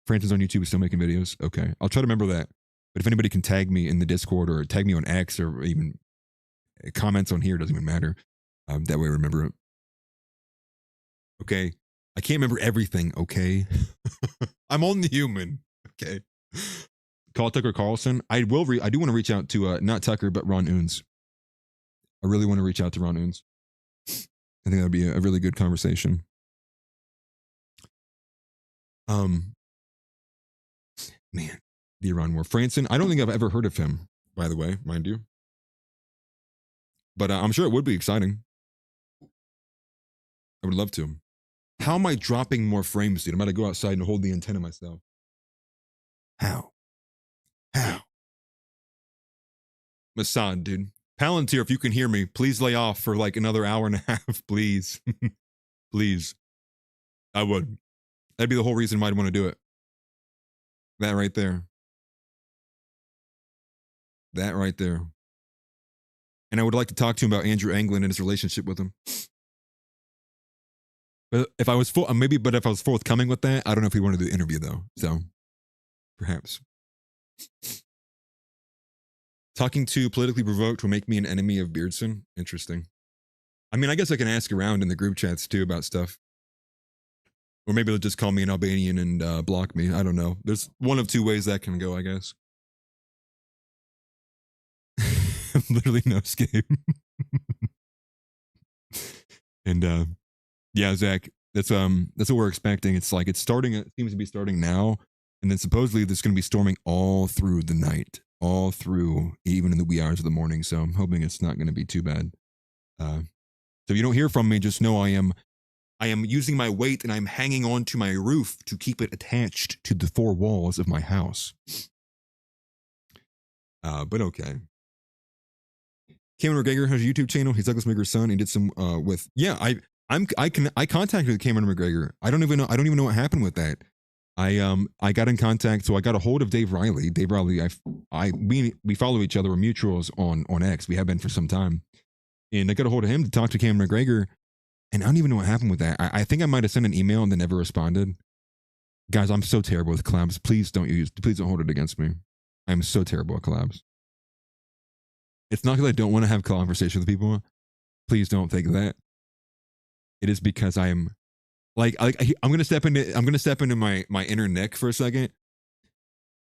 Speaker 3: Franson's on YouTube is still making videos. Okay, I'll try to remember that. But if anybody can tag me in the Discord or tag me on X or even comments on here, doesn't even matter. That way I remember it. Okay. I can't remember everything, okay? I'm only human. Okay. Call Tucker Carlson. I do want to reach out to not Tucker, but Ron Oons. I really want to reach out to Ron Oons. I think that would be a really good conversation. Man, the Iran War. Franson, I don't think I've ever heard of him, by the way, mind you. But I'm sure it would be exciting. I would love to. How am I dropping more frames, dude? I'm about to go outside and hold the antenna myself. How? Masad, dude. Palantir, if you can hear me, please lay off for like another hour and a half, please. Please. I would. That'd be the whole reason why I'd want to do it. That right there. That right there. And I would like to talk to him about Andrew Anglin and his relationship with him. But if I was forthcoming with that, I don't know if he wanted to do the interview though. So perhaps. Talking to Politically Provoked will make me an enemy of Beardson. Interesting. I mean, I guess I can ask around in the group chats too about stuff. Or maybe they'll just call me an Albanian and block me. I don't know. There's one of two ways that can go, I guess. Literally no escape. And yeah, Zach, that's what we're expecting. It's like it seems to be starting now, and then supposedly there's going to be storming all through the night, all through even in the wee hours of the morning. So I'm hoping it's not going to be too bad. So if you don't hear from me, just know I am using my weight and I'm hanging on to my roof to keep it attached to the four walls of my house. But okay. Cameron McGregor has a YouTube channel. He's Douglas McGregor's son. He did some with I contacted Cameron McGregor. I don't even know what happened with that. I got in contact, so I got a hold of Dave Riley. Dave Riley, we follow each other. We're mutuals on X. We have been for some time. And I got a hold of him to talk to Cameron McGregor. And I don't even know what happened with that. I think I might have sent an email and they never responded. Guys, I'm so terrible with collabs. Please don't hold it against me. I'm so terrible at collabs. It's not because I don't want to have conversations with people. Please don't think that. It is because I'm gonna step into my inner Nick for a second.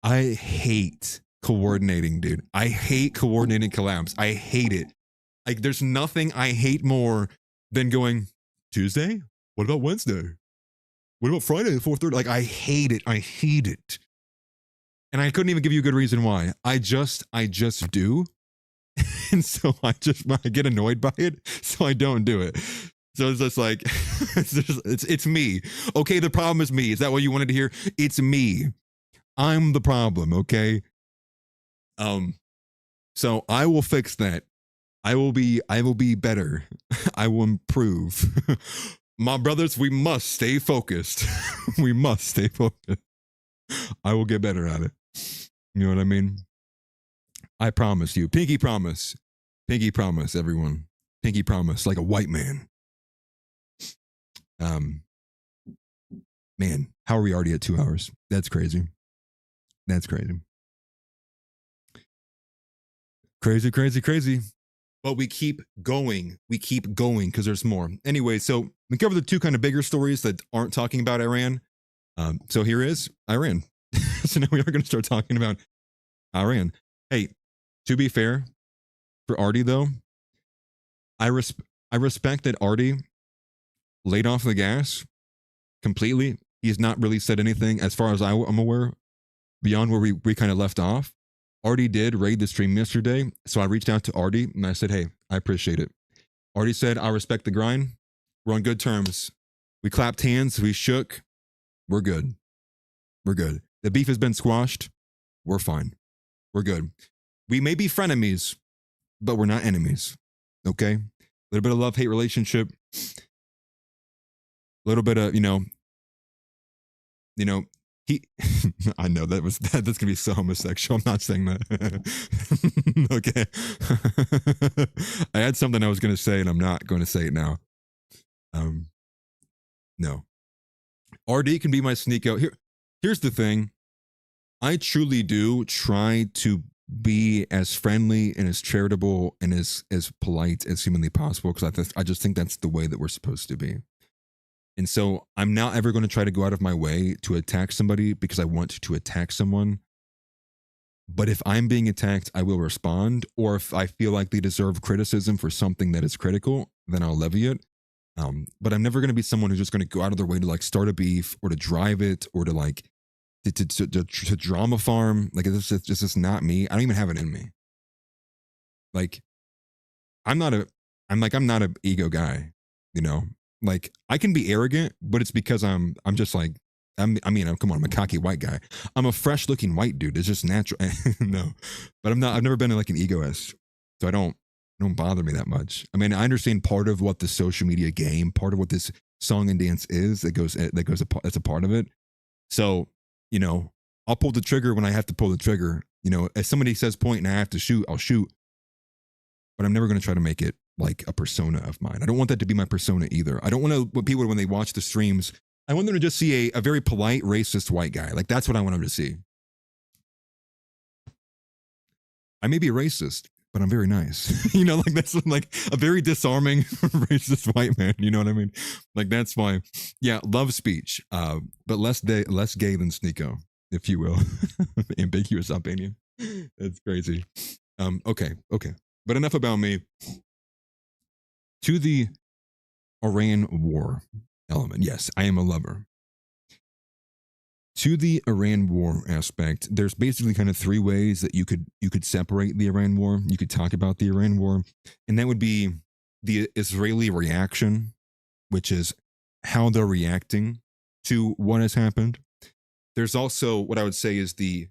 Speaker 3: I hate coordinating, dude. I hate coordinating collabs. I hate it. Like, there's nothing I hate more than going, Tuesday? What about Wednesday? What about Friday, 4:30? Like, I hate it. I hate it. And I couldn't even give you a good reason why. I just do. And so I get annoyed by it, so I don't do it. So it's just like, it's me. Okay, the problem is me. Is that what you wanted to hear? It's me. I'm the problem, okay? So I will fix that. I will be better. I will improve. My brothers, we must stay focused. We must stay focused. I will get better at it. You know what I mean? I promise you. Pinky promise. Pinky promise, everyone. Pinky promise, like a white man. Man, how are we already at 2 hours? That's crazy. That's crazy. Crazy. But we keep going. We keep going because there's more. Anyway, so we cover the two kind of bigger stories that aren't talking about Iran. So here is Iran. So now we are going to start talking about Iran. Hey, to be fair, for Artie though, I respect that Artie laid off the gas completely. He's not really said anything, as far as I'm aware, beyond where we kind of left off. Artie did raid the stream yesterday, so I reached out to Artie and I said, hey, I appreciate it. Artie said, I respect the grind. We're on good terms. We clapped hands, we shook. We're good. We're good. The beef has been squashed. We're fine. We're good. We may be frenemies, but we're not enemies. Okay? A little bit of love-hate relationship. A little bit of, he, I know that's going to be so homosexual. I'm not saying that. Okay. I had something I was going to say and I'm not going to say it now. No. RD can be my sneak out. Here's the thing. I truly do try to be as friendly and as charitable and as polite as humanly possible, because I just think that's the way that we're supposed to be. And so I'm not ever going to try to go out of my way to attack somebody because I want to attack someone. But if I'm being attacked, I will respond. Or if I feel like they deserve criticism for something that is critical, then I'll levy it. But I'm never going to be someone who's just going to go out of their way to like start a beef or to drive it or to like to drama farm. Like it's just not me. I don't even have it in me. Like I'm not an ego guy, Like I can be arrogant, but it's because I'm just like, come on, I'm a cocky white guy. I'm a fresh looking white dude. It's just natural. No, but I've never been like an egoist. So it don't bother me that much. I mean, I understand part of what the social media game, part of what this song and dance is, that's a part of it. So, I'll pull the trigger when I have to pull the trigger. If somebody says point and I have to shoot, I'll shoot. But I'm never going to try to make it like a persona of mine. I don't want that to be my persona either. I don't want people, when they watch the streams, I want them to just see a very polite, racist white guy. Like that's what I want them to see. I may be a racist, but I'm very nice. Like that's like a very disarming racist white man. You know what I mean? Like that's why, yeah, love speech, but less gay than Sneeko, if you will. Ambiguous opinion. That's crazy. Okay. But enough about me. To the Iran war element, yes, I am a lover. To the Iran war aspect, there's basically kind of three ways that you could separate the Iran war. You could talk about the Iran war, and that would be the Israeli reaction, which is how they're reacting to what has happened. There's also what I would say is the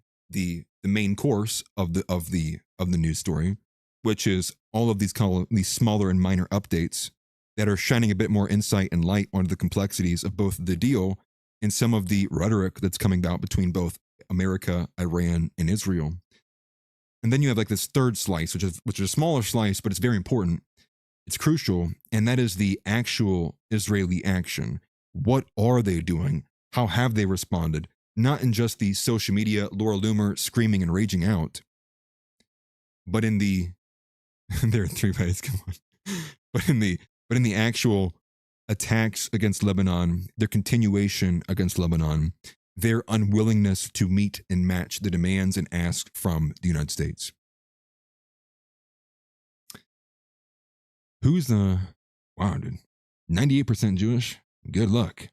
Speaker 3: main course of the news story, which is all of these smaller and minor updates that are shining a bit more insight and light onto the complexities of both the deal and some of the rhetoric that's coming about between both America, Iran, and Israel. And then you have like this third slice, which is a smaller slice, but it's very important. It's crucial, and that is the actual Israeli action. What are they doing? How have they responded? Not in just the social media Laura Loomer screaming and raging out, but in the there are 3 ways, come on. But in the actual attacks against Lebanon, their continuation against Lebanon, their unwillingness to meet and match the demands and ask from the United States. Who's the, wow, dude, 98% Jewish? Good luck.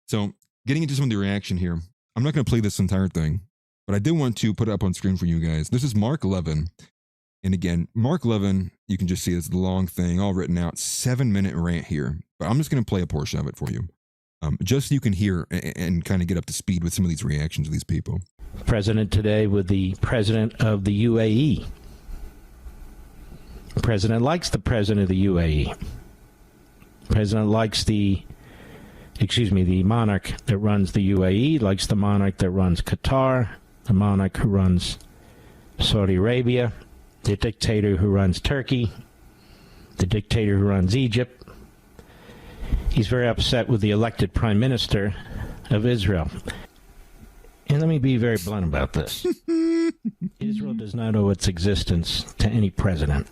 Speaker 3: So, getting into some of the reaction here, I'm not going to play this entire thing, but I did want to put it up on screen for you guys. This is Mark Levin. And again, Mark Levin, you can just see this long thing all written out, 7-minute rant here. But I'm just going to play a portion of it for you, just so you can hear and kind of get up to speed with some of these reactions of these people.
Speaker 13: President today with the president of the UAE. The president likes the president of the UAE. The president likes the monarch that runs the UAE, likes the monarch that runs Qatar, the monarch who runs Saudi Arabia, the dictator who runs Turkey, the dictator who runs Egypt. He's very upset with the elected prime minister of Israel. And let me be very blunt about this. Israel does not owe its existence to any president.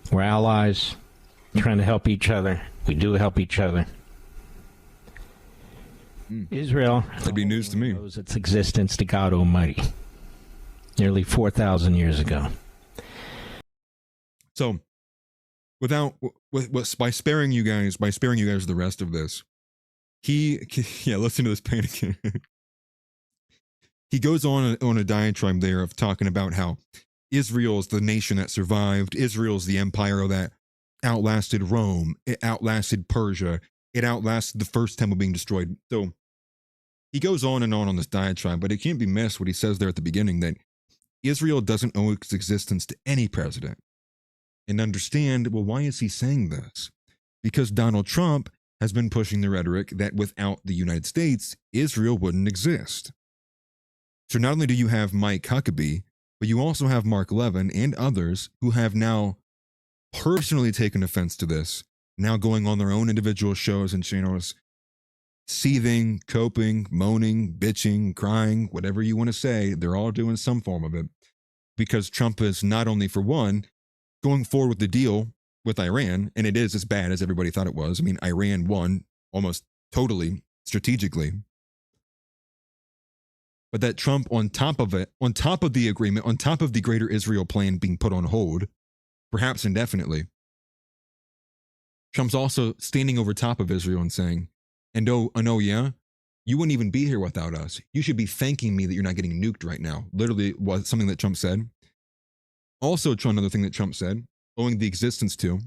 Speaker 13: We're allies, trying to help each other. We do help each other. Israel,
Speaker 3: that'd be news to me,
Speaker 13: owes its existence to God Almighty, nearly 4,000 years ago.
Speaker 3: So, by sparing you guys the rest of this, listen to this panic. He goes on a diatribe there of talking about how Israel's the nation that survived. Israel's the empire that outlasted Rome. It outlasted Persia. It outlasted the first temple being destroyed. So he goes on and on this diatribe, but it can't be missed what he says there at the beginning, that Israel doesn't owe its existence to any president. And understand, well, why is he saying this? Because Donald Trump has been pushing the rhetoric that without the United States, Israel wouldn't exist. So not only do you have Mike Huckabee, but you also have Mark Levin and others who have now personally taken offense to this, now going on their own individual shows and channels, seething, coping, moaning, bitching, crying, whatever you want to say. They're all doing some form of it because Trump is not only, for one, going forward with the deal with Iran, and it is as bad as everybody thought it was. I mean, Iran won almost totally strategically. But that Trump, on top of it, on top of the agreement, on top of the Greater Israel plan being put on hold, perhaps indefinitely, Trump's also standing over top of Israel and saying, yeah, you wouldn't even be here without us. You should be thanking me that you're not getting nuked right now. Literally was something that Trump said. Also, another thing that Trump said, owing the existence to,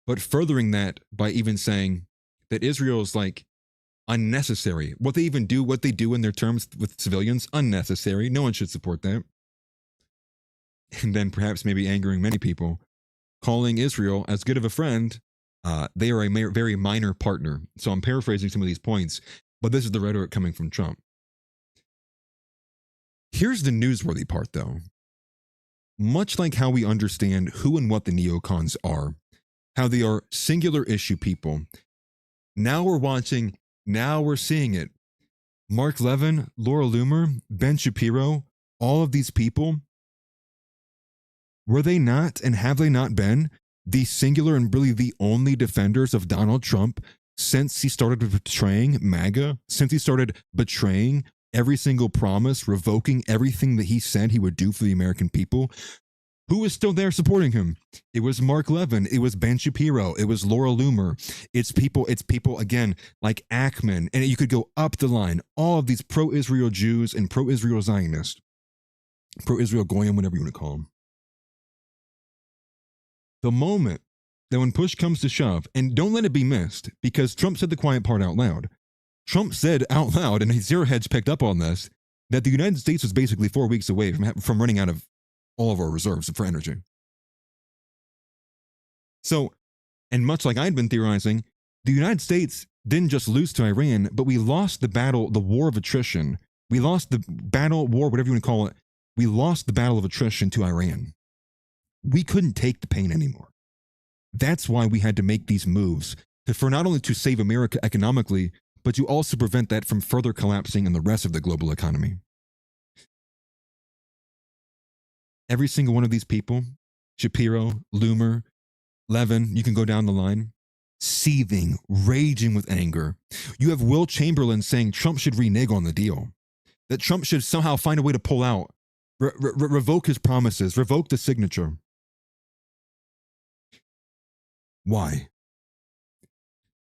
Speaker 3: but furthering that by even saying that Israel is like unnecessary. What they do in their terms with civilians, unnecessary. No one should support that. And then perhaps maybe angering many people, calling Israel as good of a friend. They are a very minor partner. So I'm paraphrasing some of these points, but this is the rhetoric coming from Trump. Here's the newsworthy part, though. Much like how we understand who and what the neocons are, how they are singular issue people, now we're seeing it. Mark Levin, Laura Loomer, Ben Shapiro, all of these people, were they not and have they not been the singular and really the only defenders of Donald Trump since he started betraying MAGA, since he started betraying every single promise, revoking everything that he said he would do for the American people? Who is still there supporting him? It was Mark Levin. It was Ben Shapiro. It was Laura Loomer. It's people again, like Ackman. And you could go up the line. All of these pro-Israel Jews and pro-Israel Zionists, pro-Israel Goyim, whatever you want to call them. the moment that when push comes to shove, and don't let it be missed, because Trump said the quiet part out loud. Trump said out loud, and Zero Hedge picked up on this, that the United States was basically 4 weeks away from running out of all of our reserves for energy. So, and much like I'd been theorizing, the United States didn't just lose to Iran, but we lost the battle, the war of attrition. We lost the battle, war, whatever you want to call it. We lost the battle of attrition to Iran. We couldn't take the pain anymore. That's why we had to make these moves, for not only to save America economically, but to also prevent that from further collapsing in the rest of the global economy. Every single one of these people, Shapiro, Loomer, Levin, you can go down the line, seething, raging with anger. You have Will Chamberlain saying Trump should renege on the deal, that Trump should somehow find a way to pull out, revoke his promises, revoke the signature. Why?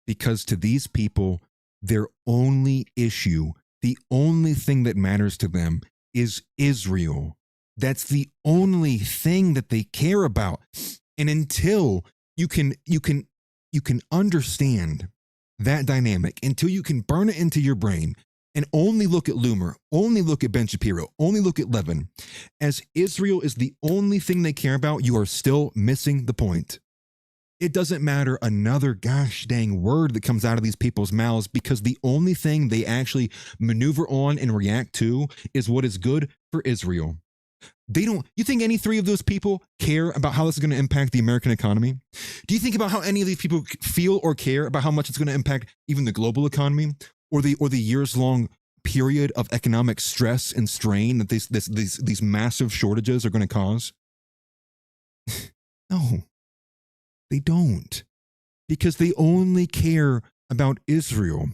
Speaker 3: Because to these people, their only issue, the only thing that matters to them is Israel. That's the only thing that they care about. And until you can understand that dynamic, until you can burn it into your brain and only look at Loomer, only look at Ben Shapiro, only look at Levin, as Israel is the only thing they care about, you are still missing the point. It doesn't matter another gosh dang word that comes out of these people's mouths, because the only thing they actually maneuver on and react to is what is good for Israel. They don't, you think any three of those people care about how this is going to impact the American economy? Do you think about how any of these people feel or care about how much it's going to impact even the global economy, or the years-long period of economic stress and strain that these massive shortages are going to cause? No. They don't, because they only care about Israel,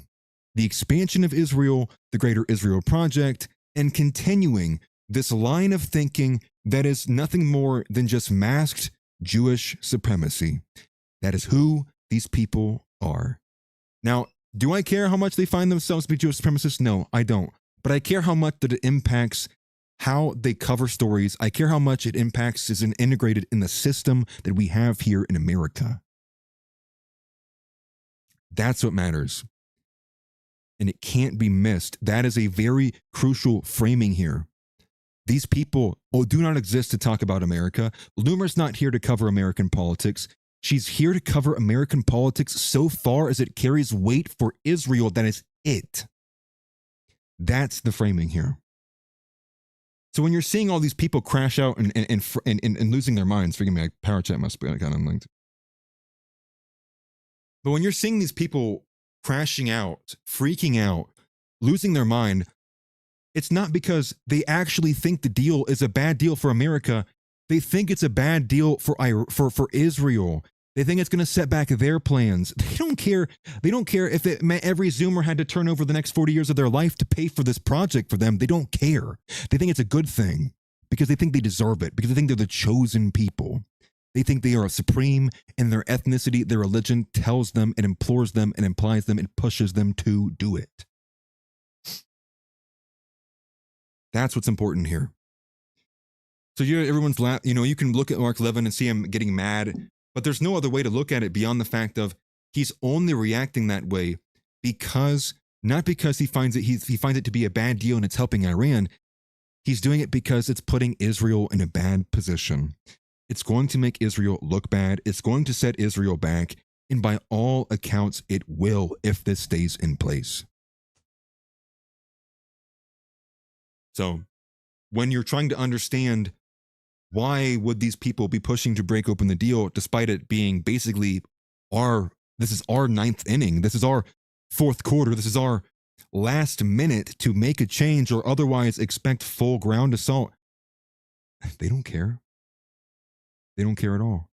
Speaker 3: the expansion of Israel, the Greater Israel Project, and continuing this line of thinking that is nothing more than just masked Jewish supremacy. That is who these people are. Now, do I care how much they find themselves to be Jewish supremacists? No, I don't. But I care how much that it impacts how they cover stories. I care how much it impacts, is integrated in the system that we have here in America. That's what matters. And it can't be missed. That is a very crucial framing here. These people do not exist to talk about America. Loomer's not here to cover American politics. She's here to cover American politics so far as it carries weight for Israel. That is it. That's the framing here. So when you're seeing all these people crash out and losing their minds, forgive me, power chat must be kind of unlinked. But when you're seeing these people crashing out, freaking out, losing their mind, it's not because they actually think the deal is a bad deal for America. They think it's a bad deal for Israel. They think it's going to set back their plans. They don't care. They don't care if it meant every Zoomer had to turn over the next 40 years of their life to pay for this project for them. They don't care. They think it's a good thing because they think they deserve it, because they think they're the chosen people. They think they are supreme, and their ethnicity, their religion tells them and implores them and implies them and pushes them to do it. That's what's important here. So everyone's you can look at Mark Levin and see him getting mad, but there's no other way to look at it beyond the fact of he's only reacting that way because, not because he finds it to be a bad deal and it's helping Iran. He's doing it because it's putting Israel in a bad position. It's going to make Israel look bad. It's going to set Israel back. And by all accounts, it will if this stays in place. So when you're trying to understand why would these people be pushing to break open the deal, despite it being basically this is our ninth inning, this is our fourth quarter, this is our last minute to make a change or otherwise expect full ground assault. They don't care. They don't care at all.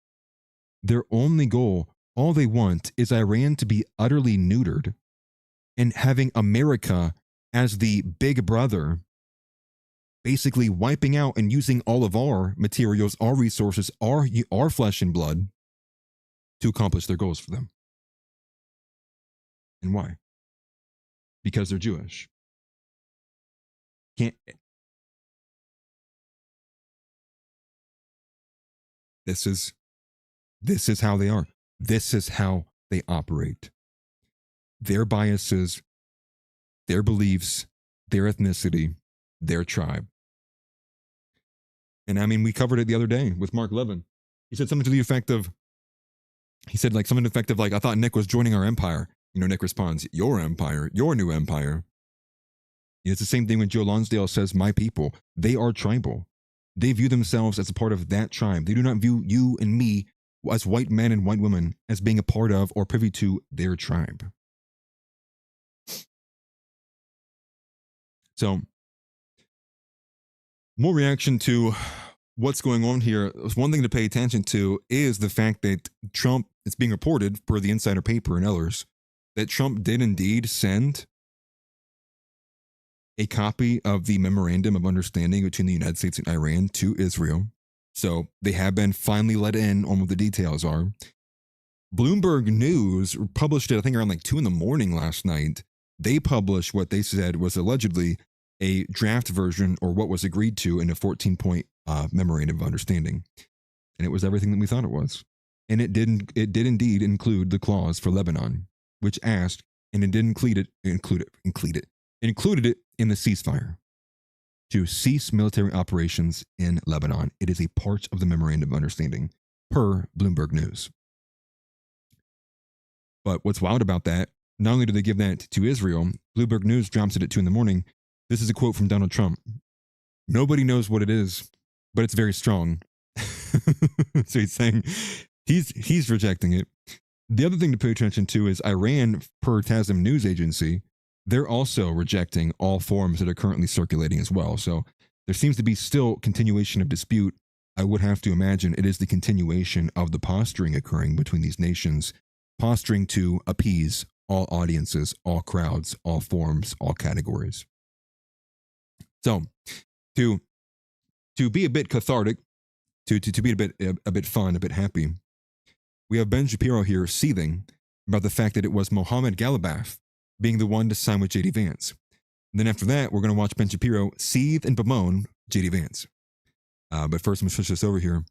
Speaker 3: Their only goal, all they want, is Iran to be utterly neutered and having America as the big brother, basically wiping out and using all of our materials, our resources, our flesh and blood to accomplish their goals for them. And why? Because they're Jewish. This is This is how they are. This is how they operate. Their biases, their beliefs, their ethnicity, their tribe. And I mean, we covered it the other day with Mark Levin. He said something to the effect of, like, I thought Nick was joining our empire. You know, Nick responds, your empire, your new empire. It's the same thing when Joe Lonsdale says, my people. They are tribal. They view themselves as a part of that tribe. They do not view you and me as white men and white women as being a part of or privy to their tribe. So, more reaction to what's going on here. One thing to pay attention to is the fact that Trump, it's being reported per the Insider paper and others, that Trump did indeed send a copy of the Memorandum of Understanding between the United States and Iran to Israel. So they have been finally let in on what the details are. Bloomberg News published it, I think, around like 2 a.m. last night. They published what they said was allegedly a draft version or what was agreed to in a 14-point Memorandum of Understanding. And it was everything that we thought it was. And it did indeed include the clause for Lebanon, which asked, and it did included it in the ceasefire to cease military operations in Lebanon. It is a part of the Memorandum of Understanding, per Bloomberg News. But what's wild about that, not only do they give that to Israel, Bloomberg News drops it at 2 a.m. This is a quote from Donald Trump. Nobody knows what it is, but it's very strong. So he's saying he's rejecting it. The other thing to pay attention to is Iran, per Tasnim News Agency, they're also rejecting all forms that are currently circulating as well. So there seems to be still continuation of dispute. I would have to imagine it is the continuation of the posturing occurring between these nations, posturing to appease all audiences, all crowds, all forms, all categories. So to be a bit cathartic, to be a bit fun, a bit happy, we have Ben Shapiro here seething about the fact that it was Mohammed Ghalibaf being the one to sign with J.D. Vance. And then after that, we're going to watch Ben Shapiro seethe and bemoan J.D. Vance. But first, I'm going to switch this over here.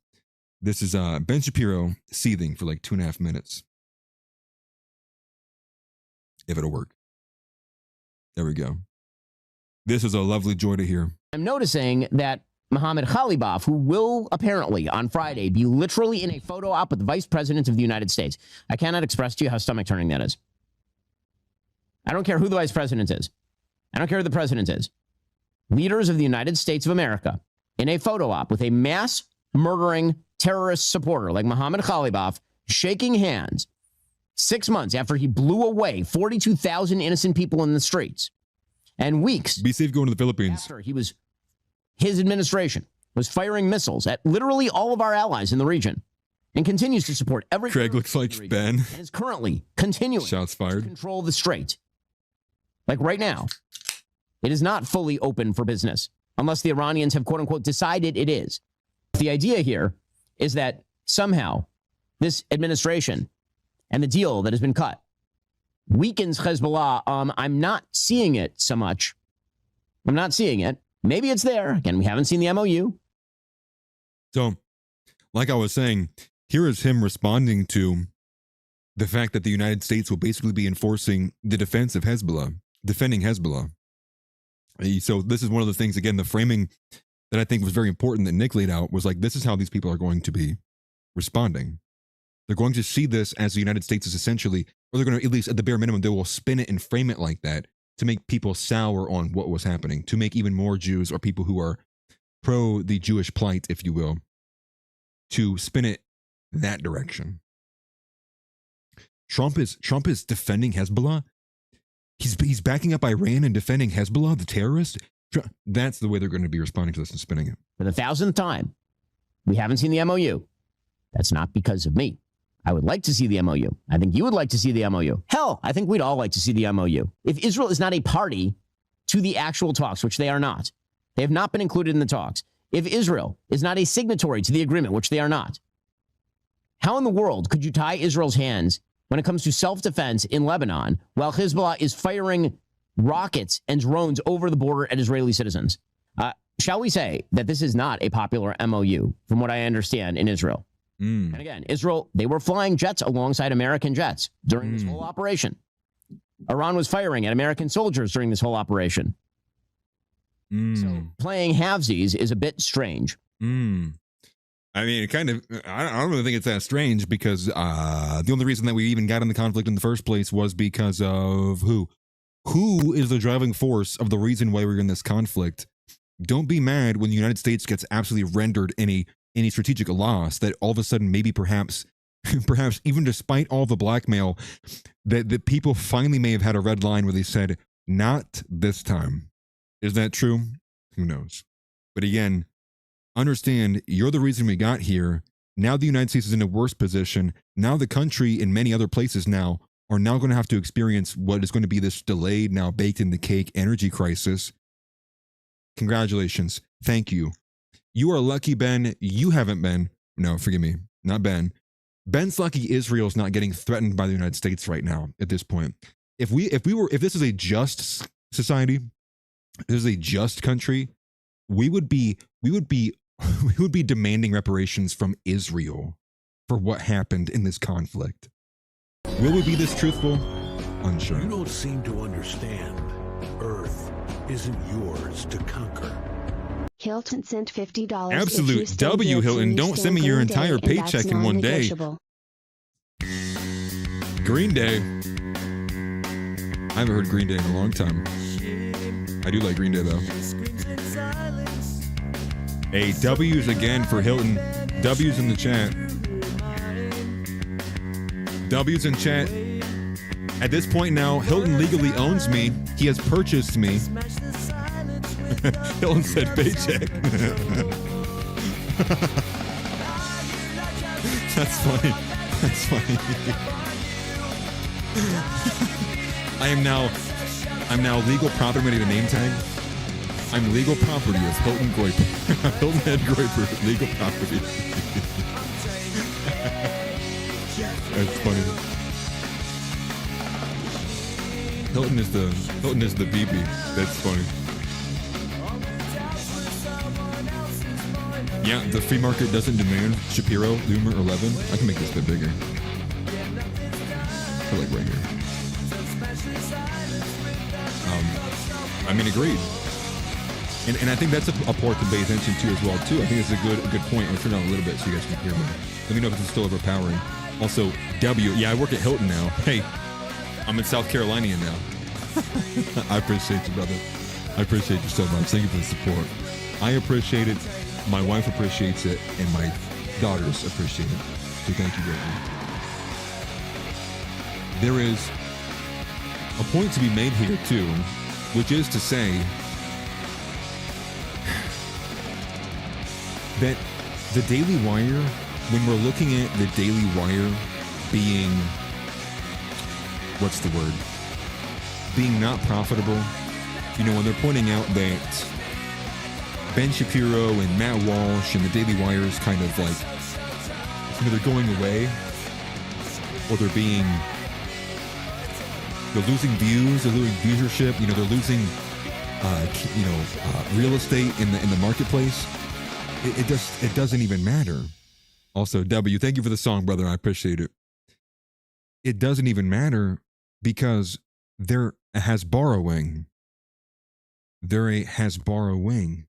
Speaker 3: This is Ben Shapiro seething for like 2.5 minutes. If it'll work. There we go. This is a lovely joy to hear.
Speaker 14: I'm noticing that Mohammed Ghalibaf, who will apparently on Friday be literally in a photo op with the Vice President of the United States. I cannot express to you how stomach-turning that is. I don't care who the Vice President is. I don't care who the President is. Leaders of the United States of America in a photo op with a mass murdering terrorist supporter like Mohammed Ghalibaf shaking hands 6 months after he blew away 42,000 innocent people in the streets. And weeks
Speaker 3: be safe going to the Philippines
Speaker 14: after his administration was firing missiles at literally all of our allies in the region and continues to support every
Speaker 3: Craig looks like Ben
Speaker 14: and is currently continuing
Speaker 3: shots fired
Speaker 14: to control the strait. Like right now, it is not fully open for business unless the Iranians have, quote unquote, decided it is. The idea here is that somehow this administration and the deal that has been cut weakens Hezbollah. I'm not seeing it so much. I'm not seeing it. Maybe it's there. Again, we haven't seen the MOU.
Speaker 3: So, like I was saying, here is him responding to the fact that the United States will basically be enforcing the defense of Hezbollah, defending Hezbollah. So this is one of the things, again, the framing that I think was very important that Nick laid out was like, this is how these people are going to be responding. They're going to see this as the United States is essentially, or they're going to, at least at the bare minimum, they will spin it and frame it like that to make people sour on what was happening, to make even more Jews or people who are pro the Jewish plight, if you will, to spin it that direction. Trump is defending Hezbollah. He's backing up Iran and defending Hezbollah, the terrorist. That's the way they're going to be responding to this and spinning it.
Speaker 14: For the 1,000th time, we haven't seen the MOU. That's not because of me. I would like to see the MOU. I think you would like to see the MOU. Hell, I think we'd all like to see the MOU. If Israel is not a party to the actual talks, which they are not, they have not been included in the talks. If Israel is not a signatory to the agreement, which they are not, how in the world could you tie Israel's hands when it comes to self-defense in Lebanon while Hezbollah is firing rockets and drones over the border at Israeli citizens? Shall we say that this is not a popular MOU, from what I understand, in Israel? And again, Israel, they were flying jets alongside American jets during this whole operation. Iran was firing at American soldiers during this whole operation. So playing halvesies is a bit strange.
Speaker 3: I mean, it kind of, I don't really think it's that strange because the only reason that we even got in the conflict in the first place was because of who? Who is the driving force of the reason why we're in this conflict? Don't be mad when the United States gets absolutely rendered any strategic loss that all of a sudden maybe perhaps even despite all the blackmail that people finally may have had a red line where they said, not this time. Is that true? Who knows? But again, understand you're the reason we got here. Now the United States is in a worse position. Now the country and many other places now are now going to have to experience what is going to be this delayed, now baked in the cake energy crisis. Congratulations. Thank you. You are lucky, Ben. You haven't been. No, forgive me. Not Ben. Ben's lucky Israel's not getting threatened by the United States right now at this point. If this is a just society, if this is a just country, we would be demanding reparations from Israel for what happened in this conflict. Will we be this truthful? Unsure.
Speaker 9: You don't seem to understand. Earth isn't yours to conquer.
Speaker 15: Hilton sent $50.
Speaker 3: Absolute W, Hilton. Don't send me your entire paycheck in one day. Green Day. I haven't heard Green Day in a long time. I do like Green Day, though. Hey, W's again for Hilton. W's in the chat. W's in chat. At this point now, Hilton legally owns me. He has purchased me. Hilton said paycheck. That's funny. That's funny. I'm now legal property. Ready to name tag? I'm legal property of Hilton Goiper. Hilton Head Goiper, legal property. That's funny. Hilton is the BB. That's funny. Yeah, the free market doesn't demand Shapiro, Loomer, 11. I can make this a bit bigger. I like right here. I mean, agreed. And I think that's a part to pay attention to as well, too. I think it's a good point. I'll turn it on a little bit so you guys can hear me. Let me know if this is still overpowering. Also, W. Yeah, I work at Hilton now. Hey, I'm in South Carolina now. I appreciate you, brother. I appreciate you so much. Thank you for the support. I appreciate it. My wife appreciates it, and my daughters appreciate it. So thank you greatly. There is a point to be made here, too, which is to say that the Daily Wire, when we're looking at the Daily Wire being, what's the word? Being not profitable, you know, when they're pointing out that Ben Shapiro and Matt Walsh and the Daily Wire is kind of like, you know, they're going away, or they're losing views, they're losing viewership, you know, they're losing, real estate in the marketplace. It doesn't even matter. Also, W, thank you for the song, brother. I appreciate it. It doesn't even matter because there has borrowing. There has borrowing.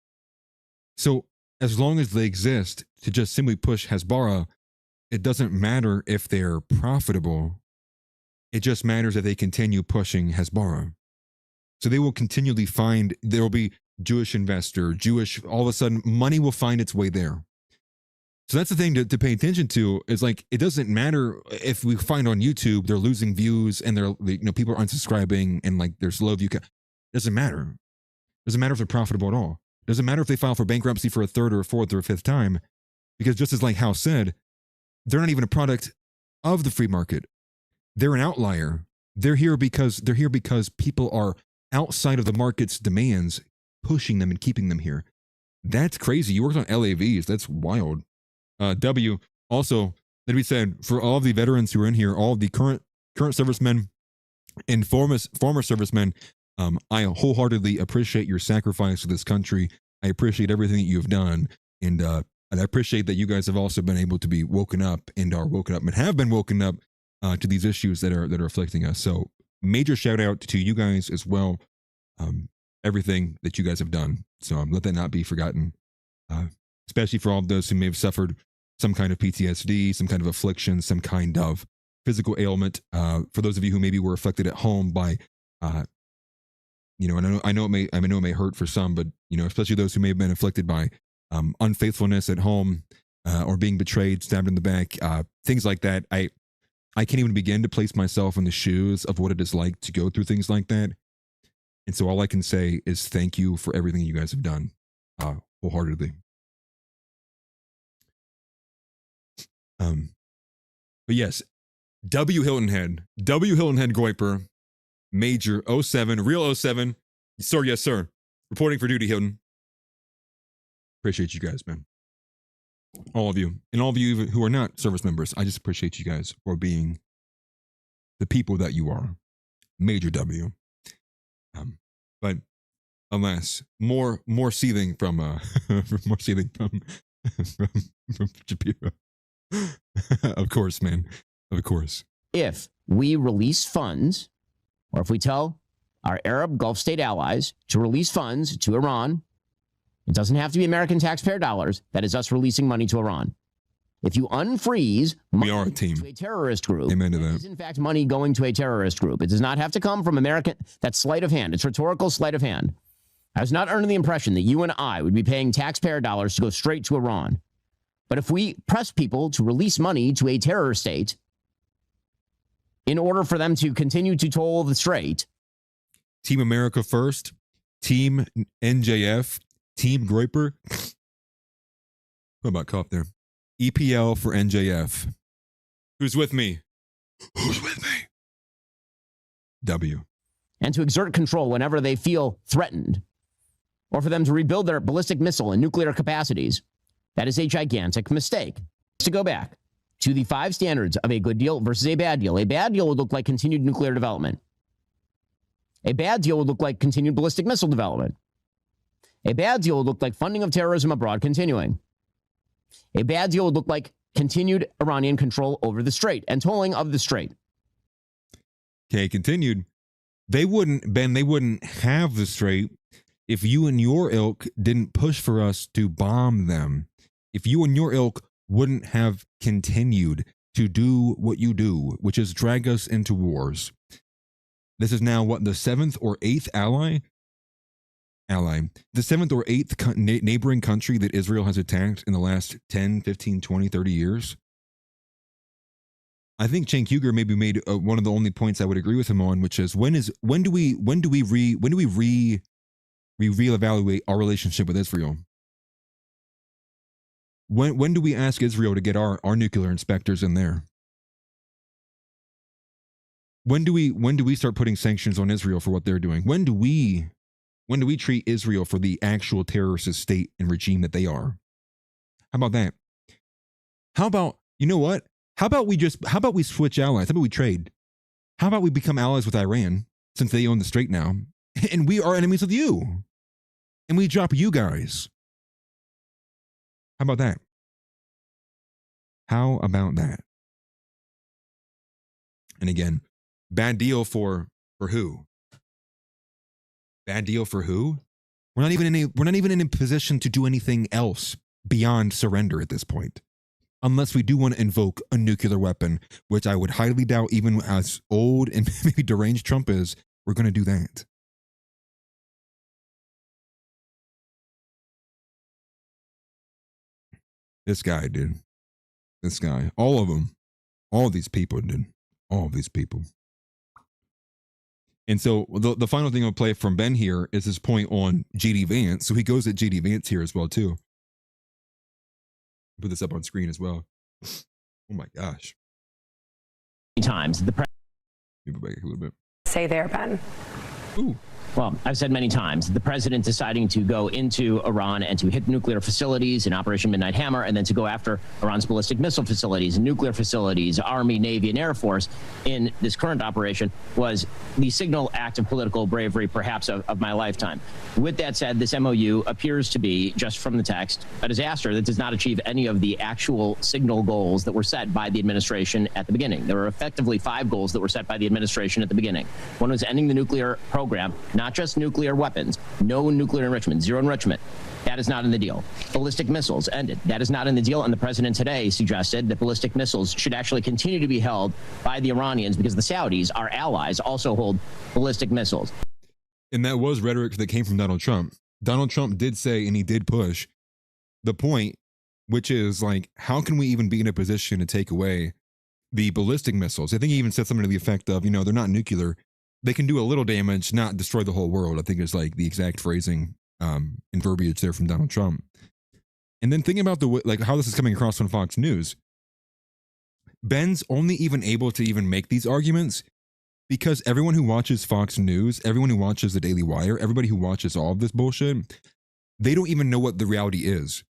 Speaker 3: So as long as they exist to just simply push Hezbollah, it doesn't matter if they're profitable. It just matters that they continue pushing Hezbollah. So they will continually find, there will be Jewish investor, all of a sudden money will find its way there. So that's the thing to pay attention to, is like, it doesn't matter if we find on YouTube they're losing views and people are unsubscribing and like there's low view. It doesn't matter. It doesn't matter if they're profitable at all. It doesn't matter if they file for bankruptcy for a third or a fourth or a fifth time, because just as like House said, they're not even a product of the free market. They're an outlier. They're here because people are outside of the market's demands, pushing them and keeping them here. That's crazy. You worked on LAVs. That's wild. W, also, that we said, for all of the veterans who are in here, all of the current servicemen and former servicemen, I wholeheartedly appreciate your sacrifice to this country. I appreciate everything that you've done. And And I appreciate that you guys have also been able to be woken up and are woken up and have been woken up to these issues that are afflicting us. So major shout out to you guys as well. Everything that you guys have done. So let that not be forgotten, especially for all of those who may have suffered some kind of PTSD, some kind of affliction, some kind of physical ailment. For those of you who maybe were afflicted at home by, you know, and I know it may hurt for some, but you know, especially those who may have been afflicted by unfaithfulness at home or being betrayed, stabbed in the back, things like that. I can't even begin to place myself in the shoes of what it is like to go through things like that. And so all I can say is thank you for everything you guys have done, wholeheartedly. But yes, W. Hilton Head Goiper, Major 07, real 07. Sir, yes, sir. Reporting for duty, Hilton. Appreciate you guys, man. All of you. And all of you who are not service members, I just appreciate you guys for being the people that you are. Major W. But alas, more seething from more seething from Shapiro. Of course, man. Of course.
Speaker 14: If we release funds, or if we tell our Arab Gulf state allies to release funds to Iran, it doesn't have to be American taxpayer dollars. That is us releasing money to Iran. If you unfreeze money
Speaker 3: we are a team.
Speaker 14: To a terrorist group,
Speaker 3: amen to that.
Speaker 14: It is in fact money going to a terrorist group. It does not have to come from American. That's sleight of hand. It's rhetorical sleight of hand. I was not under the impression that you and I would be paying taxpayer dollars to go straight to Iran. But if we press people to release money to a terror state in order for them to continue to toll the strait.
Speaker 3: Team America First, Team NJF, Team Groiper. What about cough there? EPL for NJF. Who's with me? Who's with me? W.
Speaker 14: And to exert control whenever they feel threatened, or for them to rebuild their ballistic missile and nuclear capacities. That is a gigantic mistake. To go back to the 5 standards of a good deal versus a bad deal. A bad deal would look like continued nuclear development. A bad deal would look like continued ballistic missile development. A bad deal would look like funding of terrorism abroad continuing. A bad deal would look like continued Iranian control over the strait and tolling of the strait.
Speaker 3: Okay, continued. They wouldn't have the strait if you and your ilk didn't push for us to bomb them. If you and your ilk wouldn't have continued to do what you do, which is drag us into wars. This is now what, the 7th or 8th ally? The 7th or 8th neighboring country that Israel has attacked in the last 10, 15, 20, 30 years. I think Cenk Uygur maybe made one of the only points I would agree with him on, which is when do we reevaluate our relationship with Israel? When do we ask Israel to get our nuclear inspectors in there? When do we start putting sanctions on Israel for what they're doing? When do we treat Israel for the actual terrorist state and regime that they are? How about that? How about, you know what? How about we switch allies? How about we trade? How about we become allies with Iran since they own the strait now? And we are enemies with you. And we drop you guys. How about that? How about that? And again, bad deal for who? Bad deal for who? We're not even in a position to do anything else beyond surrender at this point. Unless we do want to invoke a nuclear weapon, which I would highly doubt, even as old and maybe deranged Trump is, we're going to do that. This guy, dude. This guy. All of them. All of these people, dude. All of these people. And so the final thing I'll play from Ben here is his point on J.D. Vance. So he goes at J.D. Vance here as well, too. Put this up on screen as well. Oh my gosh.
Speaker 14: Times the
Speaker 3: Maybe back a little bit.
Speaker 16: Say there, Ben.
Speaker 3: Ooh.
Speaker 14: Well, I've said many times, the president deciding to go into Iran and to hit nuclear facilities in Operation Midnight Hammer, and then to go after Iran's ballistic missile facilities and nuclear facilities, Army, Navy, and Air Force in this current operation was the signal act of political bravery, perhaps, of my lifetime. With that said, this MOU appears to be, just from the text, a disaster that does not achieve any of the actual signal goals that were set by the administration at the beginning. There were effectively 5 goals that were set by the administration at the beginning. One was ending the nuclear program, not just nuclear weapons, no nuclear enrichment, zero enrichment. That is not in the deal. Ballistic missiles ended. That is not in the deal. And the president today suggested that ballistic missiles should actually continue to be held by the Iranians because the Saudis, our allies, also hold ballistic missiles.
Speaker 3: And that was rhetoric that came from Donald Trump. Donald Trump did say, and he did push the point, which is like, how can we even be in a position to take away the ballistic missiles? I think he even said something to the effect of, they're not nuclear. They can do a little damage, not destroy the whole world. I think is like the exact phrasing and verbiage there from Donald Trump. And then thinking about how this is coming across on Fox News, Ben's only even able to even make these arguments because everyone who watches Fox News, everyone who watches the Daily Wire, everybody who watches all of this bullshit, they don't even know what the reality is.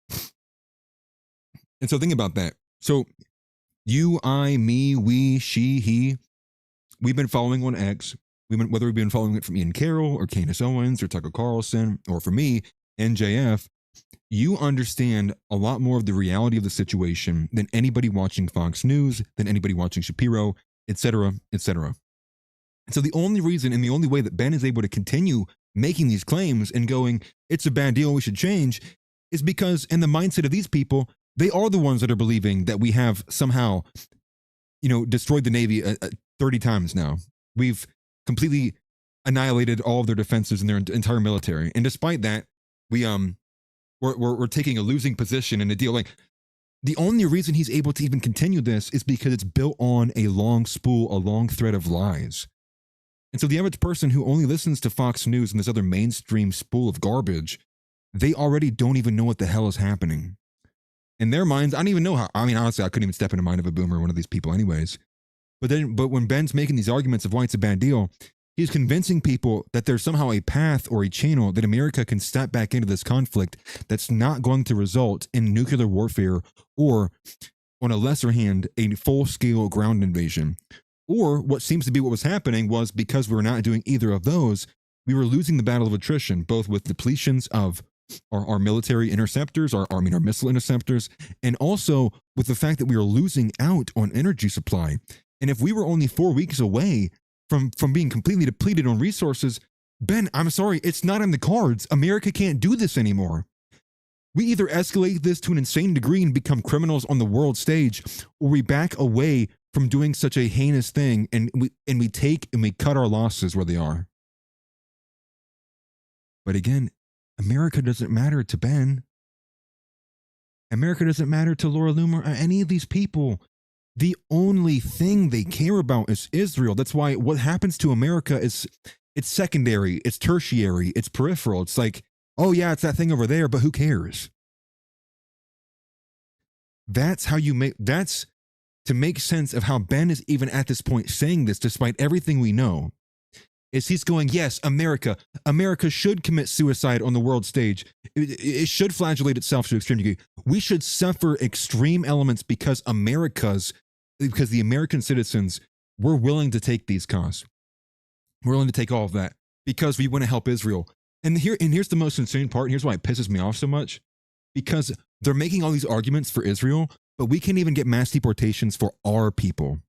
Speaker 3: And so think about that. So you, I, me, we, she, he, we've been following on X. Whether we've been following it from Ian Carroll or Candace Owens or Tucker Carlson, or for me, NJF, you understand a lot more of the reality of the situation than anybody watching Fox News, than anybody watching Shapiro, etc., etc. So the only reason and the only way that Ben is able to continue making these claims and going, it's a bad deal, we should change, is because in the mindset of these people, they are the ones that are believing that we have somehow, destroyed the Navy 30 times now. We've completely annihilated all of their defenses and their entire military. And despite that, we're taking a losing position in a deal. Like, the only reason he's able to even continue this is because it's built on a long spool, a long thread of lies. And so the average person who only listens to Fox News and this other mainstream spool of garbage, they already don't even know what the hell is happening. In their minds, I don't even know how. I mean, honestly, I couldn't even step in the mind of a boomer or one of these people anyways. But when Ben's making these arguments of why it's a bad deal, he's convincing people that there's somehow a path or a channel that America can step back into this conflict that's not going to result in nuclear warfare or, on a lesser hand, a full-scale ground invasion. Or what seems to be what was happening was because we were not doing either of those, we were losing the battle of attrition, both with depletions of our military interceptors, our missile interceptors, and also with the fact that we are losing out on energy supply. And if we were only 4 weeks away from being completely depleted on resources, Ben, I'm sorry, it's not in the cards. America can't do this anymore. We either escalate this to an insane degree and become criminals on the world stage, or we back away from doing such a heinous thing and we cut our losses where they are. But again, America doesn't matter to Ben. America doesn't matter to Laura Loomer or any of these people. The only thing they care about is Israel. That's why what happens to America is it's secondary, it's tertiary, it's peripheral. It's like, oh yeah, it's that thing over there, but who cares? That's to make sense of how Ben is even at this point saying this, despite everything we know, is he's going, yes, America should commit suicide on the world stage. It should flagellate itself to an extreme degree. We should suffer extreme elements because the American citizens, we're willing to take these costs. We're willing to take all of that because we want to help Israel. And here's the most insane part. Here's why it pisses me off so much. Because they're making all these arguments for Israel, but we can't even get mass deportations for our people.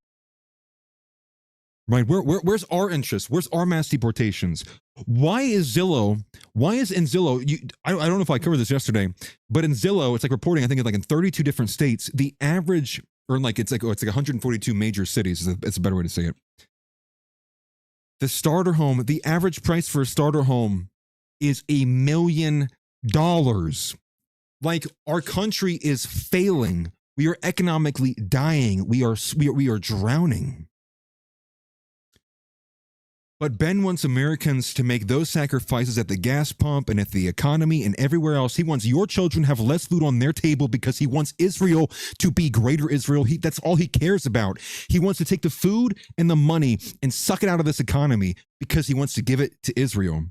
Speaker 3: Right? Where's our interest? Where's our mass deportations? Why is in Zillow, I don't know if I covered this yesterday, but in Zillow, it's like reporting, I think it's like in 32 different states, the average, or it's like 142 major cities, it's a better way to say it. The starter home, the average price for a starter home is $1 million. Like, our country is failing. We are economically dying. We are drowning. But Ben wants Americans to make those sacrifices at the gas pump and at the economy and everywhere else. He wants your children to have less food on their table because he wants Israel to be greater Israel. That's all he cares about. He wants to take the food and the money and suck it out of this economy because he wants to give it to Israel.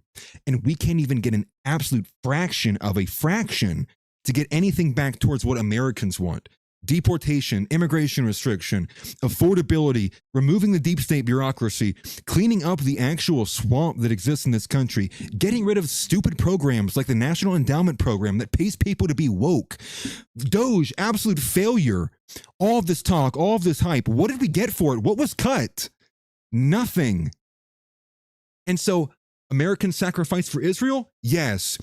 Speaker 3: And we can't even get an absolute fraction of a fraction to get anything back towards what Americans want. Deportation, immigration restriction, affordability, removing the deep state bureaucracy, cleaning up the actual swamp that exists in this country, getting rid of stupid programs like the National Endowment Program that pays people to be woke. Doge, absolute failure. All of this talk, all of this hype. What did we get for it? What was cut? Nothing. And so, American sacrifice for Israel? Yes.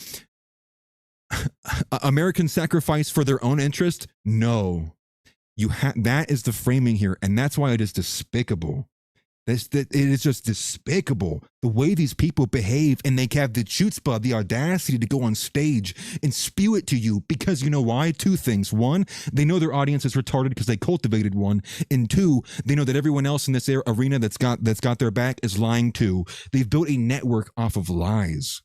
Speaker 3: American sacrifice for their own interest? No. That is the framing here, and that's why it is despicable. It is just despicable the way these people behave, and they have the chutzpah, the audacity to go on stage and spew it to you because you know why? Two things. One, they know their audience is retarded because they cultivated one, and two, they know that everyone else in this arena that's got their back is lying too. They've built a network off of lies.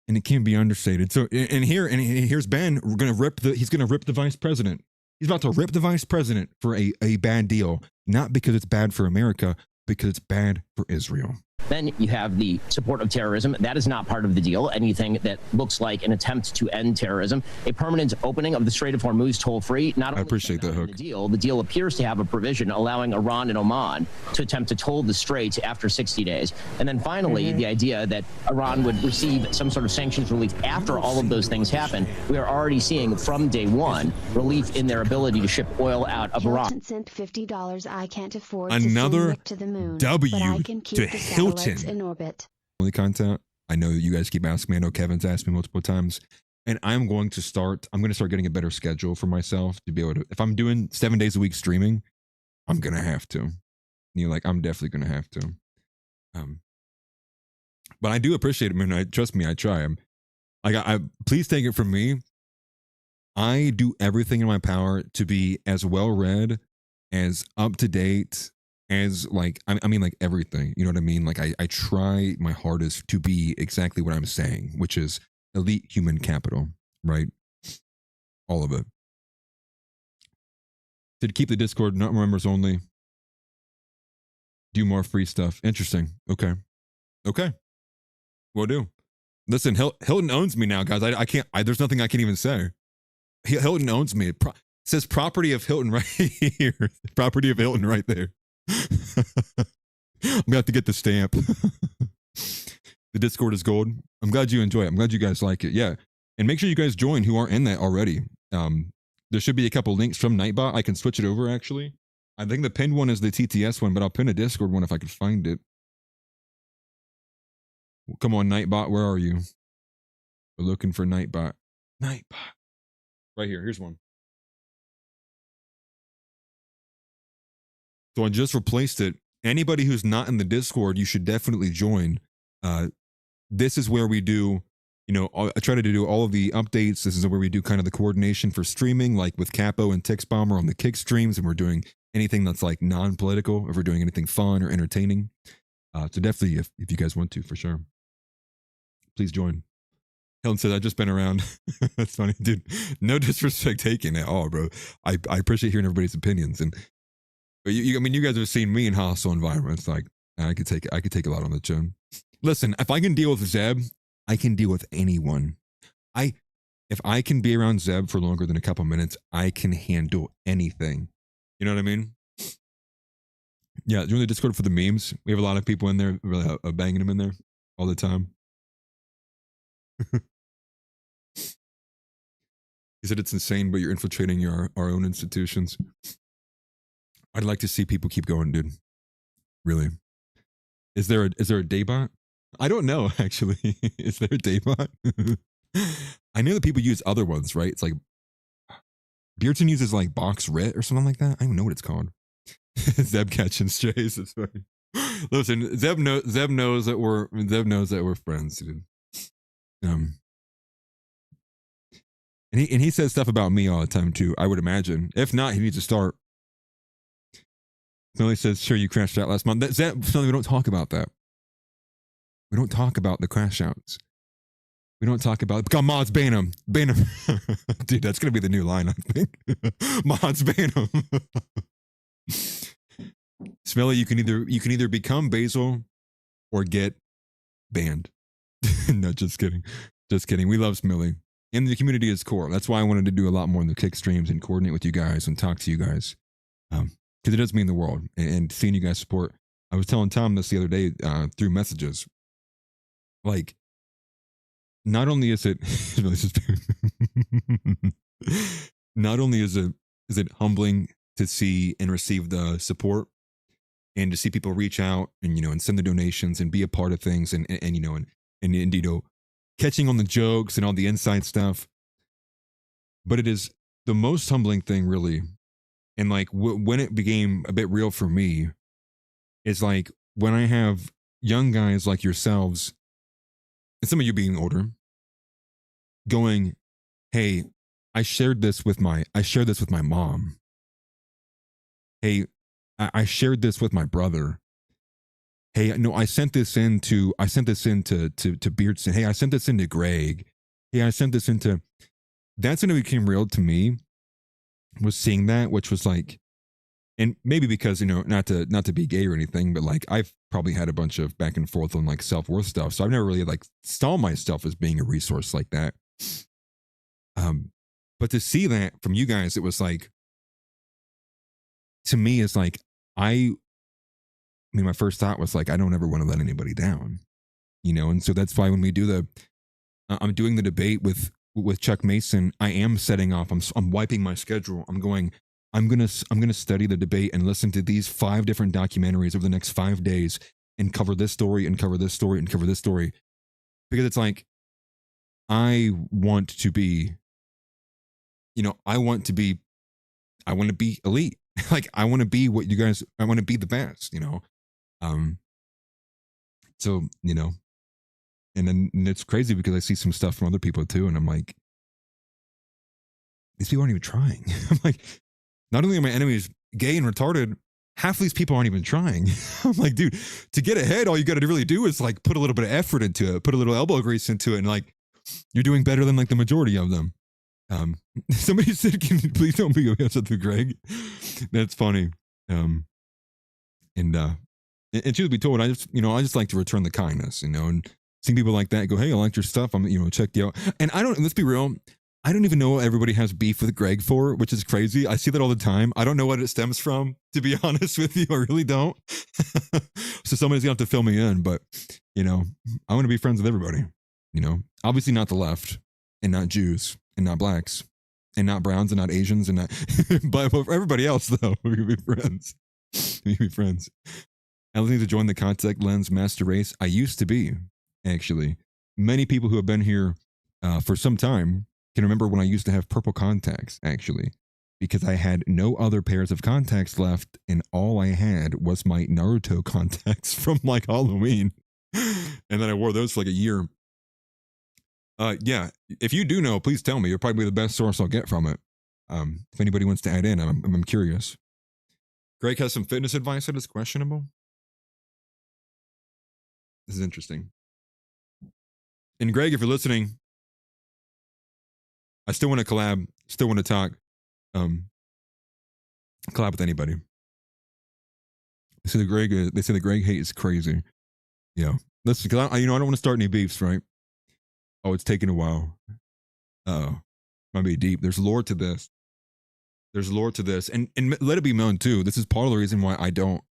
Speaker 3: And it can't be understated. So, here's Ben. He's gonna rip the vice president. He's about to rip the vice president for a bad deal, not because it's bad for America, because it's bad for Israel.
Speaker 14: Then you have the support of terrorism. That is not part of the deal. Anything that looks like an attempt to end terrorism. A permanent opening of the Strait of Hormuz toll-free. Not only
Speaker 3: I appreciate that, Hook.
Speaker 14: The deal appears to have a provision allowing Iran and Oman to attempt to toll the strait after 60 days. And then finally, the idea that Iran would receive some sort of sanctions relief after all of those things happen. We are already seeing from day one relief in their ability to ship oil out of Iran.
Speaker 15: Hilton sent $50. I can't afford
Speaker 3: Another
Speaker 15: to send Nick to the moon,
Speaker 3: W
Speaker 15: but I can keep
Speaker 3: to
Speaker 15: the
Speaker 3: Hilton.
Speaker 15: satellites in orbit.
Speaker 3: Only content. I know that you guys keep asking me. I know Kevin's asked me multiple times, and I'm going to start getting a better schedule for myself to be able to. If I'm doing 7 days a week streaming, I'm gonna have to. I'm definitely gonna have to. But I do appreciate it, man. Trust me, I try. I please take it from me. I do everything in my power to be as well read, as up to date, as everything, you know what I mean? I try my hardest to be exactly what I'm saying, which is elite human capital, right? All of it. To keep the Discord not members only. Do more free stuff. Interesting. Okay. Will do. Listen, Hilton owns me now, guys. I can't. There's nothing I can even say. Hilton owns me. It says property of Hilton right here. Property of Hilton right there. I'm gonna have to get the stamp. The Discord is gold. I'm glad you enjoy it. I'm glad you guys like it. Yeah, and make sure you guys join who aren't in that already. There should be a couple links from Nightbot. I can switch it over actually. I think the pinned one is the TTS one, but I'll pin a Discord one if I can find it. Come on, Nightbot, where are you? We're looking for Nightbot. Nightbot. Right here. Here's one. So I just replaced it. Anybody who's not in the Discord, you should definitely join. This is where we do, I try to do all of the updates. This is where we do kind of the coordination for streaming, like with Capo and Tix Bomber on the kick streams, and we're doing anything that's like non-political, if we're doing anything fun or entertaining. So definitely, if you guys want to, for sure, please join. Helen said, I've just been around. That's funny, dude. No disrespect taken at all, bro. I appreciate hearing everybody's opinions. But you guys have seen me in hostile environments. Like, I could take a lot on the chin. Listen, if I can deal with Zeb, I can deal with anyone. If I can be around Zeb for longer than a couple minutes, I can handle anything. You know what I mean? Yeah, join the Discord for the memes. We have a lot of people in there, really banging them in there all the time. He said it's insane, but you're infiltrating our own institutions. I'd like to see people keep going, dude. Really. Is there a daybot? I don't know, actually. Is there a daybot? I know that people use other ones, right? It's like Beerton uses like Box Rit or something like that. I don't know what it's called. Zeb catching strays. It's funny. Listen, Zeb knows that we're friends, dude. And he says stuff about me all the time too. I would imagine. If not, he needs to start. Smelly says, sure, you crashed out last month. Smelly, we don't talk about that. We don't talk about the crash outs. We don't talk about, come mods, ban him. Ban him. Dude, that's going to be the new line, I think. Mods, ban him. Smelly, you can either become Basil or get banned. No, just kidding. Just kidding. We love Smelly. And the community is core. That's why I wanted to do a lot more in the kick streams and coordinate with you guys and talk to you guys. Because it does mean the world. And seeing you guys support. I was telling Tom this the other day through messages. Like, not only is it not only is it humbling to see and receive the support and to see people reach out and and send the donations and be a part of things and catching on the jokes and all the inside stuff, but it is the most humbling thing really, and like when it became a bit real for me is like when I have young guys like yourselves and some of you being older going, hey, I shared this with my mom. Hey, I shared this with my brother. Hey, no, I sent this in to Beardson. Hey, I sent this into Greg. Hey, I sent this into, that's when it became real to me, was seeing that, which was like, and maybe because, not to be gay or anything, but like I've probably had a bunch of back and forth on like self-worth stuff. So I've never really like saw myself as being a resource like that. But to see that from you guys, it was like, to me, it's like, my first thought was like, I don't ever want to let anybody down, and so that's why when we do I'm doing the debate with Chuck Mason, I am setting off, I'm wiping my schedule. I'm going to study the debate and listen to these 5 different documentaries over the next 5 days and cover this story and cover this story and cover this story. Because it's like, I want to be elite. Like, I want to be what you guys, I want to be the best, so, and then it's crazy because I see some stuff from other people too. And I'm like, these people aren't even trying. I'm like, not only are my enemies gay and retarded, half of these people aren't even trying. I'm like, dude, to get ahead, all you got to really do is like put a little bit of effort into it, put a little elbow grease into it. And like, you're doing better than like the majority of them. Somebody said, can you please don't be upset with Greg? That's funny. And truth be told, I just like to return the kindness, and seeing people like that go, hey, I liked your stuff. I'm, check you out. And let's be real. I don't even know what everybody has beef with Greg for, which is crazy. I see that all the time. I don't know what it stems from, to be honest with you. I really don't. So somebody's gonna have to fill me in, but I want to be friends with everybody, obviously not the left and not Jews and not blacks and not browns and not Asians and not, but for everybody else though, we can be friends. We can be friends. I need to join the contact lens master race. I used to be, actually. Many people who have been here for some time can remember when I used to have purple contacts, actually, because I had no other pairs of contacts left, and all I had was my Naruto contacts from like Halloween. And then I wore those for like a year. Yeah, if you do know, please tell me. You're probably the best source I'll get from it. If anybody wants to add in, I'm curious. Greg has some fitness advice that is questionable. This is interesting. And Greg, if you're listening, I still want to collab, still want to talk. Collab with anybody. They say the Greg hate is crazy. Yeah. Listen, because I don't want to start any beefs, right? Oh, it's taking a while. Uh-oh. Might be deep. There's lore to this. There's lore to this. And let it be known too, this is part of the reason why I don't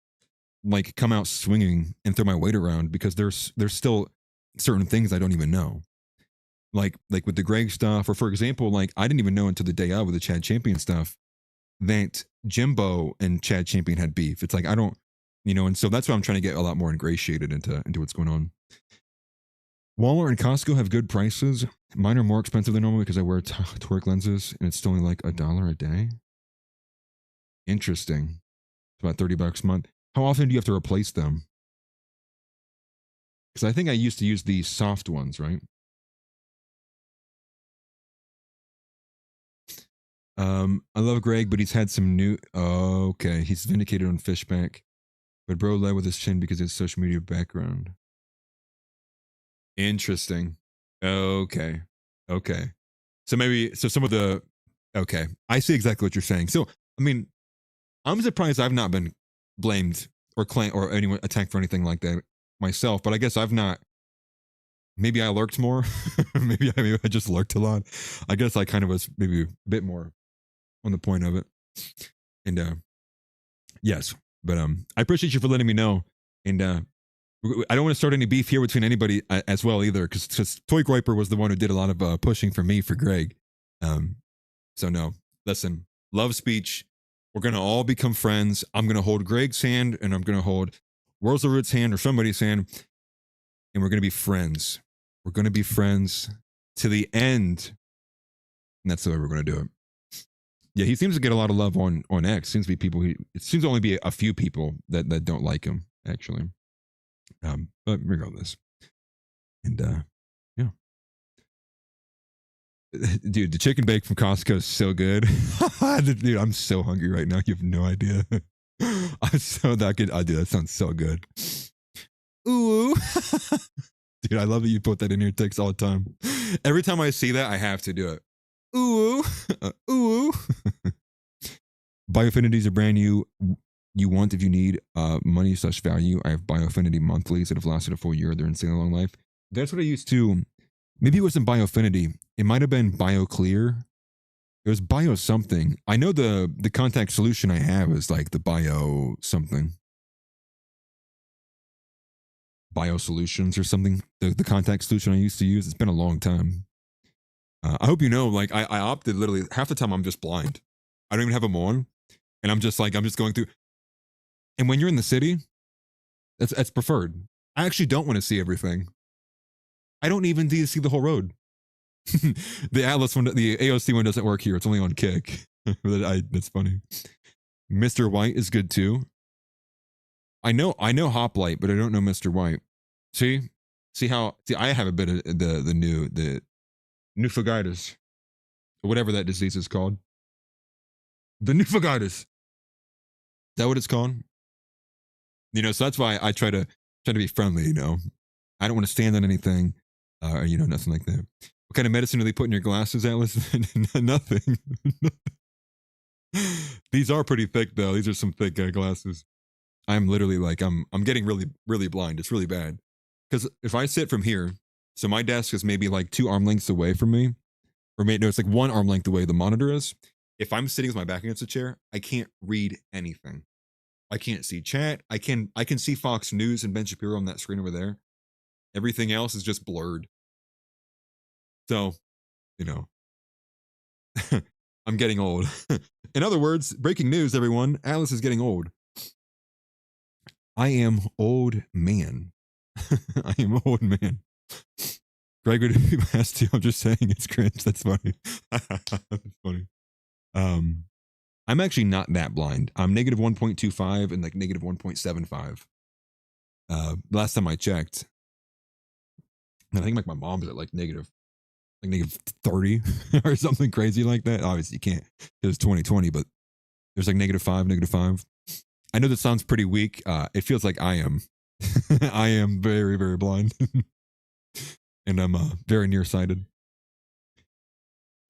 Speaker 3: like come out swinging and throw my weight around, because there's still certain things I don't even know. Like with the Greg stuff, or for example, like I didn't even know until the day of with the Chad Champion stuff that Jimbo and Chad Champion had beef. It's like, I don't, and so that's why I'm trying to get a lot more ingratiated into what's going on. Walmart and Costco have good prices. Mine are more expensive than normal because I wear toric lenses, and it's still only like $1 a day. Interesting. It's about $30 a month. How often do you have to replace them? Because I think I used to use the soft ones, right? I love Greg, but he's had some new. Oh, okay, he's vindicated on Fishback, but bro led with his chin because of his social media background. Interesting. Okay. Okay. So maybe some of the. Okay, I see exactly what you're saying. So I mean, I'm surprised I've not been blamed or claimed or anyone attacked for anything like that myself. But I guess I've not. Maybe I lurked more. maybe I just lurked a lot. I guess I kind of was maybe a bit more on the point of it. And yes, but I appreciate you for letting me know. And I don't want to start any beef here between anybody as well either, because Toy Groiper was the one who did a lot of pushing for me for Greg. So no, listen, love speech. We're gonna all become friends. I'm gonna hold Greg's hand, and I'm gonna hold Root's hand or somebody's hand, and we're gonna be friends. We're gonna be friends to the end, and that's the way we're gonna do it. Yeah, he seems to get a lot of love on X. Seems to be people. It seems to only be a few people that don't like him actually. But regardless, and yeah, dude, the chicken bake from Costco is so good. Dude, I'm so hungry right now. You have no idea. I'm so that good. Dude, that sounds so good. Ooh. Dude, I love that you put that in your text all the time. Every time I see that, I have to do it. Ooh. Ooh. Biofinity is a brand new you want if you need money/value. I have Biofinity monthlies that have lasted a full year. They're insanely long life. That's what I used to. Maybe it wasn't Biofinity. It might have been BioClear. It was Bio something. I know the contact solution I have is like the Bio something. Bio Solutions or something. The contact solution I used to use. It's been a long time. I hope you know, like I opted literally half the time I'm just blind. I don't even have them on. And I'm just going through. And when you're in the city, that's preferred. I actually don't want to see everything. I don't even need to see the whole road. The Atlas one, the AOC one doesn't work here. It's only on Kick. That's funny. Mr. White is good too. I know Hoplite, but I don't know Mr. White. See I have a bit of the newfagitis, or whatever that disease is called. The newfagitis. Is that what it's called? You know, so that's why I try to be friendly. You know, I don't want to stand on anything, you know, nothing like that. What kind of medicine do they put in your glasses, Atlas? Nothing. These are pretty thick, though. These are some thick glasses. I'm literally like I'm getting really, really blind. It's really bad. Because if I sit from here, so my desk is maybe like 2 arm lengths away from me, or maybe no, it's like 1 arm length away. The monitor is. If I'm sitting with my back against a chair, I can't read anything. I can't see chat. I can see Fox News and Ben Shapiro on that screen over there. Everything else is just blurred. So, you know, I'm getting old. In other words, breaking news, everyone. Alice is getting old. I am old man. I am old man. Greg would be past you. I'm just saying it's cringe. That's funny. That's funny. I'm actually not that blind. I'm negative 1.25 and like negative 1.75. Last time I checked. And I think like my mom's at like negative 30 or something crazy like that. Obviously you can't. It was 2020, but there's like negative 5. I know that sounds pretty weak. It feels like I am. I am very, very blind. And I'm very nearsighted.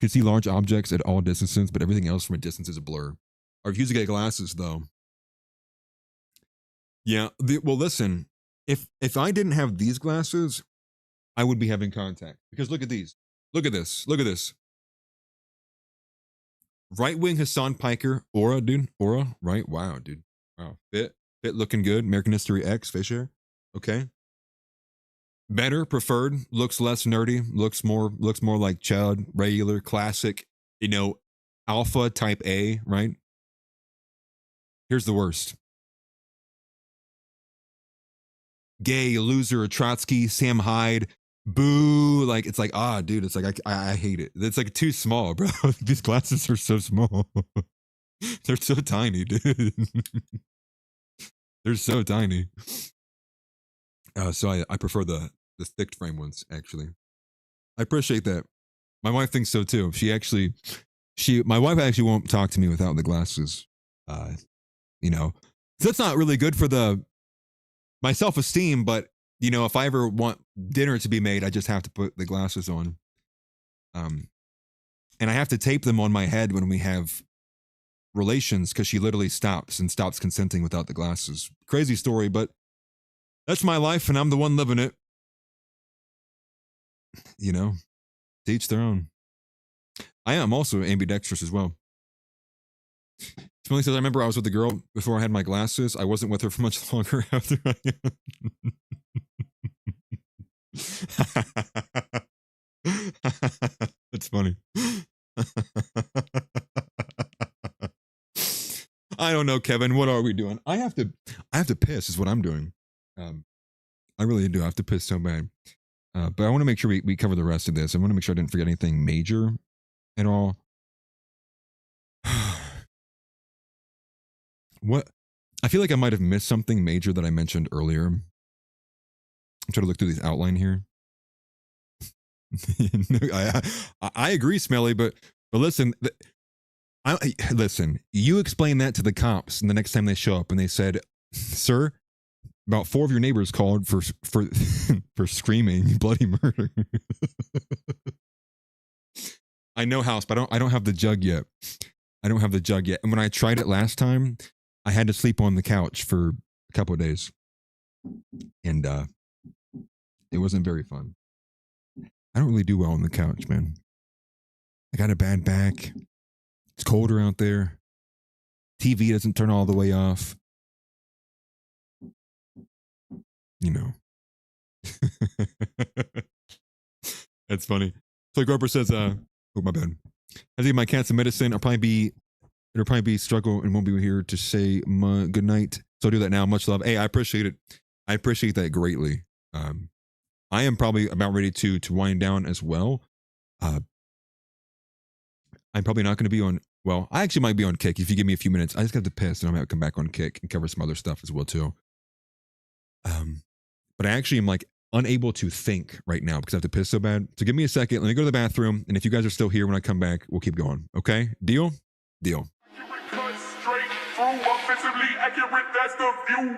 Speaker 3: You can see large objects at all distances, but everything else from a distance is a blur. I refuse to get glasses, though. Yeah, well, listen. If I didn't have these glasses, I would be having contact. Because look at these. Look at this. Look at this. Right wing Hassan Piker. Aura, dude. Aura, right? Wow, dude. Wow. Fit looking good. American History X, Fisher. Okay. Better, preferred, looks less nerdy, looks more like Chud, regular, classic, you know, alpha type A, right? Here's the worst. Gay, loser, Trotsky, Sam Hyde, boo. Like, it's like, dude, it's like, I hate it. It's like too small, bro. These glasses are so small. They're so tiny, dude. They're so tiny. So I prefer the thick frame ones, actually. I appreciate that. My wife thinks so too. She my wife actually won't talk to me without the glasses. You know, so that's not really good for my self-esteem, but you know, if I ever want dinner to be made, I just have to put the glasses on. And I have to tape them on my head when we have relations because she literally stops consenting without the glasses. Crazy story, but that's my life and I'm the one living it. You know, to each their own. I am also ambidextrous as well. Smelly says, I remember I was with a girl before I had my glasses. I wasn't with her for much longer after I That's funny. I don't know, Kevin. What are we doing? I have to piss is what I'm doing. I really do. I have to piss so bad. But I want to make sure we cover the rest of this. I want to make sure I didn't forget anything major at all. What? I feel like I might have missed something major that I mentioned earlier. I'm trying to look through this outline here. I agree, Smelly, but listen, listen. You explain that to the cops, and the next time they show up, and they said, "Sir, about 4 of your neighbors called for screaming bloody murder." I know, House, but I don't have the jug yet. I don't have the jug yet. And when I tried it last time, I had to sleep on the couch for a couple of days, and it wasn't very fun. I don't really do well on the couch, man. I got a bad back. It's colder out there. TV doesn't turn all the way off. You know. That's funny. So like Rupert says, oh my bad. I think my cat's some medicine. It'll probably be struggle and won't be here to say good night. So I'll do that now. Much love. Hey, I appreciate it. I appreciate that greatly. I am probably about ready to wind down as well. I'm probably not going to be on, well, I actually might be on Kick if you give me a few minutes. I just got to piss and I'm going to come back on Kick and cover some other stuff as well too. But I actually am like unable to think right now because I have to piss so bad. So give me a second. Let me go to the bathroom. And if you guys are still here when I come back, we'll keep going. Okay? Deal? Deal.
Speaker 16: Straight through, offensively accurate, that's the view.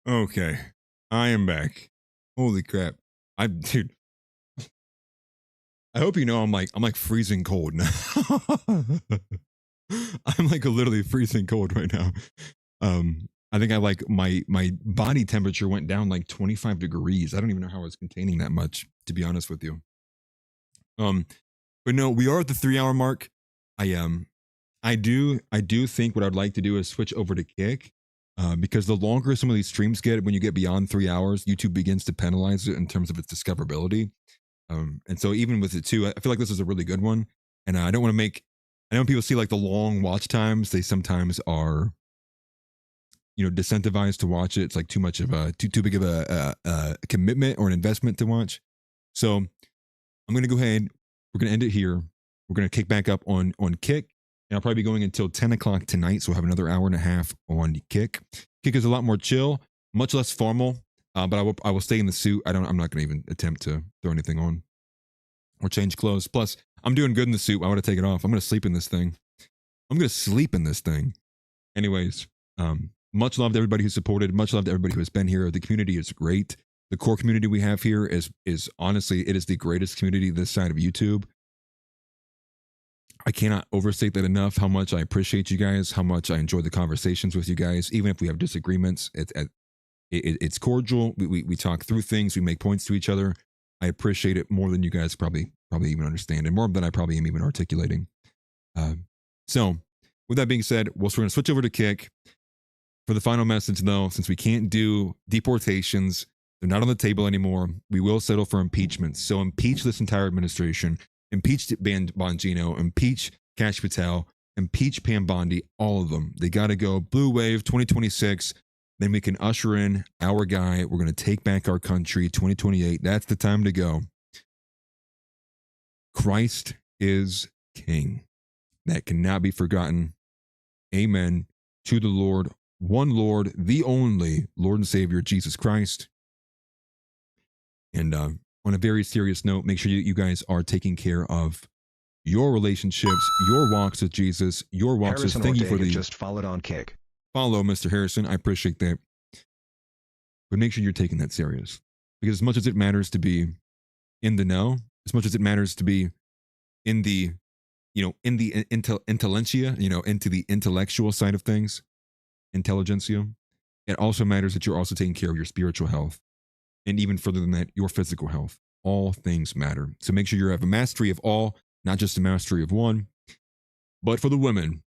Speaker 3: Okay. I am back. Holy crap. Dude. I hope you know I'm like freezing cold now. I'm like literally freezing cold right now. I think I like my body temperature went down like 25 degrees. I don't even know how I was containing that much, to be honest with you. But no, we are at the 3 hour mark. I do think what I'd like to do is switch over to Kick, because the longer some of these streams get, when you get beyond 3 hours, YouTube begins to penalize it in terms of its discoverability. And so even with it too, I feel like this is a really good one. And I don't want to make, I know when people see like the long watch times, they sometimes are, disincentivized to watch it. It's like too much of too big of a commitment or an investment to watch. So I'm going to go ahead. We're going to end it here. We're going to kick back up on Kick. And I'll probably be going until 10 o'clock tonight. So we'll have another hour and a half on Kick. Kick is a lot more chill, much less formal. But I will stay in the suit. I'm not going to even attempt to throw anything on or change clothes. Plus, I'm doing good in the suit. Why would I take it off? I'm going to sleep in this thing. Anyways, much love to everybody who supported. Much love to everybody who has been here. The community is great. The core community we have here is honestly, it is the greatest community this side of YouTube. I cannot overstate that enough, how much I appreciate you guys, how much I enjoy the conversations with you guys, even if we have disagreements. It's cordial. We talk through things. We make points to each other. I appreciate it more than you guys probably even understand, and more than I probably am even articulating. So with that being said, we're going to switch over to Kick. For the final message, though, since we can't do deportations, they're not on the table anymore, we will settle for impeachment. So impeach this entire administration, impeach Bongino, impeach Kash Patel, impeach Pam Bondi, all of them. They got to go. Blue Wave 2026. Then we can usher in our guy. We're going to take back our country, 2028. That's the time to go. Christ is King. That cannot be forgotten. Amen to the Lord. One Lord, the only Lord and Savior, Jesus Christ. And on a very serious note, make sure you guys are taking care of your relationships, your walks with Jesus, your walks with. Thank you for the
Speaker 10: just followed on Kick.
Speaker 3: Follow, Mr. Harrison. I appreciate that. But make sure you're taking that serious, because as much as it matters to be in the know, as much as it matters to be in the, intelligentsia, into the intellectual side of things, intelligentsia, it also matters that you're also taking care of your spiritual health. And even further than that, your physical health. All things matter. So make sure you have a mastery of all, not just a mastery of one. But for the women,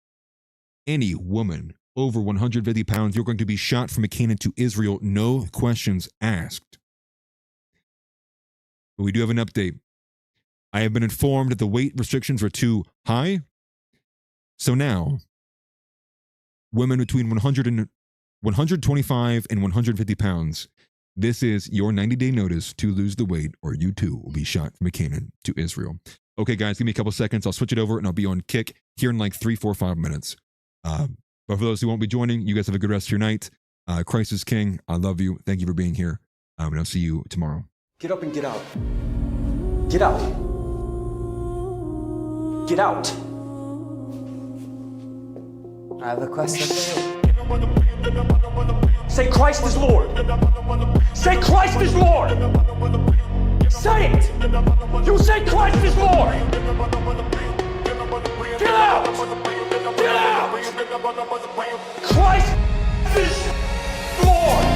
Speaker 3: any woman over 150 pounds, you're going to be shot from Canaan to Israel. No questions asked. But we do have an update. I have been informed that the weight restrictions are too high. So now, women between 125 and 150 pounds, this is your 90-day notice to lose the weight, or you too will be shot from Canaan to Israel. Okay, guys, give me a couple seconds. I'll switch it over and I'll be on Kick here in like 3, 4, 5 minutes. But for those who won't be joining, you guys have a good rest of your night. Christ is King. I love you. Thank you for being here. And I'll see you tomorrow.
Speaker 2: Get up and get out. Get out. Get out. I have a question for you.
Speaker 17: Say Christ is Lord. Say Christ is Lord. Say it. You say Christ is Lord. Get out. Get out. Christ is Lord.